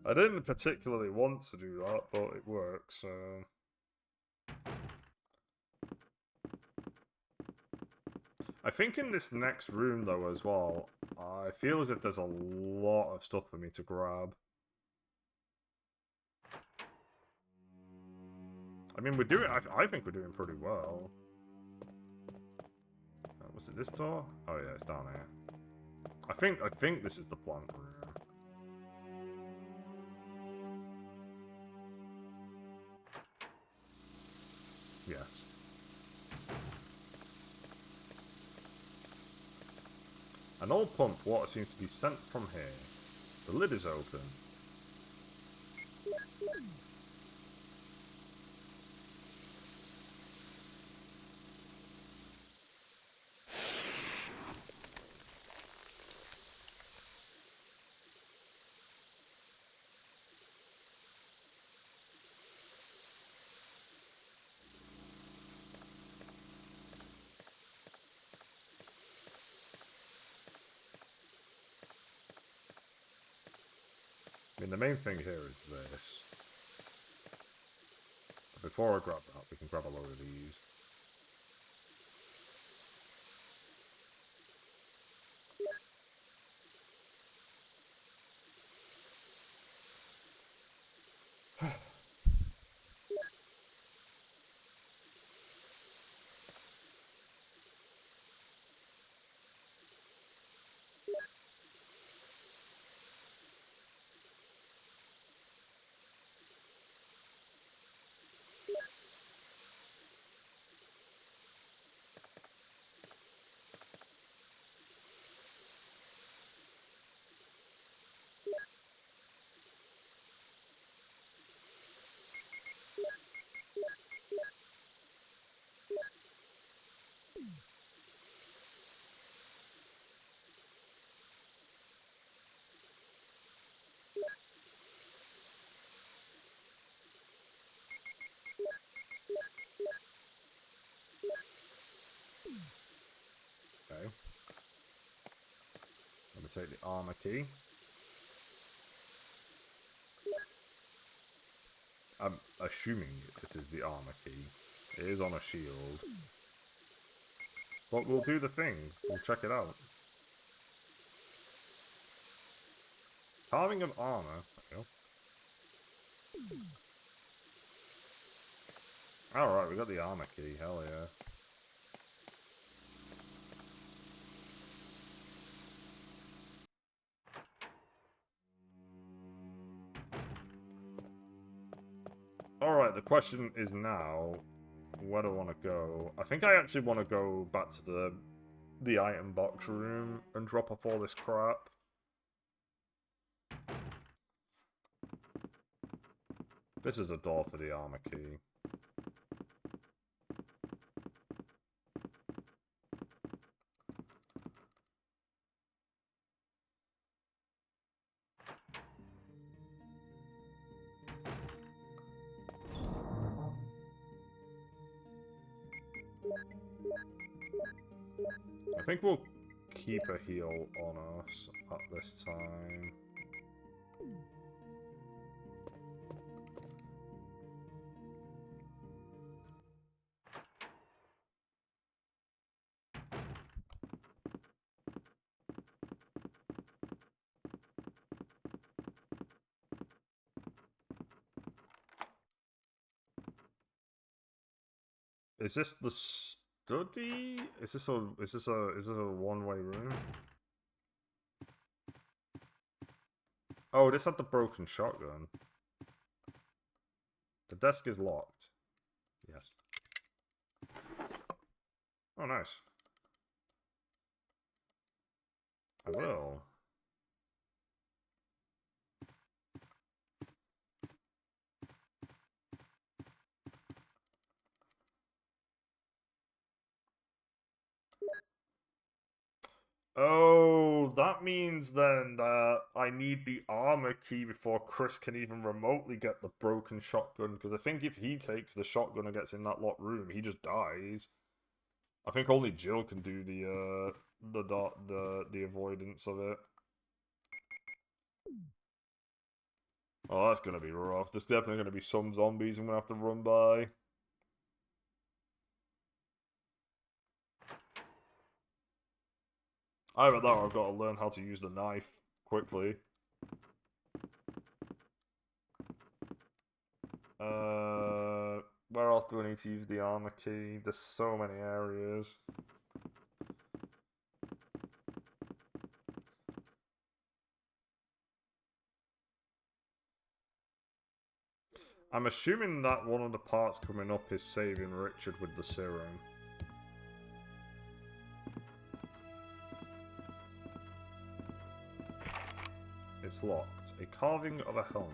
S1: I didn't particularly want to do that, but it works, so... I think in this next room, though, as well, I feel as if there's a lot of stuff for me to grab. I mean, we're doing. I think we're doing pretty well. Was it this door? Oh yeah, it's down here. I think this is the plant room. Yes. An old pump. Water seems to be sent from here. The lid is open. I mean, the main thing here is this. But before I grab that, we can grab a load of these. Okay. Let me take the armor key. I'm assuming it is the armor key. It is on a shield. But we'll do the thing. We'll check it out. Carving of armor. There we go. Alright, we got the armor key. Hell yeah. Alright, the question is now, where do I want to go? I think I actually want to go back to the item box room and drop off all this crap. This is a door for the armor key. I think we'll keep a heal on us at this time. Is this the study? Is this a one-way room? Oh, this had the broken shotgun. The desk is locked. Yes. Oh, nice. I will. Oh, that means then that I need the armor key before Chris can even remotely get the broken shotgun, because I think if he takes the shotgun and gets in that locked room, he just dies. I think only Jill can do the avoidance of it. Oh, that's gonna be rough. There's definitely gonna be some zombies I'm gonna have to run by. Either that or I've got to learn how to use the knife quickly. Where else do I need to use the armor key? There's so many areas. I'm assuming that one of the parts coming up is saving Richard with the serum. It's locked. A carving of a helmet.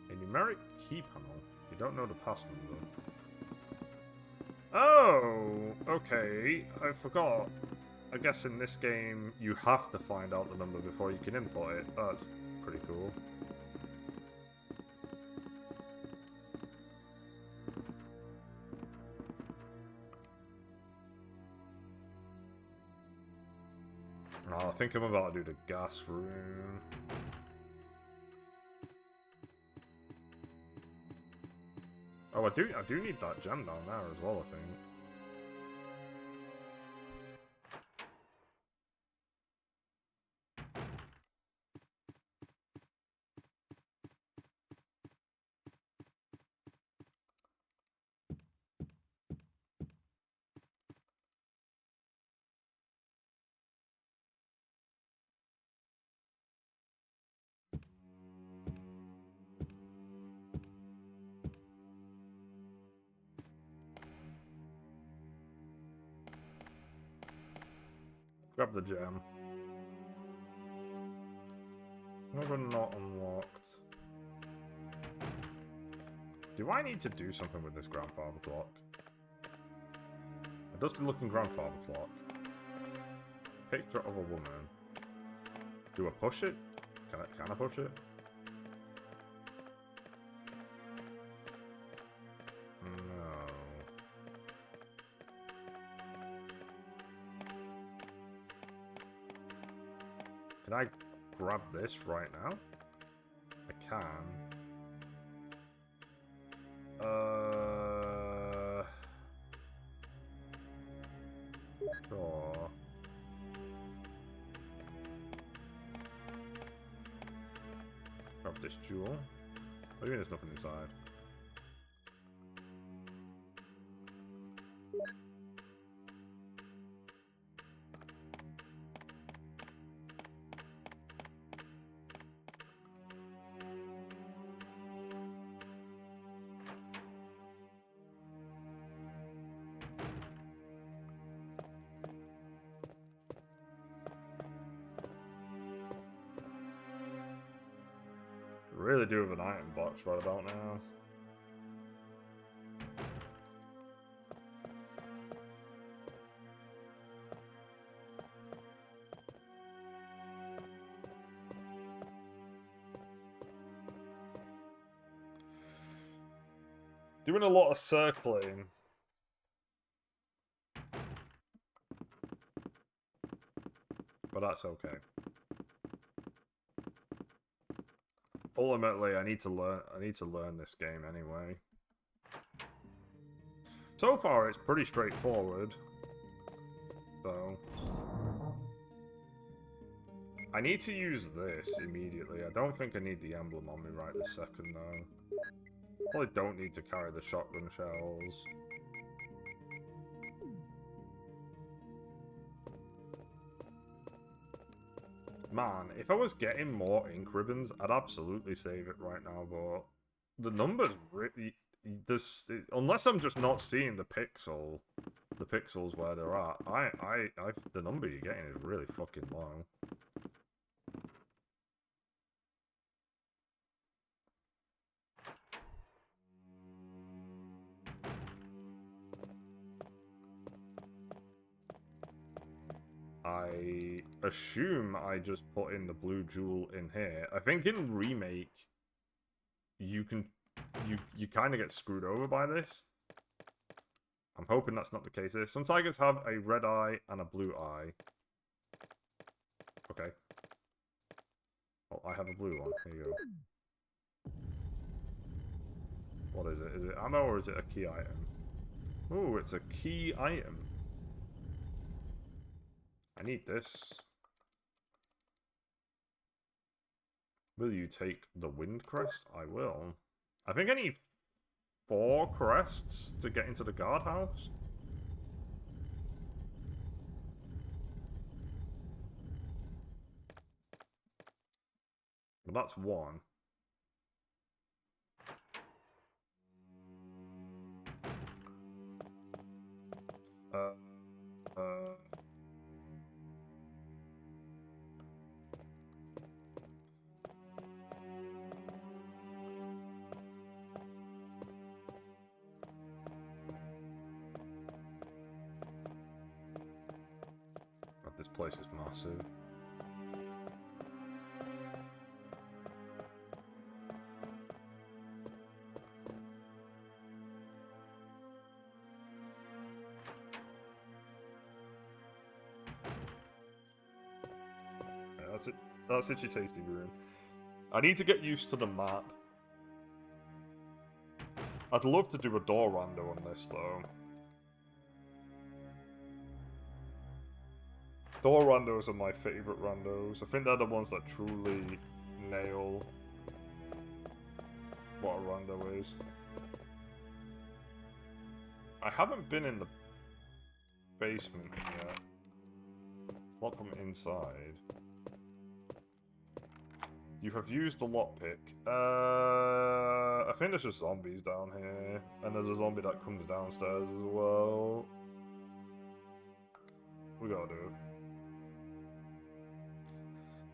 S1: A numeric key panel. You don't know the pass number. Oh, okay. I forgot. I guess in this game you have to find out the number before you can import it. Oh, that's pretty cool. Oh, I think I'm about to do the gas room. Oh, I do need that gem down there as well, I think. Grab the gem. Never not unlocked. Do I need to do something with this grandfather clock? A dusty looking grandfather clock. Picture of a woman. Do I push it? Can I push it? Can I grab this right now? I can. Sure. Grab this jewel. What do you mean there's nothing inside? Really do have an item box right about now. Doing a lot of circling. But that's okay. Ultimately, I need to learn this game anyway. So far, it's pretty straightforward. So I need to use this immediately. I don't think I need the emblem on me right this second, though. Probably don't need to carry the shotgun shells. Man, if I was getting more ink ribbons, I'd absolutely save it right now, but the numbers really... unless I'm just not seeing the pixels where they're at, the number you're getting is really fucking low. I assume I just put in the blue jewel in here. I think in Remake, you kind of get screwed over by this. I'm hoping that's not the case here. Some tigers have a red eye and a blue eye. Okay. Oh, I have a blue one. Here you go. What is it? Is it ammo or is it a key item? Ooh, it's a key item. I need this. Will you take the wind crest? I will. I think I need 4 crests to get into the guardhouse. Well, that's 1. God, this place is massive. That's it. That's Itchy Tasty Room. I need to get used to the map. I'd love to do a door rando on this, though. Door randos are my favourite randos. I think they're the ones that truly nail what a rando is. I haven't been in the basement yet. It's not from inside. You have used the lockpick. I think there's just zombies down here. And there's a zombie that comes downstairs as well. We gotta do it.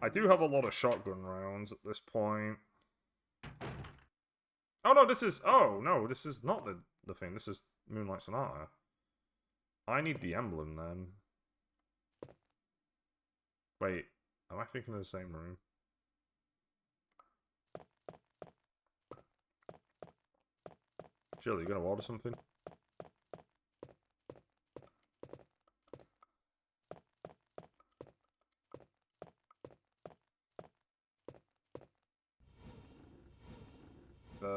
S1: I do have a lot of shotgun rounds at this point. Oh no, this is... Oh, no, this is not the thing. This is Moonlight Sonata. I need the emblem, then. Wait, am I thinking of the same room? Jill, you gonna order something?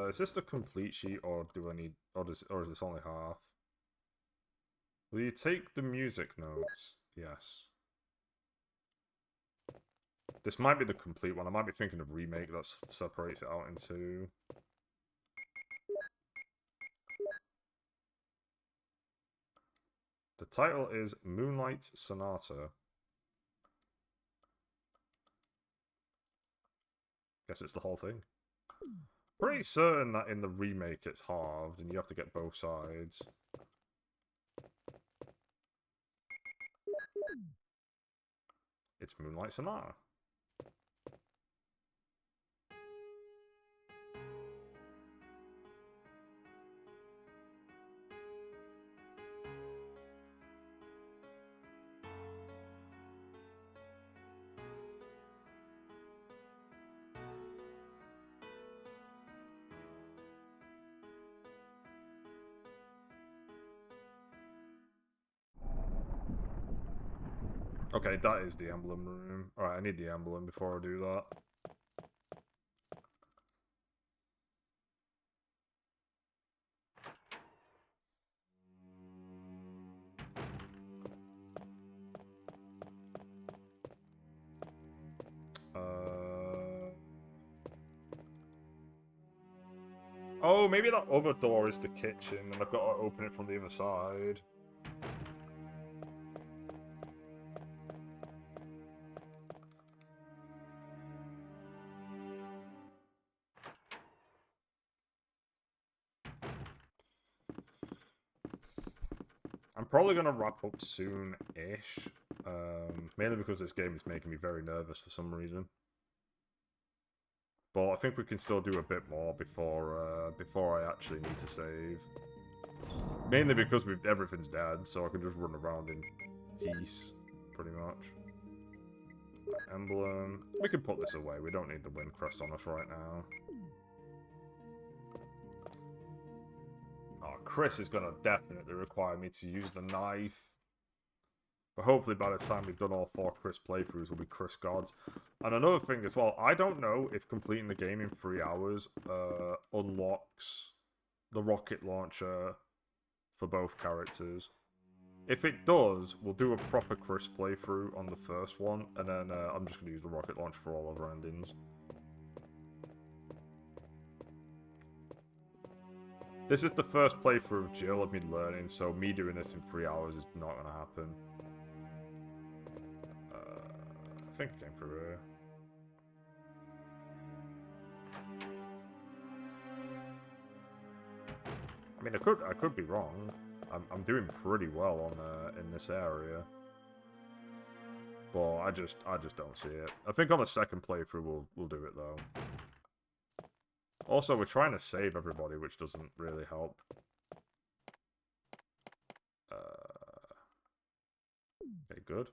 S1: Is this the complete sheet, or do I need, or is this only half? Will you take the music notes? Yes. This might be the complete one. I might be thinking of remake that separates it out into. The title is Moonlight Sonata. Guess it's the whole thing. Pretty certain that in the remake it's halved and you have to get both sides. It's Moonlight Sonata. Okay, that is the emblem room. Alright, I need the emblem before I do that. Oh, maybe that other door is the kitchen and I've got to open it from the other side. I'm probably going to wrap up soon-ish, mainly because this game is making me very nervous for some reason. But I think we can still do a bit more before I actually need to save. Mainly because everything's dead, so I can just run around in peace, pretty much. Emblem. We can put this away. We don't need the wind crest on us right now. Oh, Chris is going to definitely require me to use the knife. But hopefully by the time we've done all 4 Chris playthroughs, we'll be Chris gods. And another thing as well, I don't know if completing the game in 3 hours unlocks the rocket launcher for both characters. If it does, we'll do a proper Chris playthrough on the first one, and then I'm just going to use the rocket launch for all other endings. This is the first playthrough of Jill of me learning, so me doing this in 3 hours is not going to happen. I think it came through here. I mean, I could be wrong. I'm doing pretty well on in this area, but I just don't see it. I think on the second playthrough we'll do it though. Also, we're trying to save everybody, which doesn't really help. Okay, good.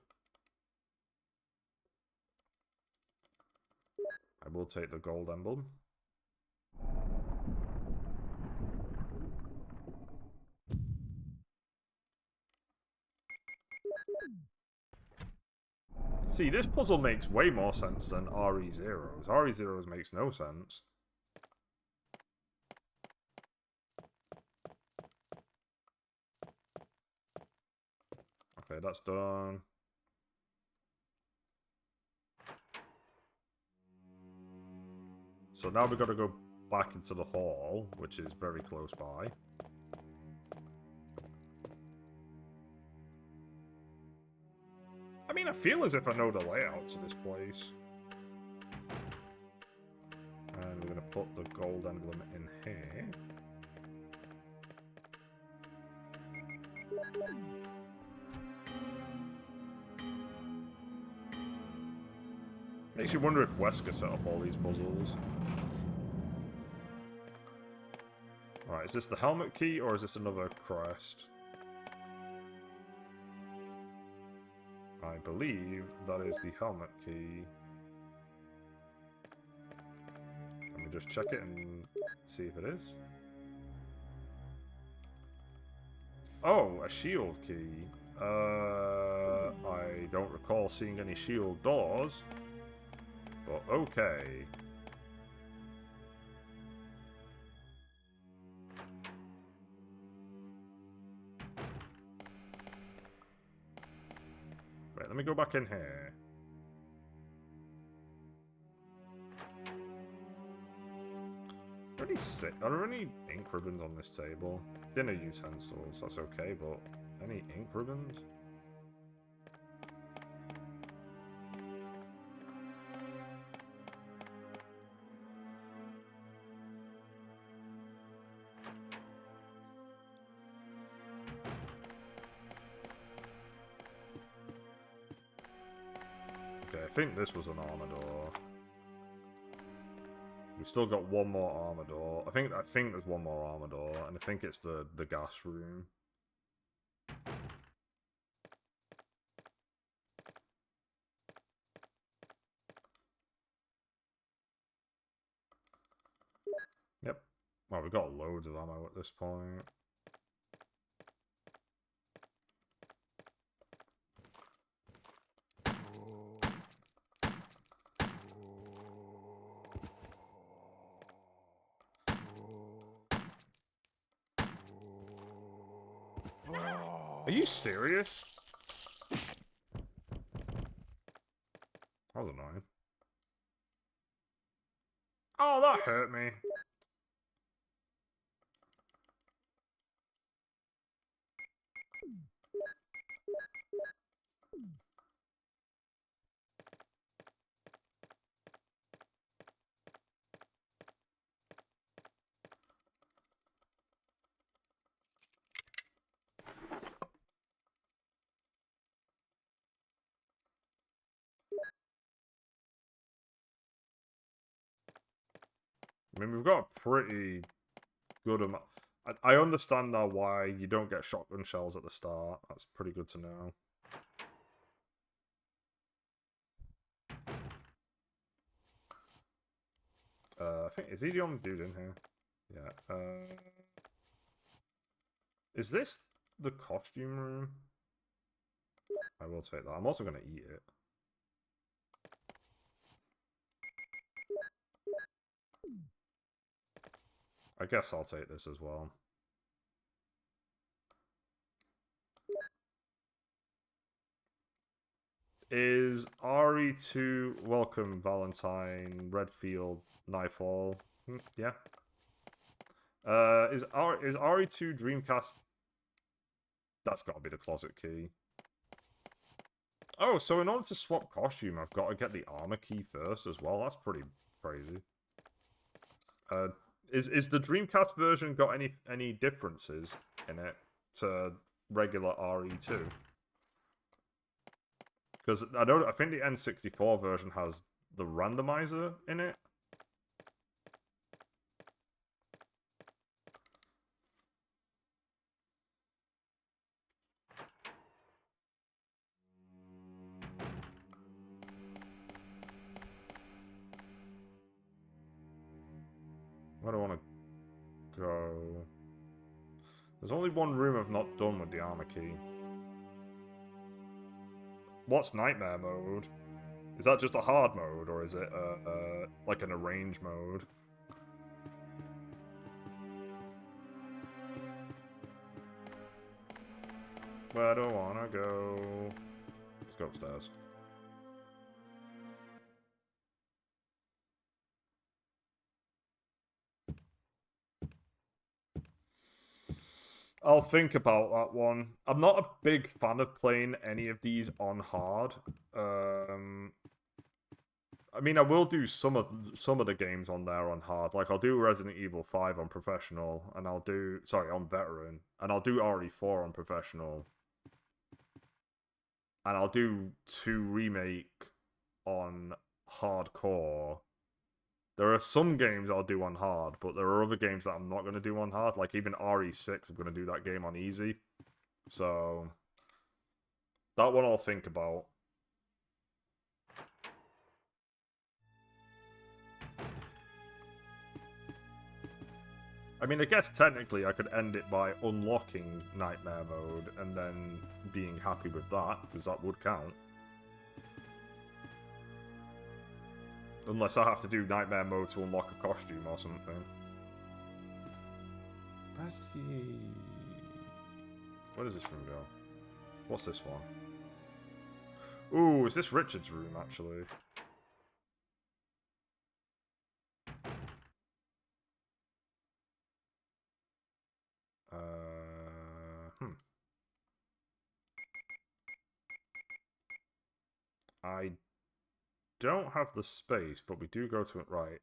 S1: I will take the gold emblem. See, this puzzle makes way more sense than RE0's. RE0's makes no sense. Okay, that's done. So now we've got to go back into the hall, which is very close by. I mean, I feel as if I know the layout to this place. And we're going to put the gold emblem in here. Makes you wonder if Wesker set up all these puzzles. Alright, is this the helmet key or is this another crest? I believe that is the helmet key. Let me just check it and see if it is. Oh, a shield key. I don't recall seeing any shield doors. But okay. Wait, let me go back in here. Are there any ink ribbons on this table? Dinner utensils, that's okay, but any ink ribbons? Okay, I think this was an armor door. We've still got one more armor door. I think there's one more armor door, and I think it's the gas room. Yep. Well, we've got loads of ammo at this point. Are you serious? That was annoying. Oh, that hurt me. I mean, we've got a pretty good amount. I understand now why you don't get shotgun shells at the start. That's pretty good to know. I think, is he the only dude in here? Yeah. Is this the costume room? I will take that. I'm also going to eat it. I guess I'll take this as well. Is RE2 welcome Valentine Redfield Nightfall? Yeah. Is RE2 Dreamcast? That's got to be the closet key. Oh, so in order to swap costume, I've got to get the armor key first as well. That's pretty crazy. Is the Dreamcast version got any differences in it to regular RE2? Because I think the N64 version has the randomizer in it. Where do I want to go? There's only one room I've not done with the armor key. What's Nightmare mode? Is that just a hard mode, or is it like an arrange mode? Where do I wanna go? Let's go upstairs. I'll think about that one. I'm not a big fan of playing any of these on hard. I mean, I will do some of the games on there on hard. Like, I'll do Resident Evil 5 on professional, and I'll do... Sorry, on veteran. And I'll do RE4 on professional. And I'll do 2 Remake on hardcore. There are some games I'll do on hard, but there are other games that I'm not going to do on hard. Like, even RE6, I'm going to do that game on easy. So, that one I'll think about. I mean, I guess technically I could end it by unlocking Nightmare mode and then being happy with that, because that would count. Unless I have to do Nightmare mode to unlock a costume or something. Where does this room go? What's this one? Ooh, is this Richard's room, actually? I don't have the space, but we do go to it right.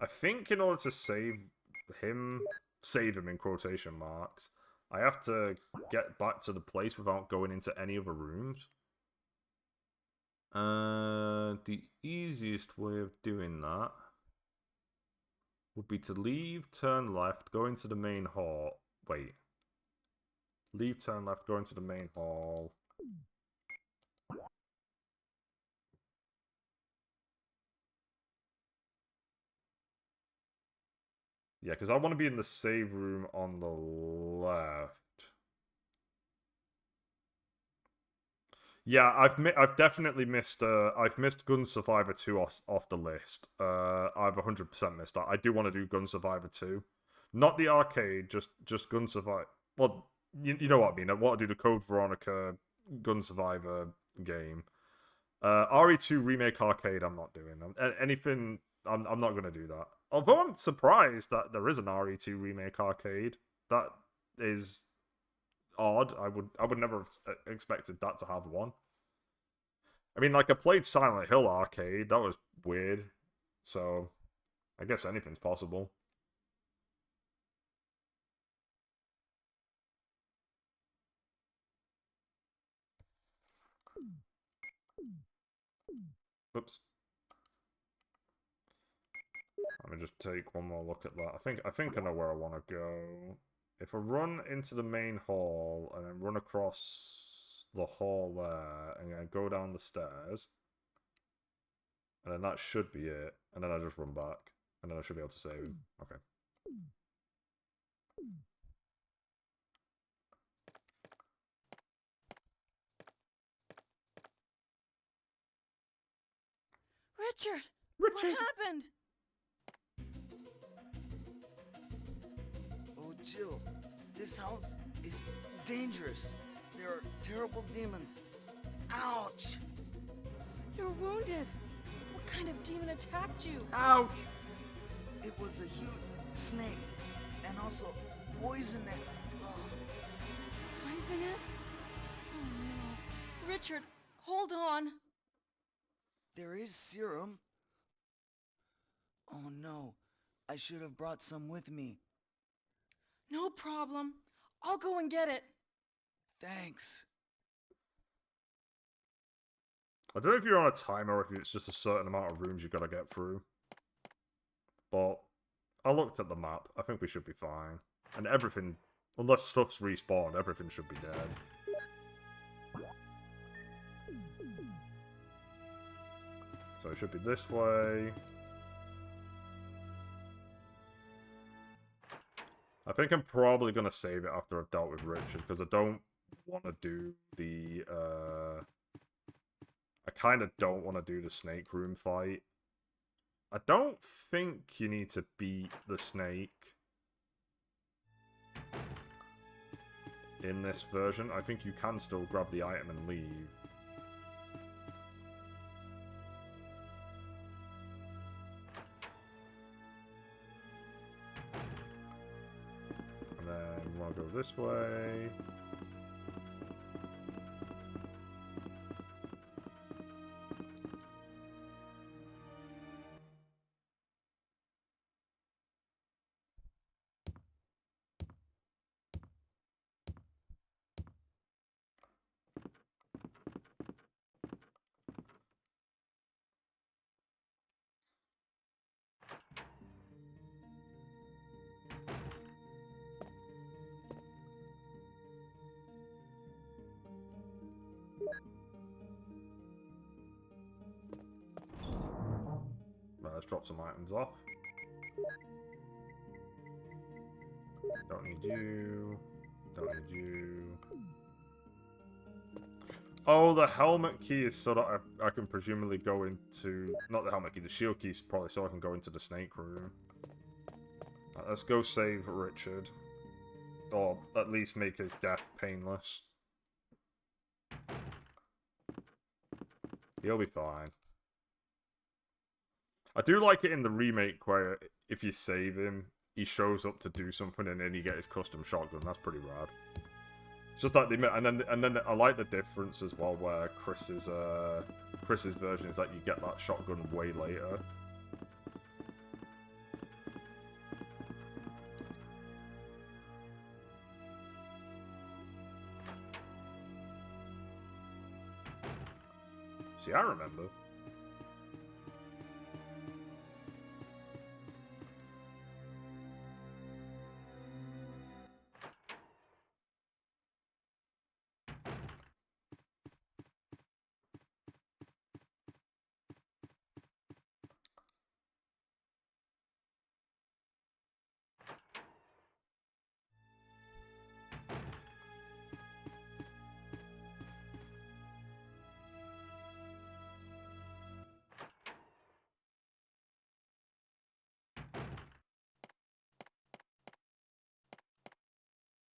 S1: I think in order to save him in quotation marks, I have to get back to the place without going into any other rooms. The easiest way of doing that would be to leave, turn left, go into the main hall. Wait. Leave, turn left, go into the main hall. Yeah, because I want to be in the save room on the left. Yeah, I've definitely missed. I've missed Gun Survivor 2 off the list. I've 100% missed that. I do want to do Gun Survivor 2, not the arcade, just Gun Survivor. Well, you know what I mean. I want to do the Code Veronica Gun Survivor game. RE2 Remake Arcade, I'm not doing. Anything, I'm not going to do that. Although I'm surprised that there is an RE2 Remake Arcade. That is odd. I would never have expected that to have one. I mean, like, I played Silent Hill Arcade. That was weird. So, I guess anything's possible. Oops. Let me just take one more look at that. I think I know where I want to go. If I run into the main hall and then run across the hall there and then go down the stairs, and then that should be it. And then I just run back, and then I should be able to save. Okay.
S13: Richard! What happened?
S15: Oh, Jill, this house is dangerous. There are terrible demons. Ouch!
S13: You're wounded. What kind of demon attacked you?
S1: Ouch!
S15: It was a huge snake, and also poisonous. Ugh.
S13: Poisonous? Oh no. Richard, hold on.
S15: There is serum. Oh no, I should have brought some with me.
S13: No problem. I'll go and get it.
S15: Thanks.
S1: I don't know if you're on a timer or if it's just a certain amount of rooms you gotta get through. But I looked at the map. I think we should be fine. And everything, unless stuff's respawned, everything should be dead. So it should be this way. I think I'm probably going to save it after I've dealt with Richard, because I don't want to do the, I kind of don't want to do the snake room fight. I don't think you need to beat the snake in this version. I think you can still grab the item and leave. And then you want to go this way. Right, let's drop some items off. Don't need you. Don't need you. Oh, the helmet key is so that I can presumably go into... Not the helmet key, the shield key is probably so I can go into the snake room. Right, let's go save Richard. Or at least make his death painless. He'll be fine. I do like it in the remake where if you save him, he shows up to do something and then you get his custom shotgun. That's pretty rad. It's just like and then I like the difference as well where Chris's version is that you get that shotgun way later. See, I remember.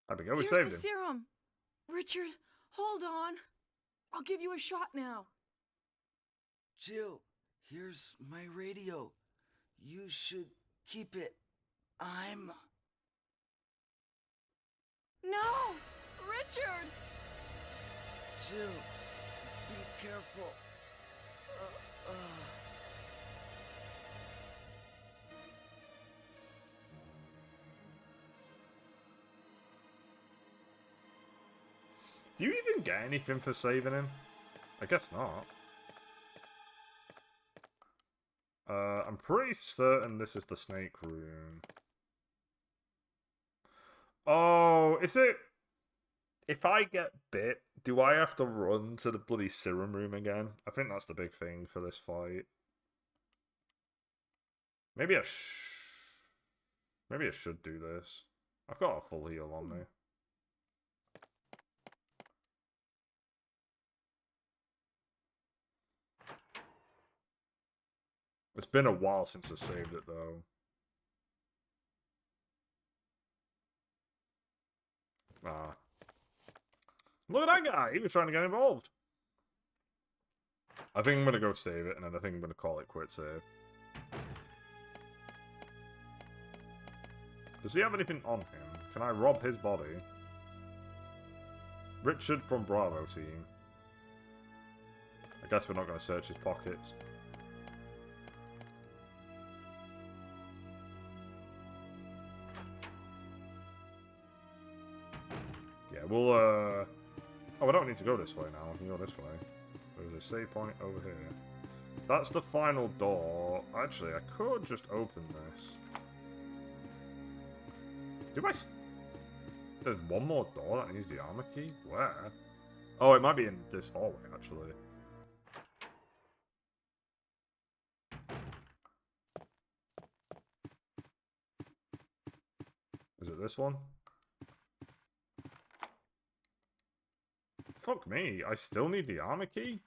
S1: There we go, we
S13: Here's
S1: saved
S13: the
S1: him.
S13: serum. Richard, hold on. I'll give you a shot now.
S15: Jill, here's my radio. You should keep it. I'm...
S13: No! Richard!
S15: Jill, be careful.
S1: Do you even get anything for saving him? I guess not. I'm pretty certain this is the snake room. Oh, is it? If I get bit, do I have to run to the bloody serum room again? I think that's the big thing for this fight. Maybe I should do this. I've got a full heal on me. It's been a while since I saved it, though. Ah. Look at that guy! He was trying to get involved. I think I'm gonna go save it, and then I think I'm gonna call it quits save. Does he have anything on him? Can I rob his body? Richard from Bravo team. I guess we're not gonna search his pockets. Yeah, we'll, Oh, I don't need to go this way now. I can go this way. There's a save point over here. That's the final door. Actually, I could just open this. There's one more door that needs the armor key? Where? Oh, it might be in this hallway, actually. Is it this one? Fuck me, I still need the armor key?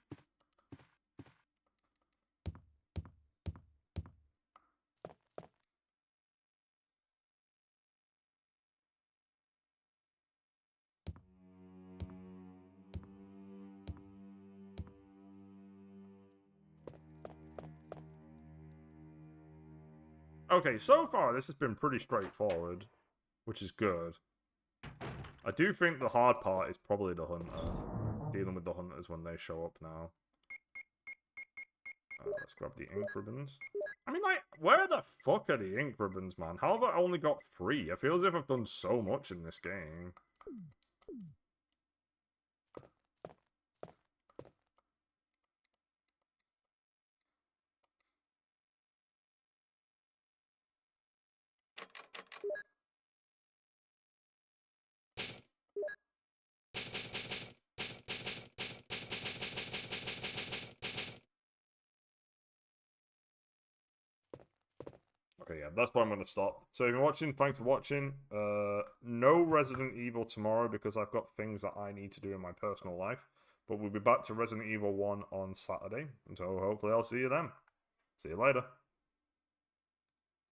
S1: Okay, so far this has been pretty straightforward, which is good. I do think the hard part is probably the hunter. Dealing with the hunters when they show up now. Let's grab the ink ribbons. I mean, like, where the fuck are the ink ribbons, man? How have I only got 3? I feel as if I've done so much in this game. Okay, yeah, that's where I'm going to stop. So if you're watching, thanks for watching. No Resident Evil tomorrow because I've got things that I need to do in my personal life. But we'll be back to Resident Evil 1 on Saturday. So hopefully I'll see you then. See you later.